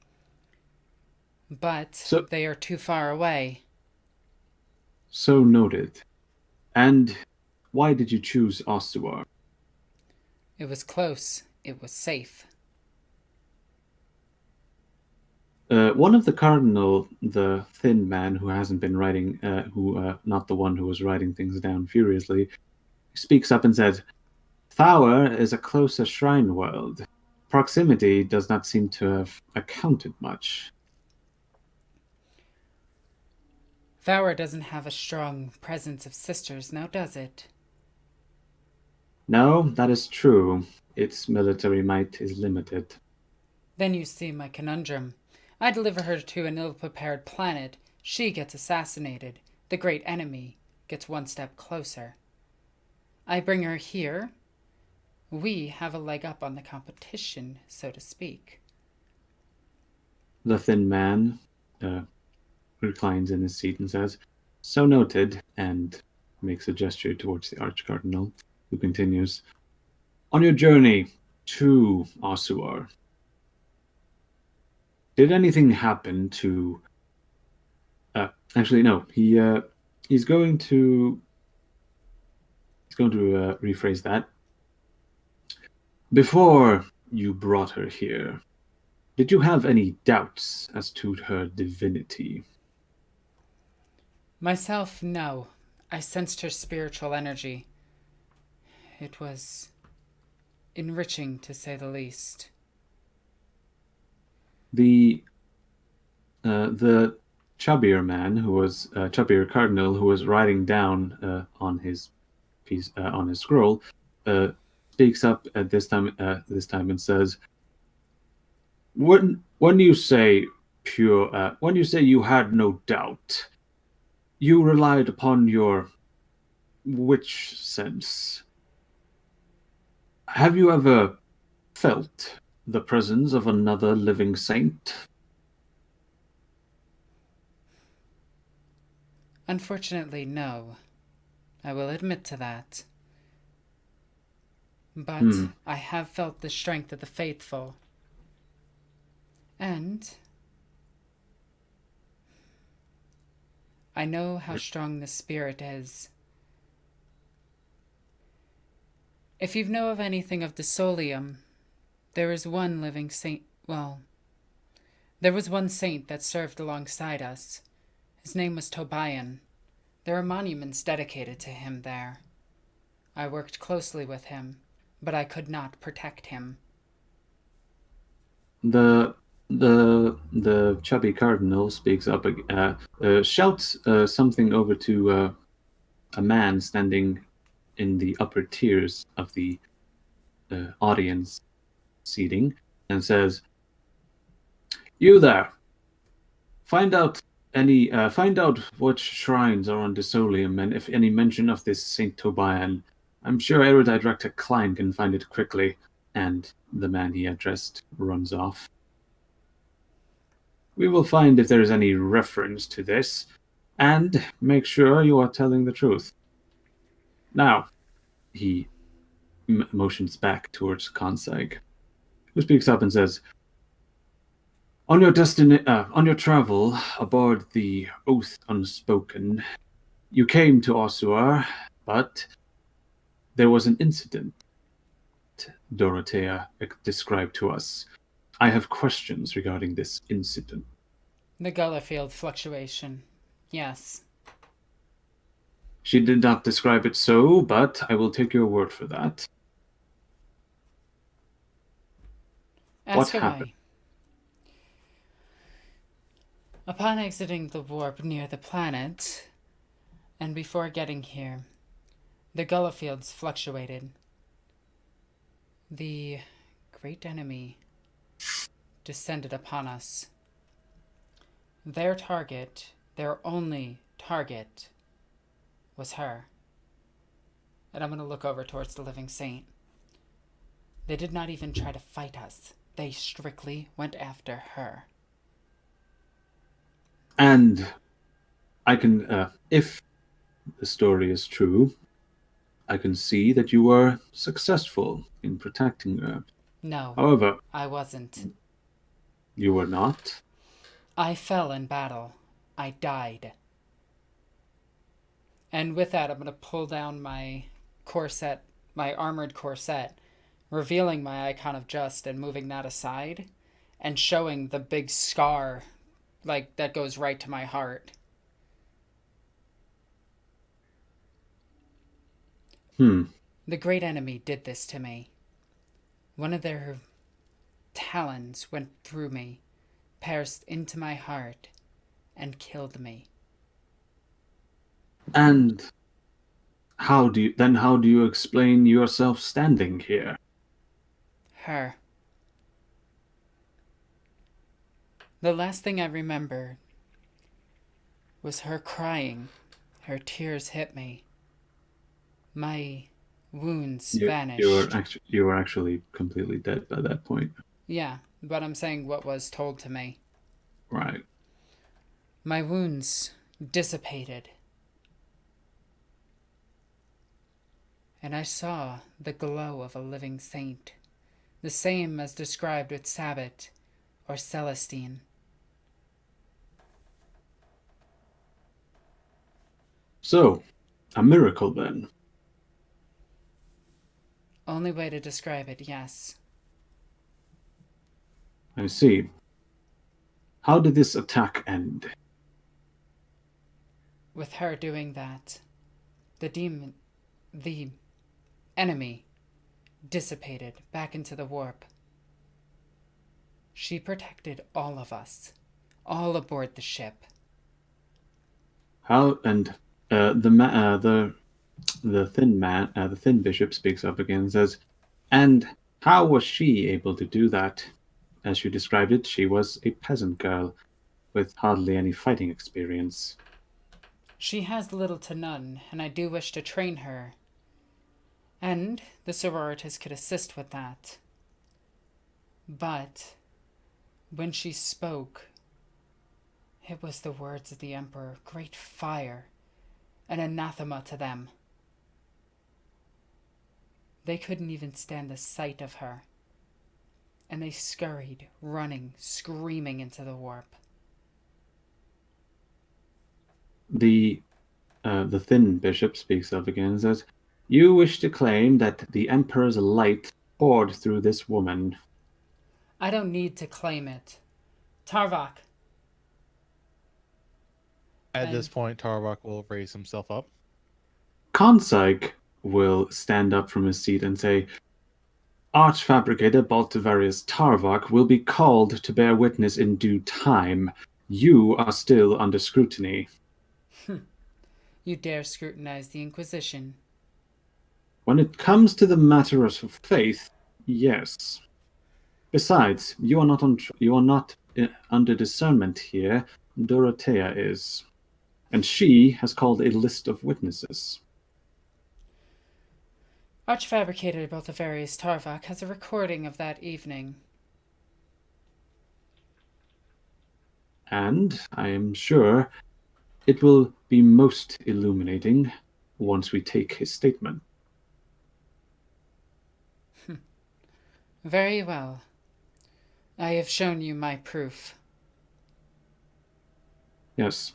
but they are too far away. So noted. And why did you choose Ossuar? It was close. It was safe. One of the cardinal, the thin man who hasn't been writing, not the one who was writing things down furiously, speaks up and says, "Thaur is a closer shrine world. Proximity does not seem to have accounted much." Thaur doesn't have a strong presence of sisters, now does it? No, that is true. Its military might is limited. Then you see my conundrum. I deliver her to an ill-prepared planet. She gets assassinated. The great enemy gets one step closer. I bring her here. We have a leg up on the competition, so to speak. The thin man reclines in his seat and says, "So noted," and makes a gesture towards the Archcardinal, who continues, On your journey to Ossuar, did anything happen to... actually, no. He's going to... rephrase that. Before you brought her here, did you have any doubts as to her divinity? Myself, no. I sensed her spiritual energy. It was enriching, to say the least. The chubbier man who was chubbier cardinal who was writing down on his piece on his scroll speaks up at this time and says, when you say when you say you had no doubt, you relied upon your witch sense. Have you ever felt the presence of another living saint? Unfortunately, no. I will admit to that. But I have felt the strength of the faithful. And I know how strong the spirit is. If you know of anything of the Solium, there is one living saint. Well, there was one saint that served alongside us. His name was Tobian. There are monuments dedicated to him there. I worked closely with him, but I could not protect him. The chubby cardinal speaks up, shouts something over to a man standing in the upper tiers of the audience seating, and says, "You there! Find out what shrines are on Desolium, and if any mention of this Saint Tobian. I'm sure Erudite Rector Klein can find it quickly." And the man he addressed runs off. "We will find if there is any reference to this, and make sure you are telling the truth. Now," he motions back towards Consag, who speaks up and says, on your travel aboard the Oath Unspoken, you came to Ossuar, but there was an incident Dorothea described to us. I have questions regarding this incident." The Gullah field fluctuation. Yes. "She did not describe it so, but I will take your word for that. Ask What away. happened?" Upon exiting the warp near the planet, and before getting here, the Gullah fields fluctuated. The great enemy descended upon us. Their target, their only target, was her. And I'm going to look over towards the living saint. They did not even try to fight us. They strictly went after her. And I can, if the story is true, I can see that you were successful in protecting her. No, However, I wasn't. you were not. I fell in battle. I died. And with that, I'm going to pull down my corset, my armored corset, revealing my icon of just and moving that aside and showing the big scar, like, that goes right to my heart. The great enemy did this to me. One of their talons went through me, pierced into my heart, and killed me. And how do you explain yourself standing here? Her. The last thing I remember was her crying. Her tears hit me. My wounds vanished. You were actually completely dead by that point. Yeah, but I'm saying what was told to me. Right. My wounds dissipated. and I saw the glow of a living saint, the same as described with Sabbat or Celestine. So, a miracle then. Only way to describe it, yes. I see. How did this attack end? With her doing that, the enemy, dissipated back into the warp. She protected all of us, all aboard the ship. How and the thin bishop speaks up again and says, "And how was she able to do that? As you described it, she was a peasant girl with hardly any fighting experience." She has little to none, and I do wish to train her. And the sororitas could assist with that. But when she spoke, it was the words of the Emperor, great fire, an anathema to them. They couldn't even stand the sight of her, and they scurried, running, screaming into the warp. The thin bishop speaks up again and says, "You wish to claim that the Emperor's light poured through this woman." I don't need to claim it. Tarvok. At this point, Tarvok will raise himself up. Konseig will stand up from his seat and say, "Archfabricator Baltivarius Tarvok will be called to bear witness in due time. You are still under scrutiny." You dare scrutinize the Inquisition. When it comes to the matter of faith, yes. Besides, you are not under discernment here. Dorothea is, and she has called a list of witnesses. Archfabricator Baltivarius Tarvok has a recording of that evening. And I am sure it will be most illuminating once we take his statement. Very well. I have shown you my proof. Yes.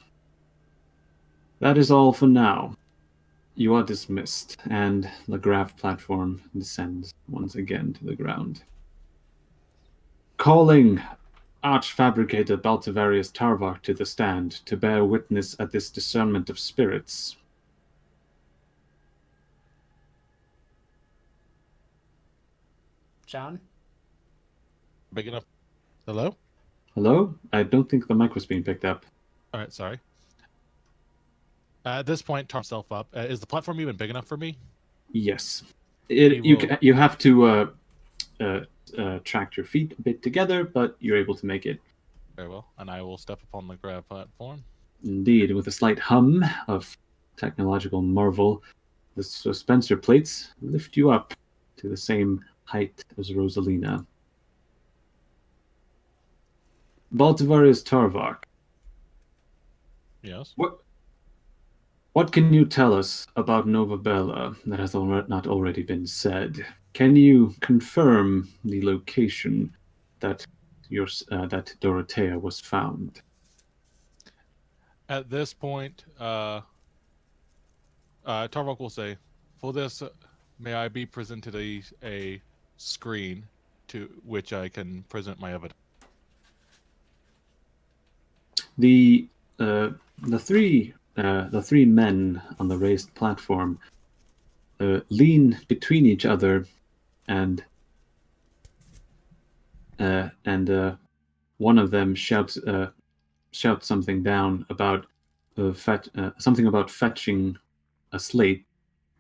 That is all for now. You are dismissed, and the grav platform descends once again to the ground. Calling Archfabricator Baltivarius Tarvok to the stand to bear witness at this discernment of spirits. John? Big enough. Hello? Hello? I don't think the mic was being picked up. All right, sorry. At this point, Tarvok himself up. Is the platform even big enough for me? Yes. He will- You have to track your feet a bit together, but you're able to make it. Very well. And I will step upon the grab platform. Indeed, with a slight hum of technological marvel, the suspensor plates lift you up to the same height as Rosalina. Baltivarius Tarvok, Yes. what can you tell us about Nova Bella that has not already been said? Can you confirm the location that that Dorothea was found? At this point, Tarvok will say, "For this, may I be presented a screen to which I can present my evidence." The three men on the raised platform lean between each other, and one of them shouts something down about something about fetching a slate,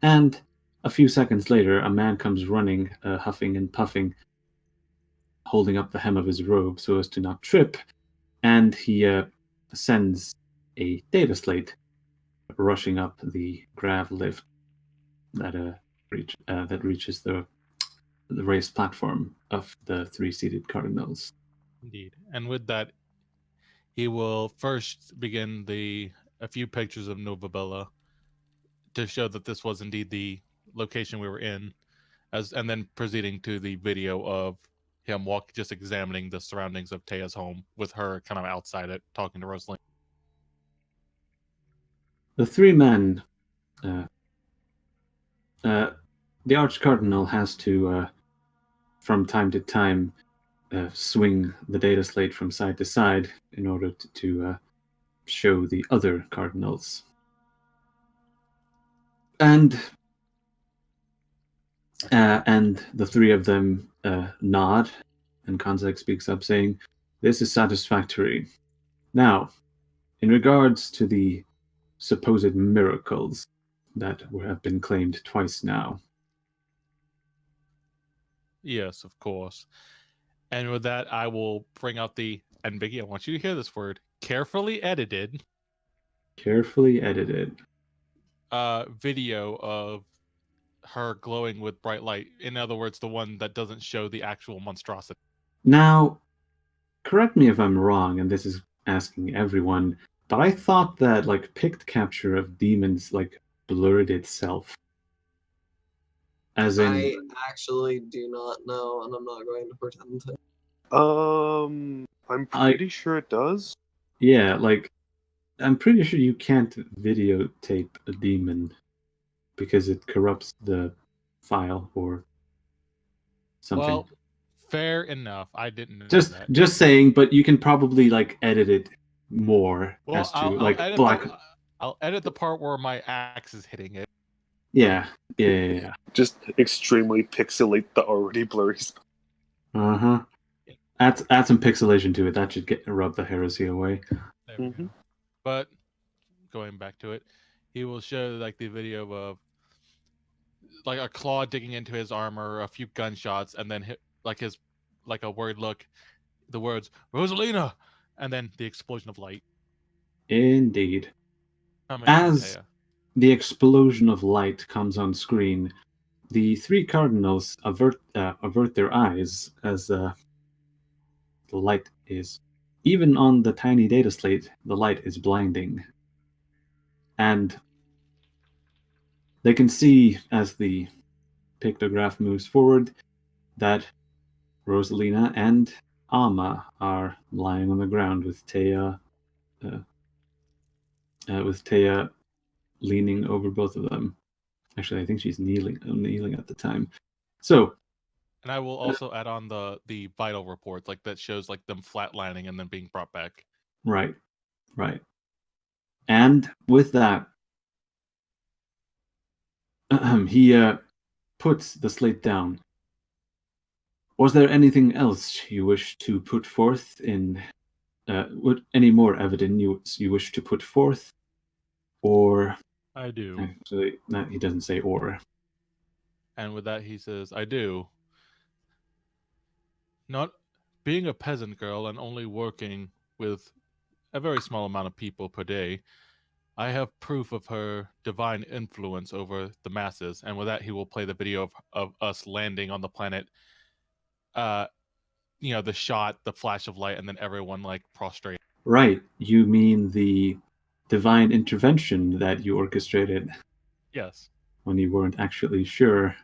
and a few seconds later, a man comes running, huffing and puffing, holding up the hem of his robe so as to not trip, and he sends a data slate rushing up the grav lift that reaches the raised platform of the three-seated cardinals. Indeed. And with that, he will first begin a few pictures of Nova Bella to show that this was indeed the location we were in, and then proceeding to the video of him just examining the surroundings of Taya's home with her kind of outside it, talking to Rosaline. The three men, the Archcardinal has to, from time to time, swing the data slate from side to side in order to show the other cardinals. And the three of them nod, and Kanzak speaks up, saying, "This is satisfactory. Now, in regards to the supposed miracles that have been claimed twice now." Yes, of course. And with that, I will bring out and Biggie, I want you to hear this word, carefully edited video of her glowing with bright light. In other words, the one that doesn't show the actual monstrosity. Now, correct me if I'm wrong, and this is asking everyone, but I thought that pict capture of demons blurred itself. As in, I actually do not know, and I'm not going to pretend to. I'm pretty sure it does. Yeah, I'm pretty sure you can't videotape a demon because it corrupts the file or something. Well, fair enough. I didn't know that. Just saying, but you can probably edit it more Well, as to I'll edit the part where my axe is hitting it. Yeah. Just extremely pixelate the already blurry spot. Uh-huh. Add some pixelation to it. That should rub the heresy away. There we go. But going back to it, he will show the video of a claw digging into his armor, a few gunshots, and then a word look, the words "Rosalina," and then the explosion of light. Indeed. As the explosion of light comes on screen, the three cardinals avert their eyes as the light is, even on the tiny data slate, the light is blinding. And they can see, as the pictograph moves forward, that Rosalina and Alma are lying on the ground with Taya leaning over both of them. Actually, I think she's kneeling at the time. So, and I will also add on the vital reports that shows them flatlining and then being brought back. Right. And with that, he puts the slate down. Was there anything else you wish to put forth any more evidence you wish to put forth? Or... I do. Actually, no, he doesn't say or. And with that, he says, I do. Not being a peasant girl and only working with a very small amount of people per day, I have proof of her divine influence over the masses. And with that, he will play the video of us landing on the planet. The shot, the flash of light, and then everyone prostrate. Right. You mean the divine intervention that you orchestrated? Yes. When you weren't actually sure.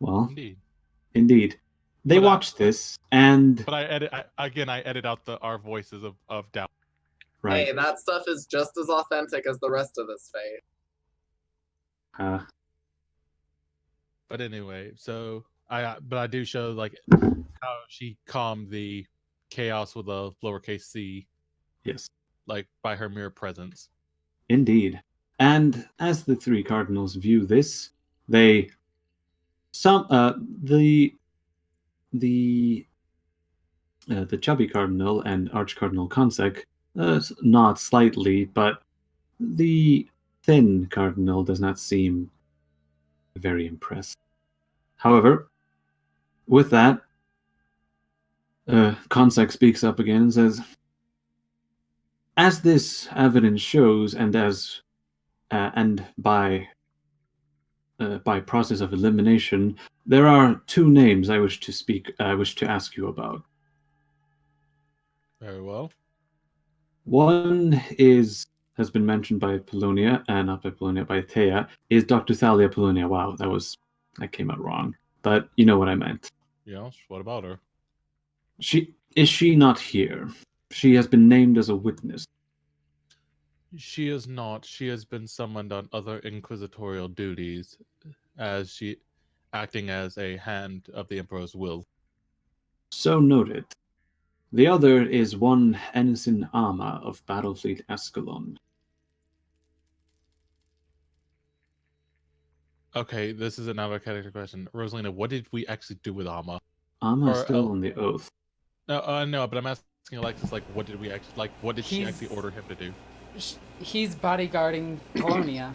Well, indeed. They watched this, and... But I edit out our voices of doubt. Right. Hey, that stuff is just as authentic as the rest of this fate. But anyway, so I do show how she calmed the chaos with a lowercase c. Yes. By her mere presence. Indeed. And as the three cardinals view this, the chubby cardinal and archcardinal Consec nod slightly, but the thin cardinal does not seem very impressed. However, with that, Consec speaks up again and says, as this evidence shows, and by process of elimination, there are two names I wish to ask you about. Very well. One is has been mentioned by Polonia, not by Polonia, by Taya, is Dr. Thalia Polonia. Wow, that came out wrong. But you know what I meant. Yes, what about her? Is she not here? She has been named as a witness. She is not. She has been summoned on other inquisitorial duties, as she acting as a hand of the Emperor's will. So noted. The other is one Ensign Ama of Battlefleet Escalon. Okay, this is another character question. Rosalina, what did we actually do with Ama? Ama is Or, still on the oath. No, but I'm asking Alexis, like, what did we actually, like, what did she He's- actually order him to do? He's bodyguarding Polonia.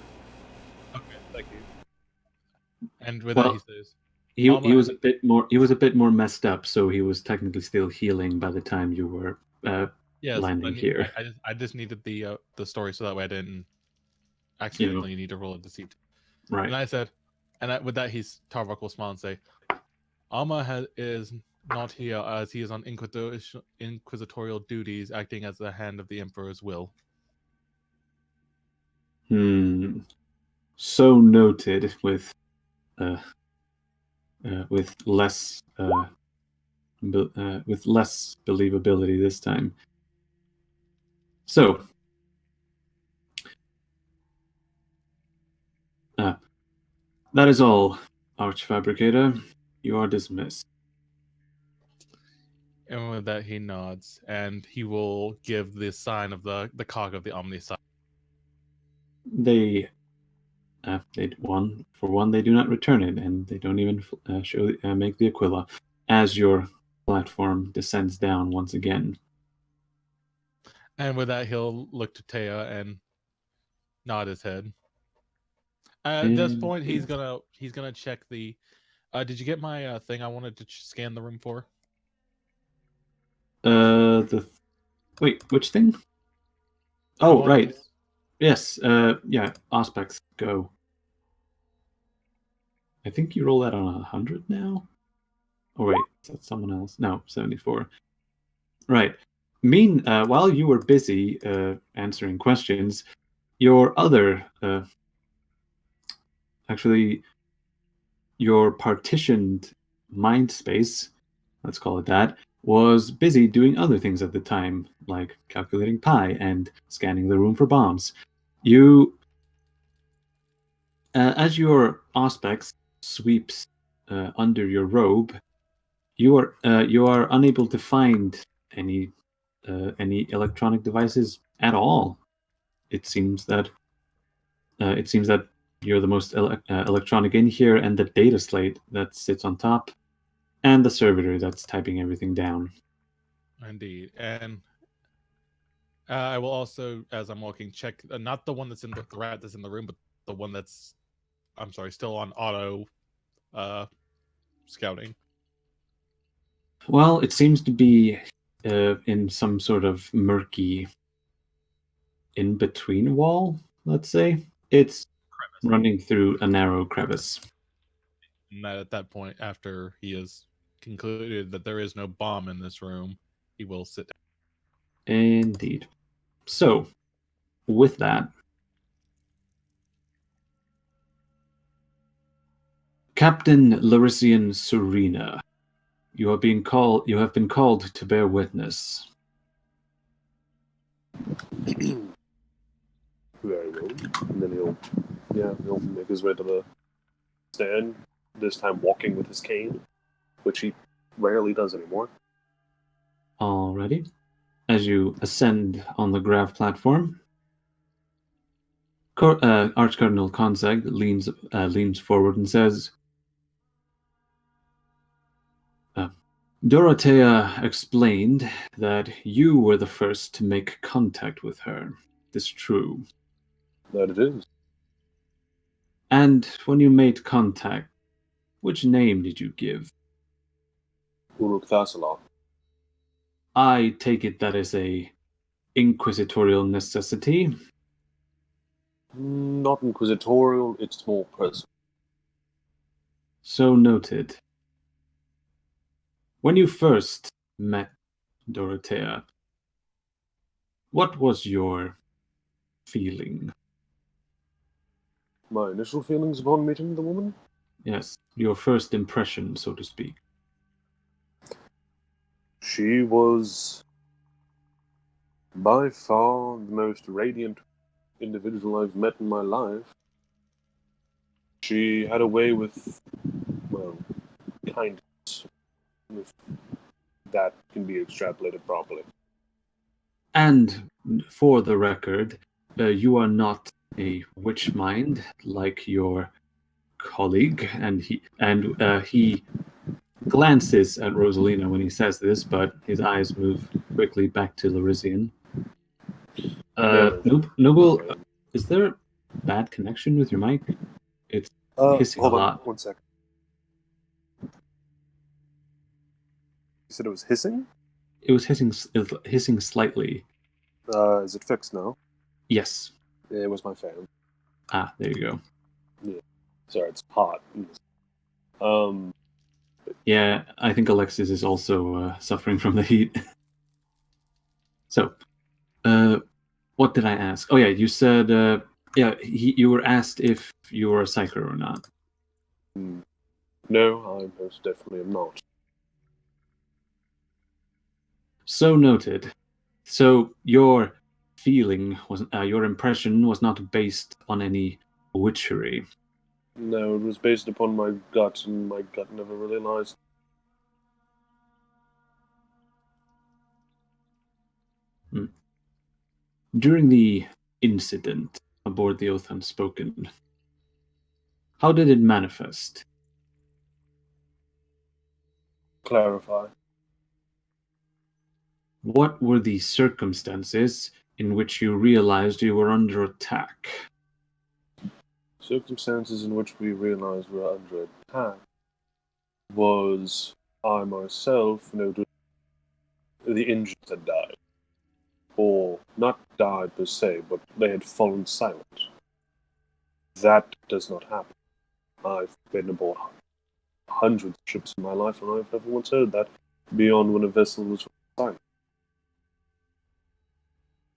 Okay, thank you. And with that, Well, he says, he Ama was has- a bit more messed up, so he was technically still healing by the time you were yes, landing here. I just needed the story so that way I didn't You accidentally need to roll a deceit. know, right. And I said, with that, Tarvok will smile and say, Alma is not here as he is on inquisitorial duties, acting as the hand of the Emperor's will. So noted with less with less believability this time. So, that is all, Archfabricator. You are dismissed. And with that, he nods, and he will give the sign of the cog of the Omni sign. They they do not return it, and they don't even make the Aquila as your platform descends down once again. And with that, he'll look to Taya and nod his head. At this point, he's gonna check the. Did you get my thing? I wanted to scan the room for. Wait, which thing? Oh, right. Yes. Yeah. Aspects go. I think you roll that on 100 now. Oh wait, is that someone else? No, 74. Right. While you were busy answering questions, your other, actually, your partitioned mind space, let's call it that, was busy doing other things at the time, like calculating pi and scanning the room for bombs. You, as your Auspex sweeps under your robe, you are unable to find any electronic devices at all. It seems that you're the most electronic in here, and the data slate that sits on top, and the servitor that's typing everything down. Indeed, and I will also, as I'm walking, check not the one that's in the rat that's in the room, but the one that's, I'm sorry, still on auto scouting. Well, it seems to be in some sort of murky in-between wall, let's say. It's running through a narrow crevice. And at that point, after he has concluded that there is no bomb in this room, he will sit down. Indeed. So, with that, Captain Larician Serena, you have been called to bear witness. Very well. And then he'll make his way to the stand, this time walking with his cane, which he rarely does anymore. Alrighty. As you ascend on the grav platform, Archcardinal Conseg leans forward and says, Dorothea explained that you were the first to make contact with her. This true? That it is. And when you made contact, which name did you give? Uruk Thassalar. I take it that is a inquisitorial necessity. Not inquisitorial, it's more personal. So noted. When you first met Dorothea, what was your feeling? My initial feelings upon meeting the woman? Yes, your first impression, so to speak. She was by far the most radiant individual I've met in my life. She had a way with, well, kindness, if that can be extrapolated properly. And for the record, you are not a witch mind like your colleague, and he glances at Rosalina when he says this, but his eyes move quickly back to Larisian. No. Noble, is there a bad connection with your mic? It's hissing a Hold on lot. 1 second. You said it was hissing? It was hissing slightly. Is it fixed now? Yes. It was my fan. Ah, there you go. Sorry, it's hot. Yeah, I think Alexis is also suffering from the heat. So, what did I ask? Oh yeah, you said you were asked if you were a psyker or not. No, I most definitely am not. So noted. So your feeling was your impression was not based on any witchery. No, it was based upon my gut, and my gut never really lies. During the incident aboard the Oath Unspoken, how did it manifest? Clarify. What were the circumstances in which you realized you were under attack? Circumstances in which we realized we were under attack was I myself noted the injured had died. Or not died per se, but they had fallen silent. That does not happen. I've been aboard hundreds of ships in my life, and I've never once heard that beyond when a vessel was silent.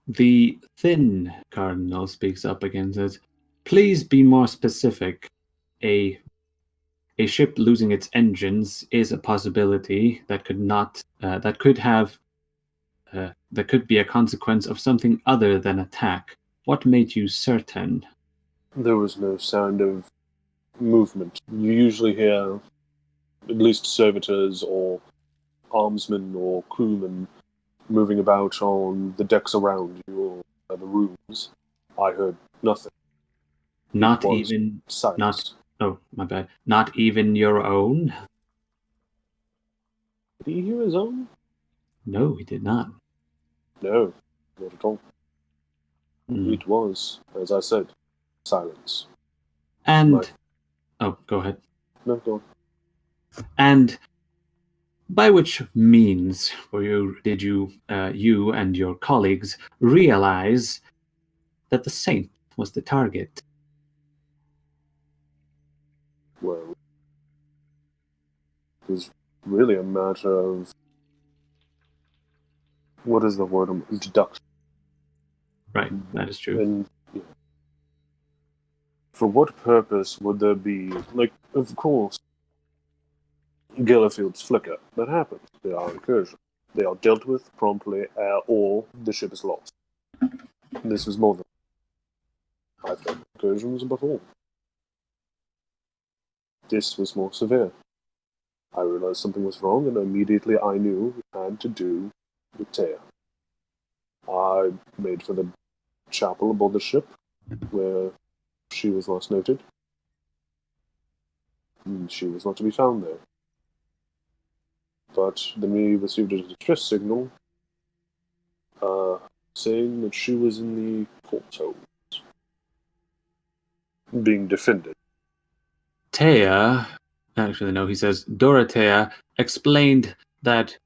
The thin cardinal speaks up again and says, "Please be more specific. A ship losing its engines is a possibility that could not that could have that could be a consequence of something other than attack. What made you certain?" There was no sound of movement. You usually hear at least servitors or armsmen or crewmen moving about on the decks around you or the rooms. I heard nothing. Not was even silence. oh, my bad. Not even your own? Did he hear his own? No, he did not. No, not at all. Hmm. It was, as I said, silence. And oh, go ahead. No, go on. And by which means did you and your colleagues realize that the saint was the target? Well, it was really a matter of what is the word? Deduction. Right, that is true. And for what purpose would there be? Like, of course, Gellerfield's flicker. That happens. They are incursions. They are dealt with promptly, or the ship is lost. This was more than I've had incursions before. This was more severe. I realized something was wrong, and immediately I knew it had to do with Taya. I made for the chapel aboard the ship, where she was last noted. And she was not to be found there. But then we received a distress signal saying that she was in the portholes, being defended. Taya, actually no, he says Dorothea explained that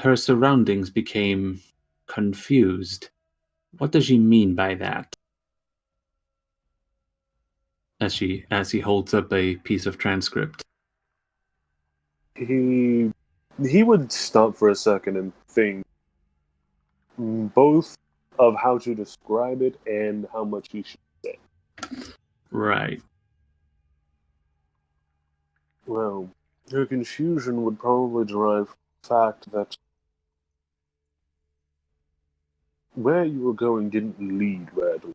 her surroundings became confused. What does she mean by that? As he holds up a piece of transcript. He would stop for a second and think. Both of how to describe it and how much he should say. Right. Well, her confusion would probably derive from the fact that where you were going didn't lead where it was.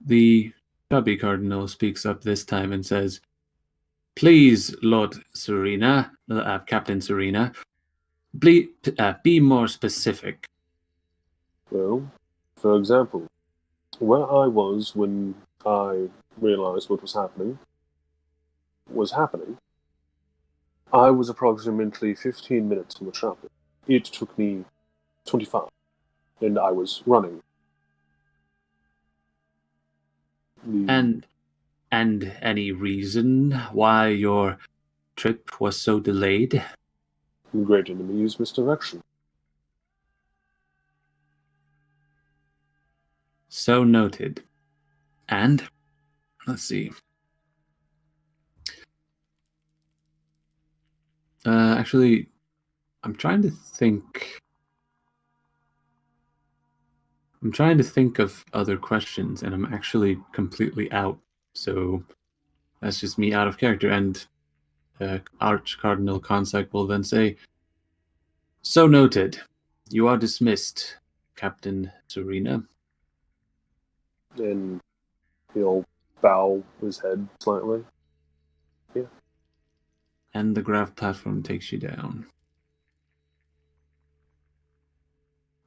The chubby cardinal speaks up this time and says, "Please, Lord Serena, Captain Serena, be more specific." Well, for example, where I was when I realized what was happening, I was approximately 15 minutes from the chapel. It took me 25, and I was running. And any reason why your trip was so delayed? The great enemy used misdirection. So noted. And let's see. Actually, I'm trying to think. I'm trying to think of other questions, and I'm actually completely out. So that's just me out of character. And Arch Cardinal Consec will then say, "So noted. You are dismissed, Captain Serena." And he'll bow his head slightly. Yeah. And the grav platform takes you down.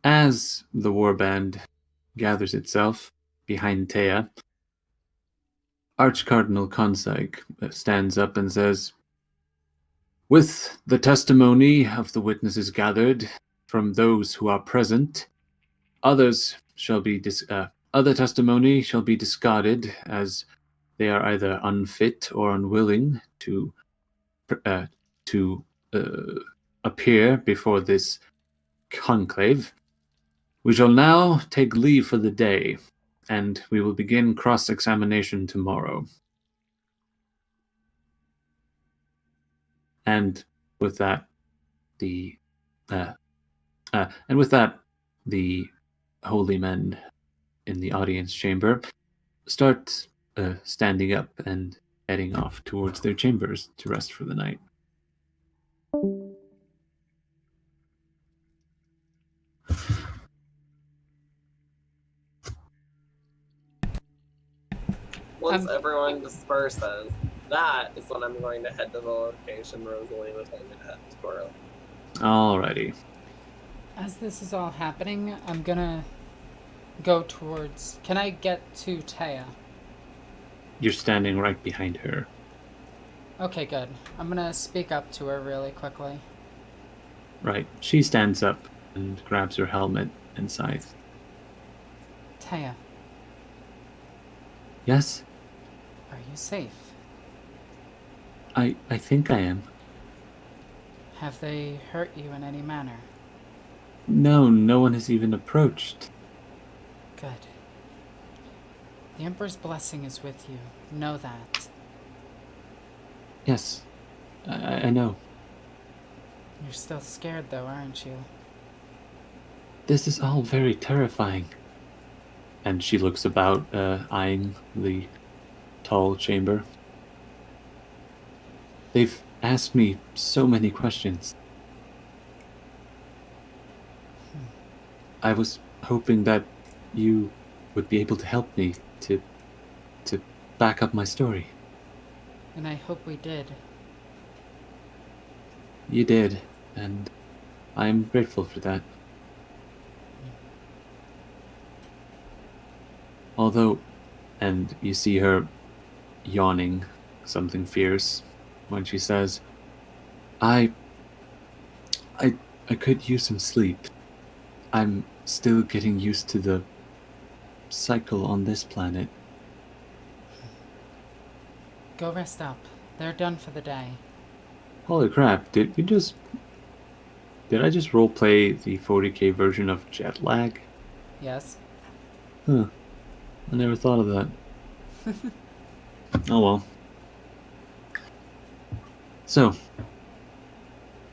As the warband gathers itself behind Taya, Arch-Cardinal Consig stands up and says, "With the testimony of the witnesses gathered from those who are present, other testimony shall be discarded as they are either unfit or unwilling to appear before this conclave. We shall now take leave for the day, and we will begin cross-examination tomorrow." And with that, the holy men in the audience chamber start standing up and heading off towards their chambers to rest for the night. Once everyone disperses, that is when I'm going to head to the location Rosalina told me to head to. Alrighty. As this is all happening, I'm gonna go towards... Can I get to Taya? You're standing right behind her. Okay, good. I'm gonna speak up to her really quickly. Right. She stands up and grabs her helmet and scythe. Taya, Yes? are you safe? I think I am. Have they hurt you in any manner? No one has even approached. Good. The Emperor's blessing is with you. Know that. Yes, I know. You're still scared though, aren't you? This is all very terrifying. And she looks about, eyeing the tall chamber. They've asked me so many questions. I was hoping that you would be able to help me to back up my story. And I hope we did. You did, and I'm grateful for that. Although, and you see her yawning something fierce when she says, I could use some sleep. I'm still getting used to the cycle on this planet. Go rest up. They're done for the day. Holy crap, did I just roleplay the 40k version of jet lag? Yes? Huh. I never thought of that. Oh well. So,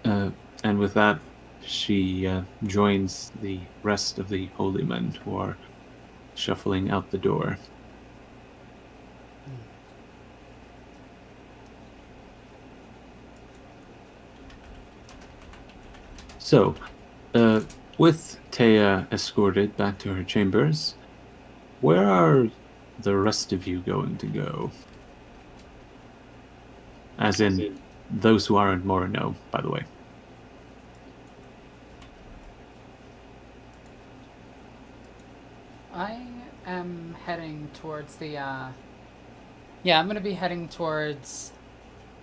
and with that, she joins the rest of the holy men who are shuffling out the door. So, with Taya escorted back to her chambers, where are the rest of you going to go? As in, those who aren't Morino, by the way. I am heading towards the, Yeah, I'm gonna be heading towards,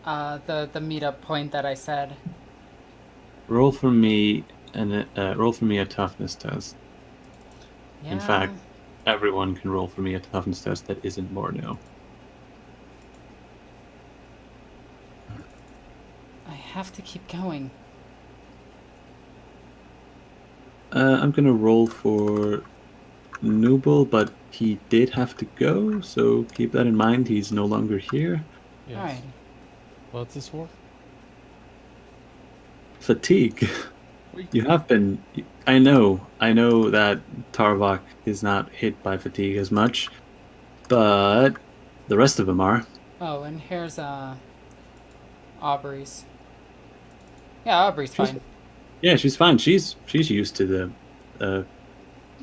the meetup point that I said. Roll for me a toughness test. Yeah. In fact, everyone can roll for me a toughness test that isn't Morino. I have to keep going. I'm gonna roll for Nubel, but he did have to go, so keep that in mind. He's no longer here. Yes. Alrighty. What's this for? Fatigue. You have been. I know that Tarvok is not hit by fatigue as much, but the rest of them are. Oh, and here's, Aubrey's. Yeah, Aubrey's fine. Yeah, she's fine. She's used to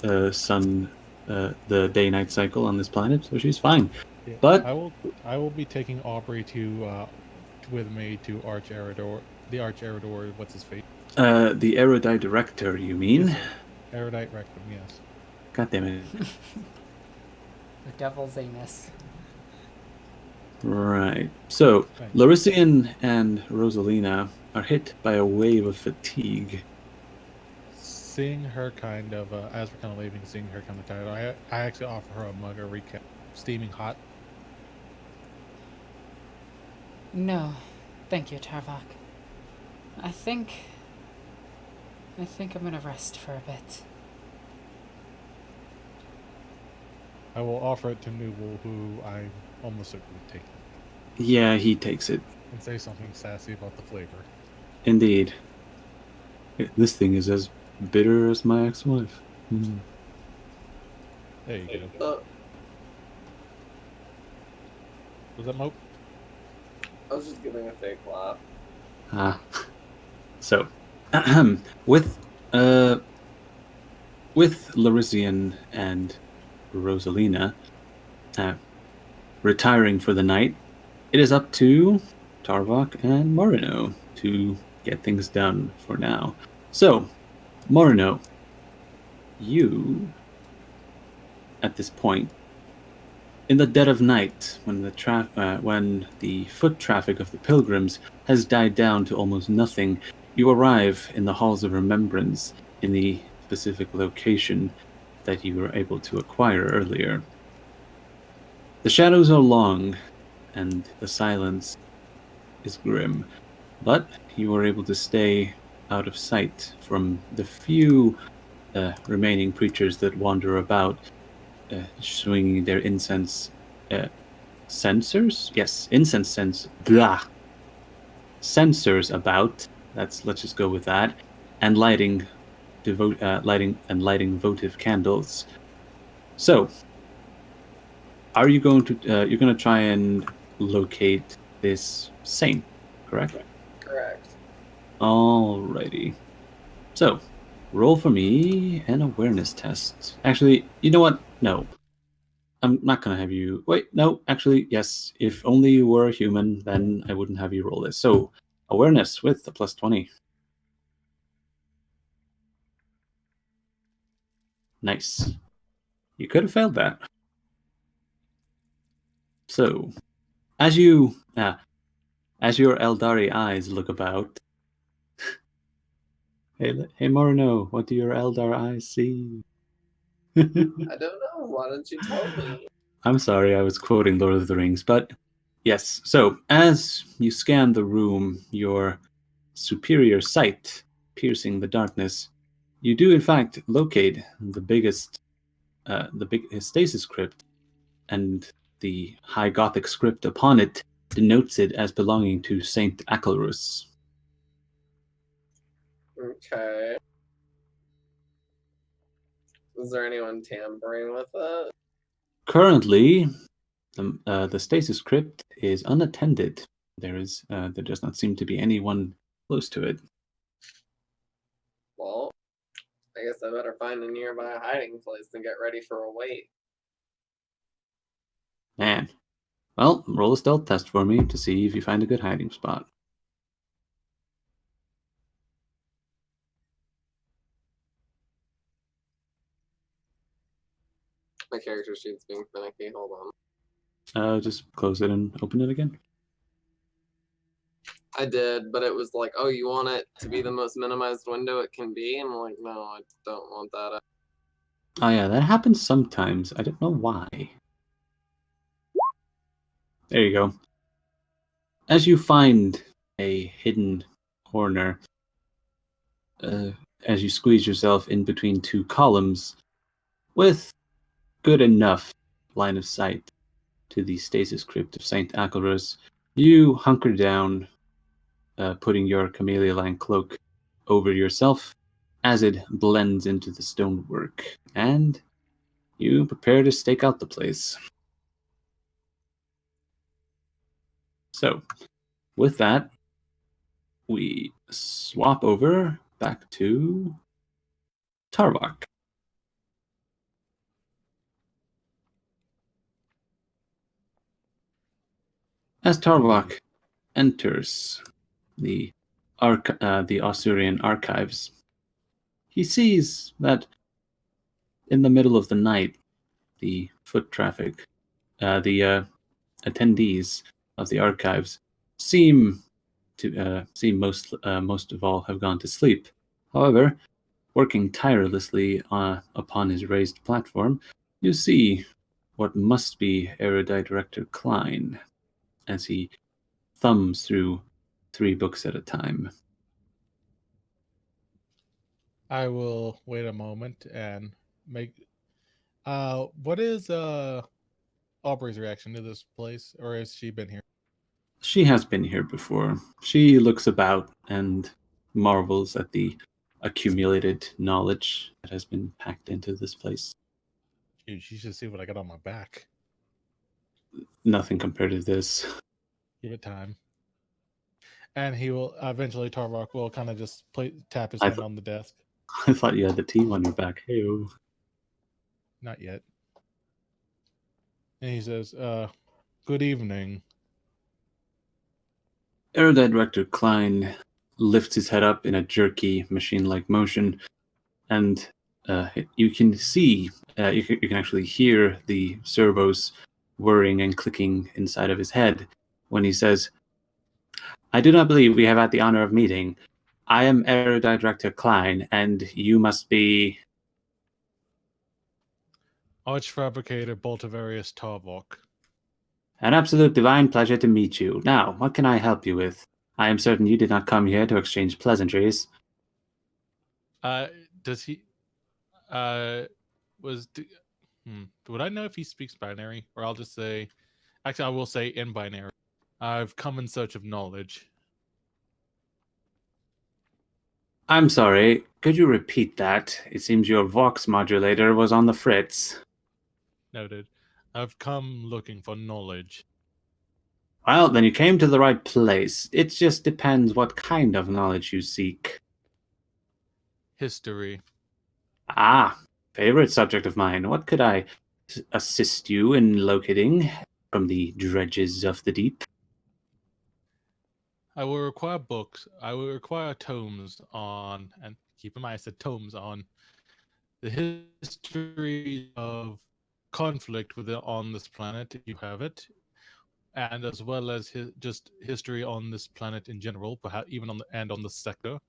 the sun, the day-night cycle on this planet, so she's fine. Yeah, But I will be taking Aubrey to with me to Arch Eridor. The Arch Eridor, what's his face? The erudite director, you mean? Yes, Erudite Rectum, yes. God damn it. The devil's anus. Right. So, Thanks. Larician and Rosalina are hit by a wave of fatigue. Seeing her kind of, as we're kind of leaving, seeing her kind of tired, I actually offer her a mug of recap, steaming hot. No, thank you, Tarvok. I think I'm gonna rest for a bit. I will offer it to Nubel, who I almost certainly would take it, Yeah, he takes it. and say something sassy about the flavor. Indeed. This thing is as bitter as my ex-wife. Mm. There you go. Was that Mope? I was just giving a fake laugh. Ah. So, with Larician and Rosalina retiring for the night, it is up to Tarvok and Morino to get things done for now. So, Morino, you, at this point, in the dead of night, when the foot traffic of the pilgrims has died down to almost nothing, you arrive in the halls of remembrance in the specific location that you were able to acquire earlier. The shadows are long, and the silence is grim, but you were able to stay out of sight from the few remaining creatures that wander about, swinging their incense sensors. Yes, incense sensors about. Let's just go with that, and lighting votive candles. So, are you going to you're going to try and locate this saint, correct? Correct. Alrighty. So, roll for me an awareness test. Actually, you know what? No. I'm not going to have you... Wait, no, actually, yes. If only you were a human, then I wouldn't have you roll this. So, awareness with a plus 20. Nice. You could have failed that. So, as your Eldari eyes look about... Hey, Morino, what do your Eldar eyes see? I don't know. Why don't you tell me? I'm sorry, I was quoting Lord of the Rings, but yes. So, as you scan the room, your superior sight piercing the darkness, you do in fact locate the big stasis crypt, and the high Gothic script upon it denotes it as belonging to Saint Akelrus. Okay. Is there anyone tampering with it? Currently, the stasis crypt is unattended. There does not seem to be anyone close to it. Well, I guess I better find a nearby hiding place and get ready for a wait. Man. Well, roll a stealth test for me to see if you find a good hiding spot. My character sheet's being finicky. Hold on. Just close it and open it again. I did, but it was like, oh, you want it to be the most minimized window it can be? And I'm like, no, I don't want that. Oh yeah, that happens sometimes. I don't know why. There you go. As you find a hidden corner, as you squeeze yourself in between two columns, with good enough line of sight to the stasis crypt of St. Acelrus, you hunker down, putting your camellia-line cloak over yourself as it blends into the stonework, and you prepare to stake out the place. So, with that, we swap over back to Tarvok. As Tarvok enters the Ossuarian archives, he sees that in the middle of the night, the foot traffic, the attendees of the archives seem most of all have gone to sleep. However, working tirelessly upon his raised platform, you see what must be erudite Director Klein as he thumbs through 3 books at a time. I will wait a moment and make. What is Aubrey's reaction to this place, or has she been here? She has been here before. She looks about and marvels at the accumulated knowledge that has been packed into this place. Dude, she should see what I got on my back. Nothing compared to this. Give it time. And he will eventually. Tarvok will kind of just tap his I hand th- on the desk. I thought you had the team on your back. Hey, Not yet. And he says, "Good evening." erudite Rector Klein lifts his head up in a jerky, machine-like motion, and you can see, you can actually hear the servos whirring and clicking inside of his head when he says, "I do not believe we have had the honor of meeting. I am erudite Rector Klein, and you must be..." Archfabricator Boltavarius Tarvok. "An absolute divine pleasure to meet you. Now, what can I help you with? I am certain you did not come here to exchange pleasantries." Does he? Was. Would I know if he speaks binary? Or I'll just say. Actually, I will say in binary. I've come in search of knowledge. "I'm sorry, could you repeat that? It seems your Vox modulator was on the fritz." Noted. I've come looking for knowledge. "Well, then you came to the right place. It just depends what kind of knowledge you seek." History. "Ah, favorite subject of mine. What could I assist you in locating from the dredges of the deep?" I will require books. I will require tomes on, and keep in mind I said tomes on, the history of conflict on this planet, if you have it, and as well as just history on this planet in general, perhaps even on the sector.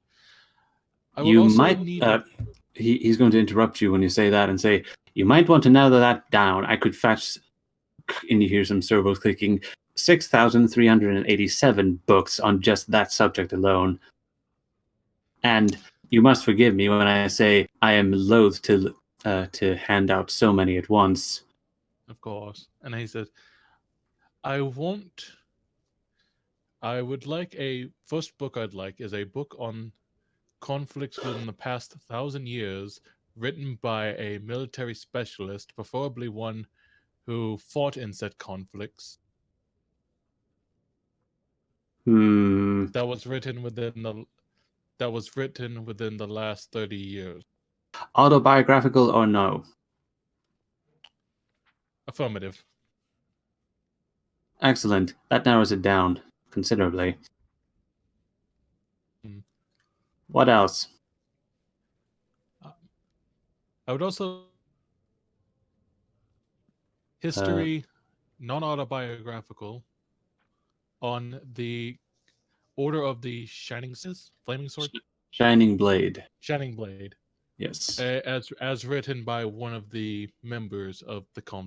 I would You also might. need. He's going to interrupt you when you say that and say, "You might want to narrow that down. I could fetch," and you hear some servos clicking, 6,387 books on just that subject alone. And you must forgive me when I say I am loath to hand out so many at once." Of course. And he said, I want. I would like a first book I'd like is a book on conflicts within the past 1,000 years, written by a military specialist, preferably one who fought in said conflicts. That was written within the last 30 years. Autobiographical or no? Affirmative. Excellent. That narrows it down considerably. What else? I would also history, non-autobiographical, on the Order of the Flaming Sword, Shining Blade. Shining Blade, Yes. as written by one of the members of the con.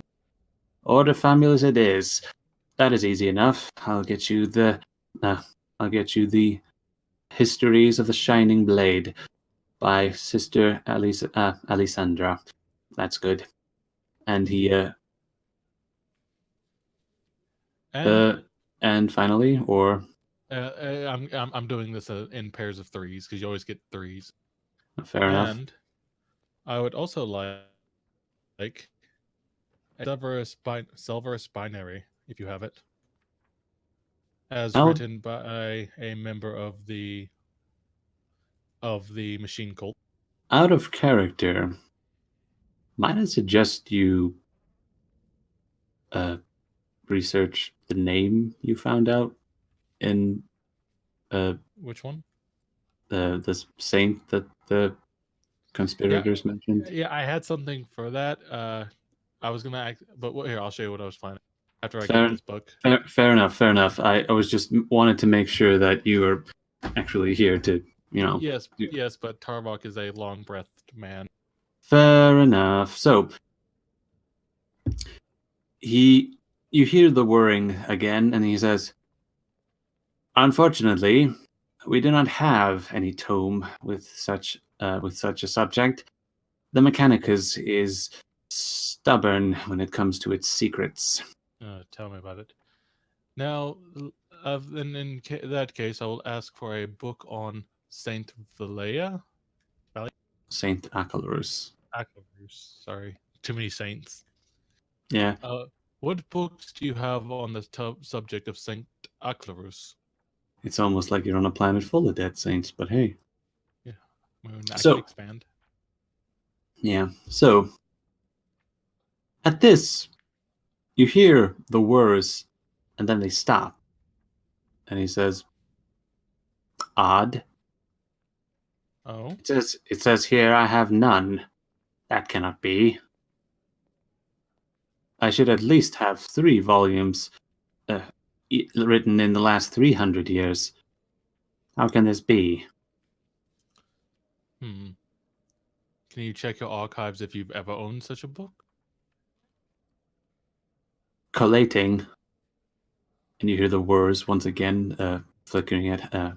Order Famulus it is. That is easy enough. I'll get you the Histories of the Shining Blade by Sister Alessandra. That's good. And he and finally, or I'm doing this in pairs of threes because you always get threes. Fair enough. And I would also like Silverus Binary, if you have it, as written by a member of the Machine Cult. Out of character, might I suggest you research the name you found out in which one? The saint that the conspirators mentioned. Yeah, I had something for that. I was gonna act, but here I'll show you what I was planning after I get this book. Fair enough. I was just wanted to make sure that you are actually here to, Yes, but Tarvok is a long-breathed man. Fair enough. So you hear the whirring again, and he says, "Unfortunately, we do not have any tome with such a subject. The Mechanicus is stubborn when it comes to its secrets." Tell me about it. Now, in that case, I will ask for a book on Saint Valea. Saint Acalorus. Sorry, too many saints. Yeah. What books do you have on the subject of Saint Acalorus? It's almost like you're on a planet full of dead saints, but hey. Yeah, I can expand. Yeah. So at this, you hear the whirs, and then they stop. And he says, "Odd." Oh. It says here, "I have none. That cannot be. I should at least have 3 volumes written in the last 300 years. How can this be?" Can you check your archives if you've ever owned such a book? Collating. And you hear the whirs once again, flickering at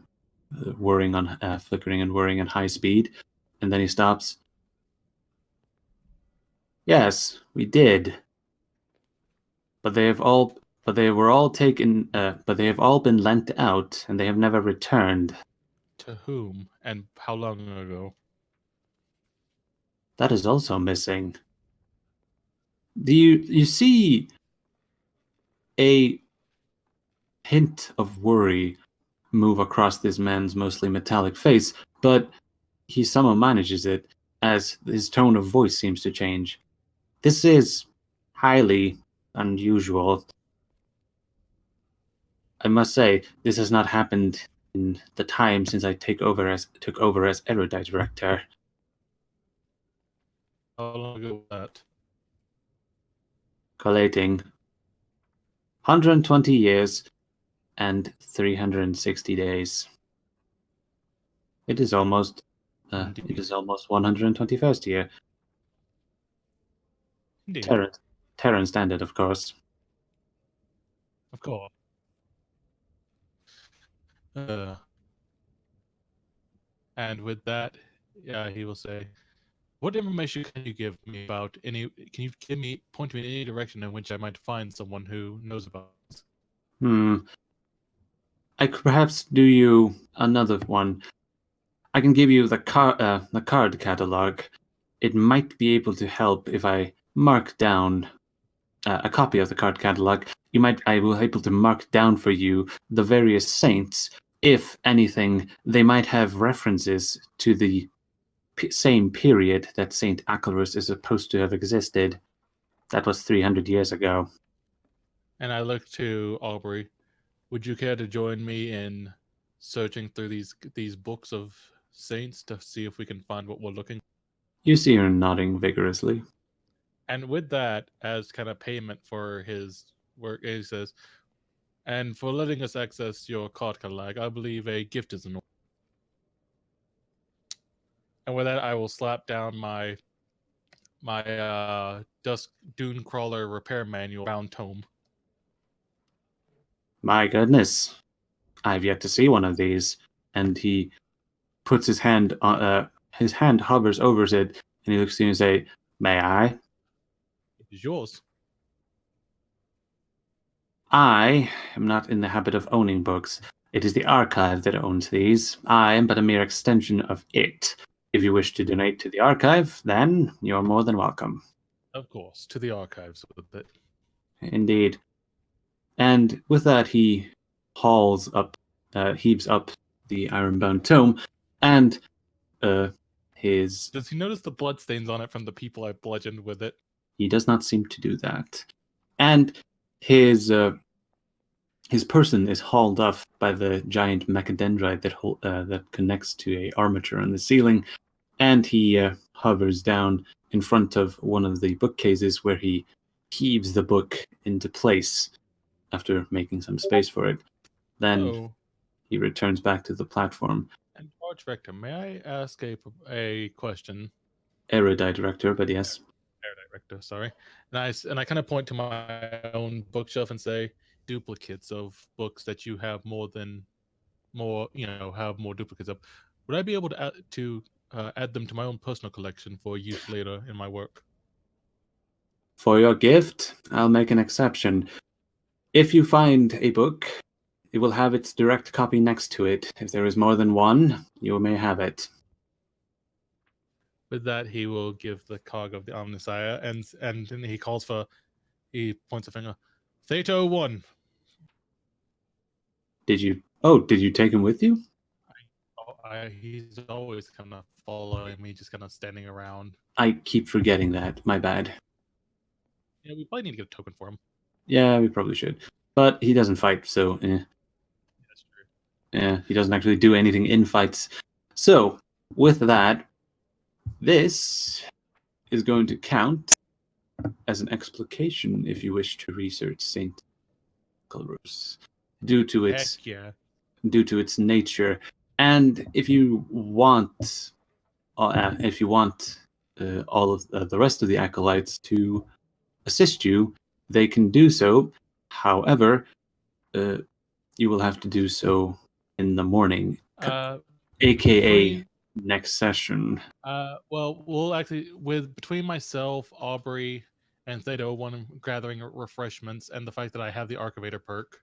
whirring and whirring at high speed, and then he stops. "Yes, we did. But they have all been lent out, and they have never returned." To whom, and how long ago? "That is also missing." Do you see a hint of worry move across this man's mostly metallic face, but he somehow manages it as his tone of voice seems to change. "This is highly unusual. I must say, this has not happened in the time since I took over as erudite director." How long ago was that? Collating. 120 years and 360 days. It is almost 121st year. Indeed. Terran standard, of course. Of course. And with that, he will say, "What information can you give me about any? Can you point me in any direction in which I might find someone who knows about this?" I could perhaps do you another one. I can give you the card catalog. It might be able to help if I mark down a copy of the card catalog. I will be able to mark down for you the various saints. If anything, they might have references to the same period that Saint Acelrus is supposed to have existed. That was 300 years ago. And I look to Aubrey. Would you care to join me in searching through these books of saints to see if we can find what we're looking? You see her nodding vigorously. And with that, as kind of payment for his work, he says, and for letting us access your card catalog, I believe a gift is in order. And with that, I will slap down my Dusk Dune Crawler repair manual bound tome. My goodness, I've yet to see one of these. And he puts his hand hovers over it, and he looks to you and say, "May I?" It is yours. I am not in the habit of owning books. It is the archive that owns these. I am but a mere extension of it. If you wish to donate to the archive, then you're more than welcome. Of course, to the archives with it. Indeed. And with that, he heaves up the ironbound tome, and his... Does he notice the bloodstains on it from the people I bludgeoned with it? He does not seem to do that. And his person is hauled up by the giant mechadendrite that connects to a armature on the ceiling, and he hovers down in front of one of the bookcases where he heaves the book into place after making some space for it. Then he returns back to the platform. And Arch Rector, may I ask a question? Erudite Director, but yes. Erudite Rector, sorry. And I kind of point to my own bookshelf and say, duplicates of books that you have more duplicates of. Would I be able to add them to my own personal collection for use later in my work? For your gift, I'll make an exception. If you find a book, it will have its direct copy next to it. If there is more than one, you may have it. With that, he will give the cog of the Omnissiah, and then he points a finger. Theto 1. Did you take him with you? He's always kind of following me, just kind of standing around. I keep forgetting that. My bad. Yeah, we probably need to get a token for him. Yeah, we probably should. But he doesn't fight, so That's true. Yeah, he doesn't actually do anything in fights. So, with that, this is going to count as an explication if you wish to research Saint Acelrus due to its nature. And if you want all of the rest of the acolytes to assist you, they can do so. However, you will have to do so in the morning, aka next session. Well, we'll actually, between myself, Aubrey, and Theto 1 gathering refreshments, and the fact that I have the Archivator perk.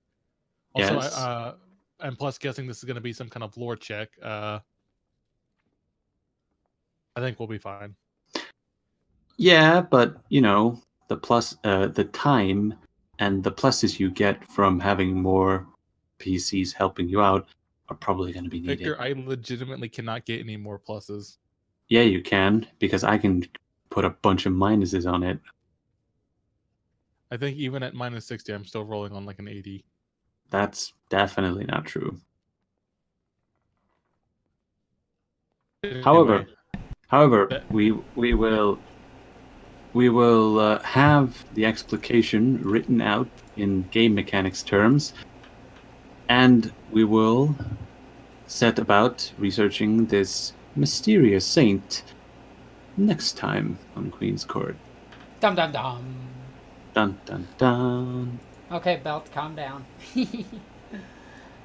Also, yes. And plus guessing this is going to be some kind of lore check. I think we'll be fine. Yeah, but the time and the pluses you get from having more PCs helping you out are probably going to be needed. Victor, I legitimately cannot get any more pluses. Yeah, you can, because I can put a bunch of minuses on it. I think even at minus 60, I'm still rolling on like an 80. That's definitely not true. Anyway, However, we will have the explication written out in game mechanics terms, and we will set about researching this mysterious saint next time on Queen's Court. Dum dum dum. Dun dun dun. Okay, Belt, calm down.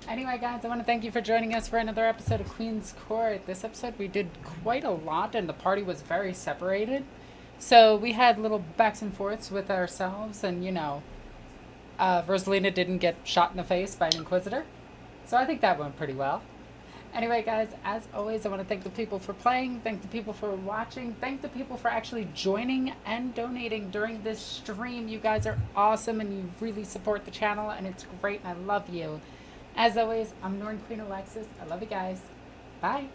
Anyway, guys, I want to thank you for joining us for another episode of Queen's Court. This episode we did quite a lot, and the party was very separated. So we had little backs and forths with ourselves, and Rosalina didn't get shot in the face by an Inquisitor. So I think that went pretty well. Anyway, guys, as always, I want to thank the people for playing, thank the people for watching, thank the people for actually joining and donating during this stream. You guys are awesome and you really support the channel, and it's great, and I love you. As always, I'm Norn Queen Alexis. I love you guys. Bye.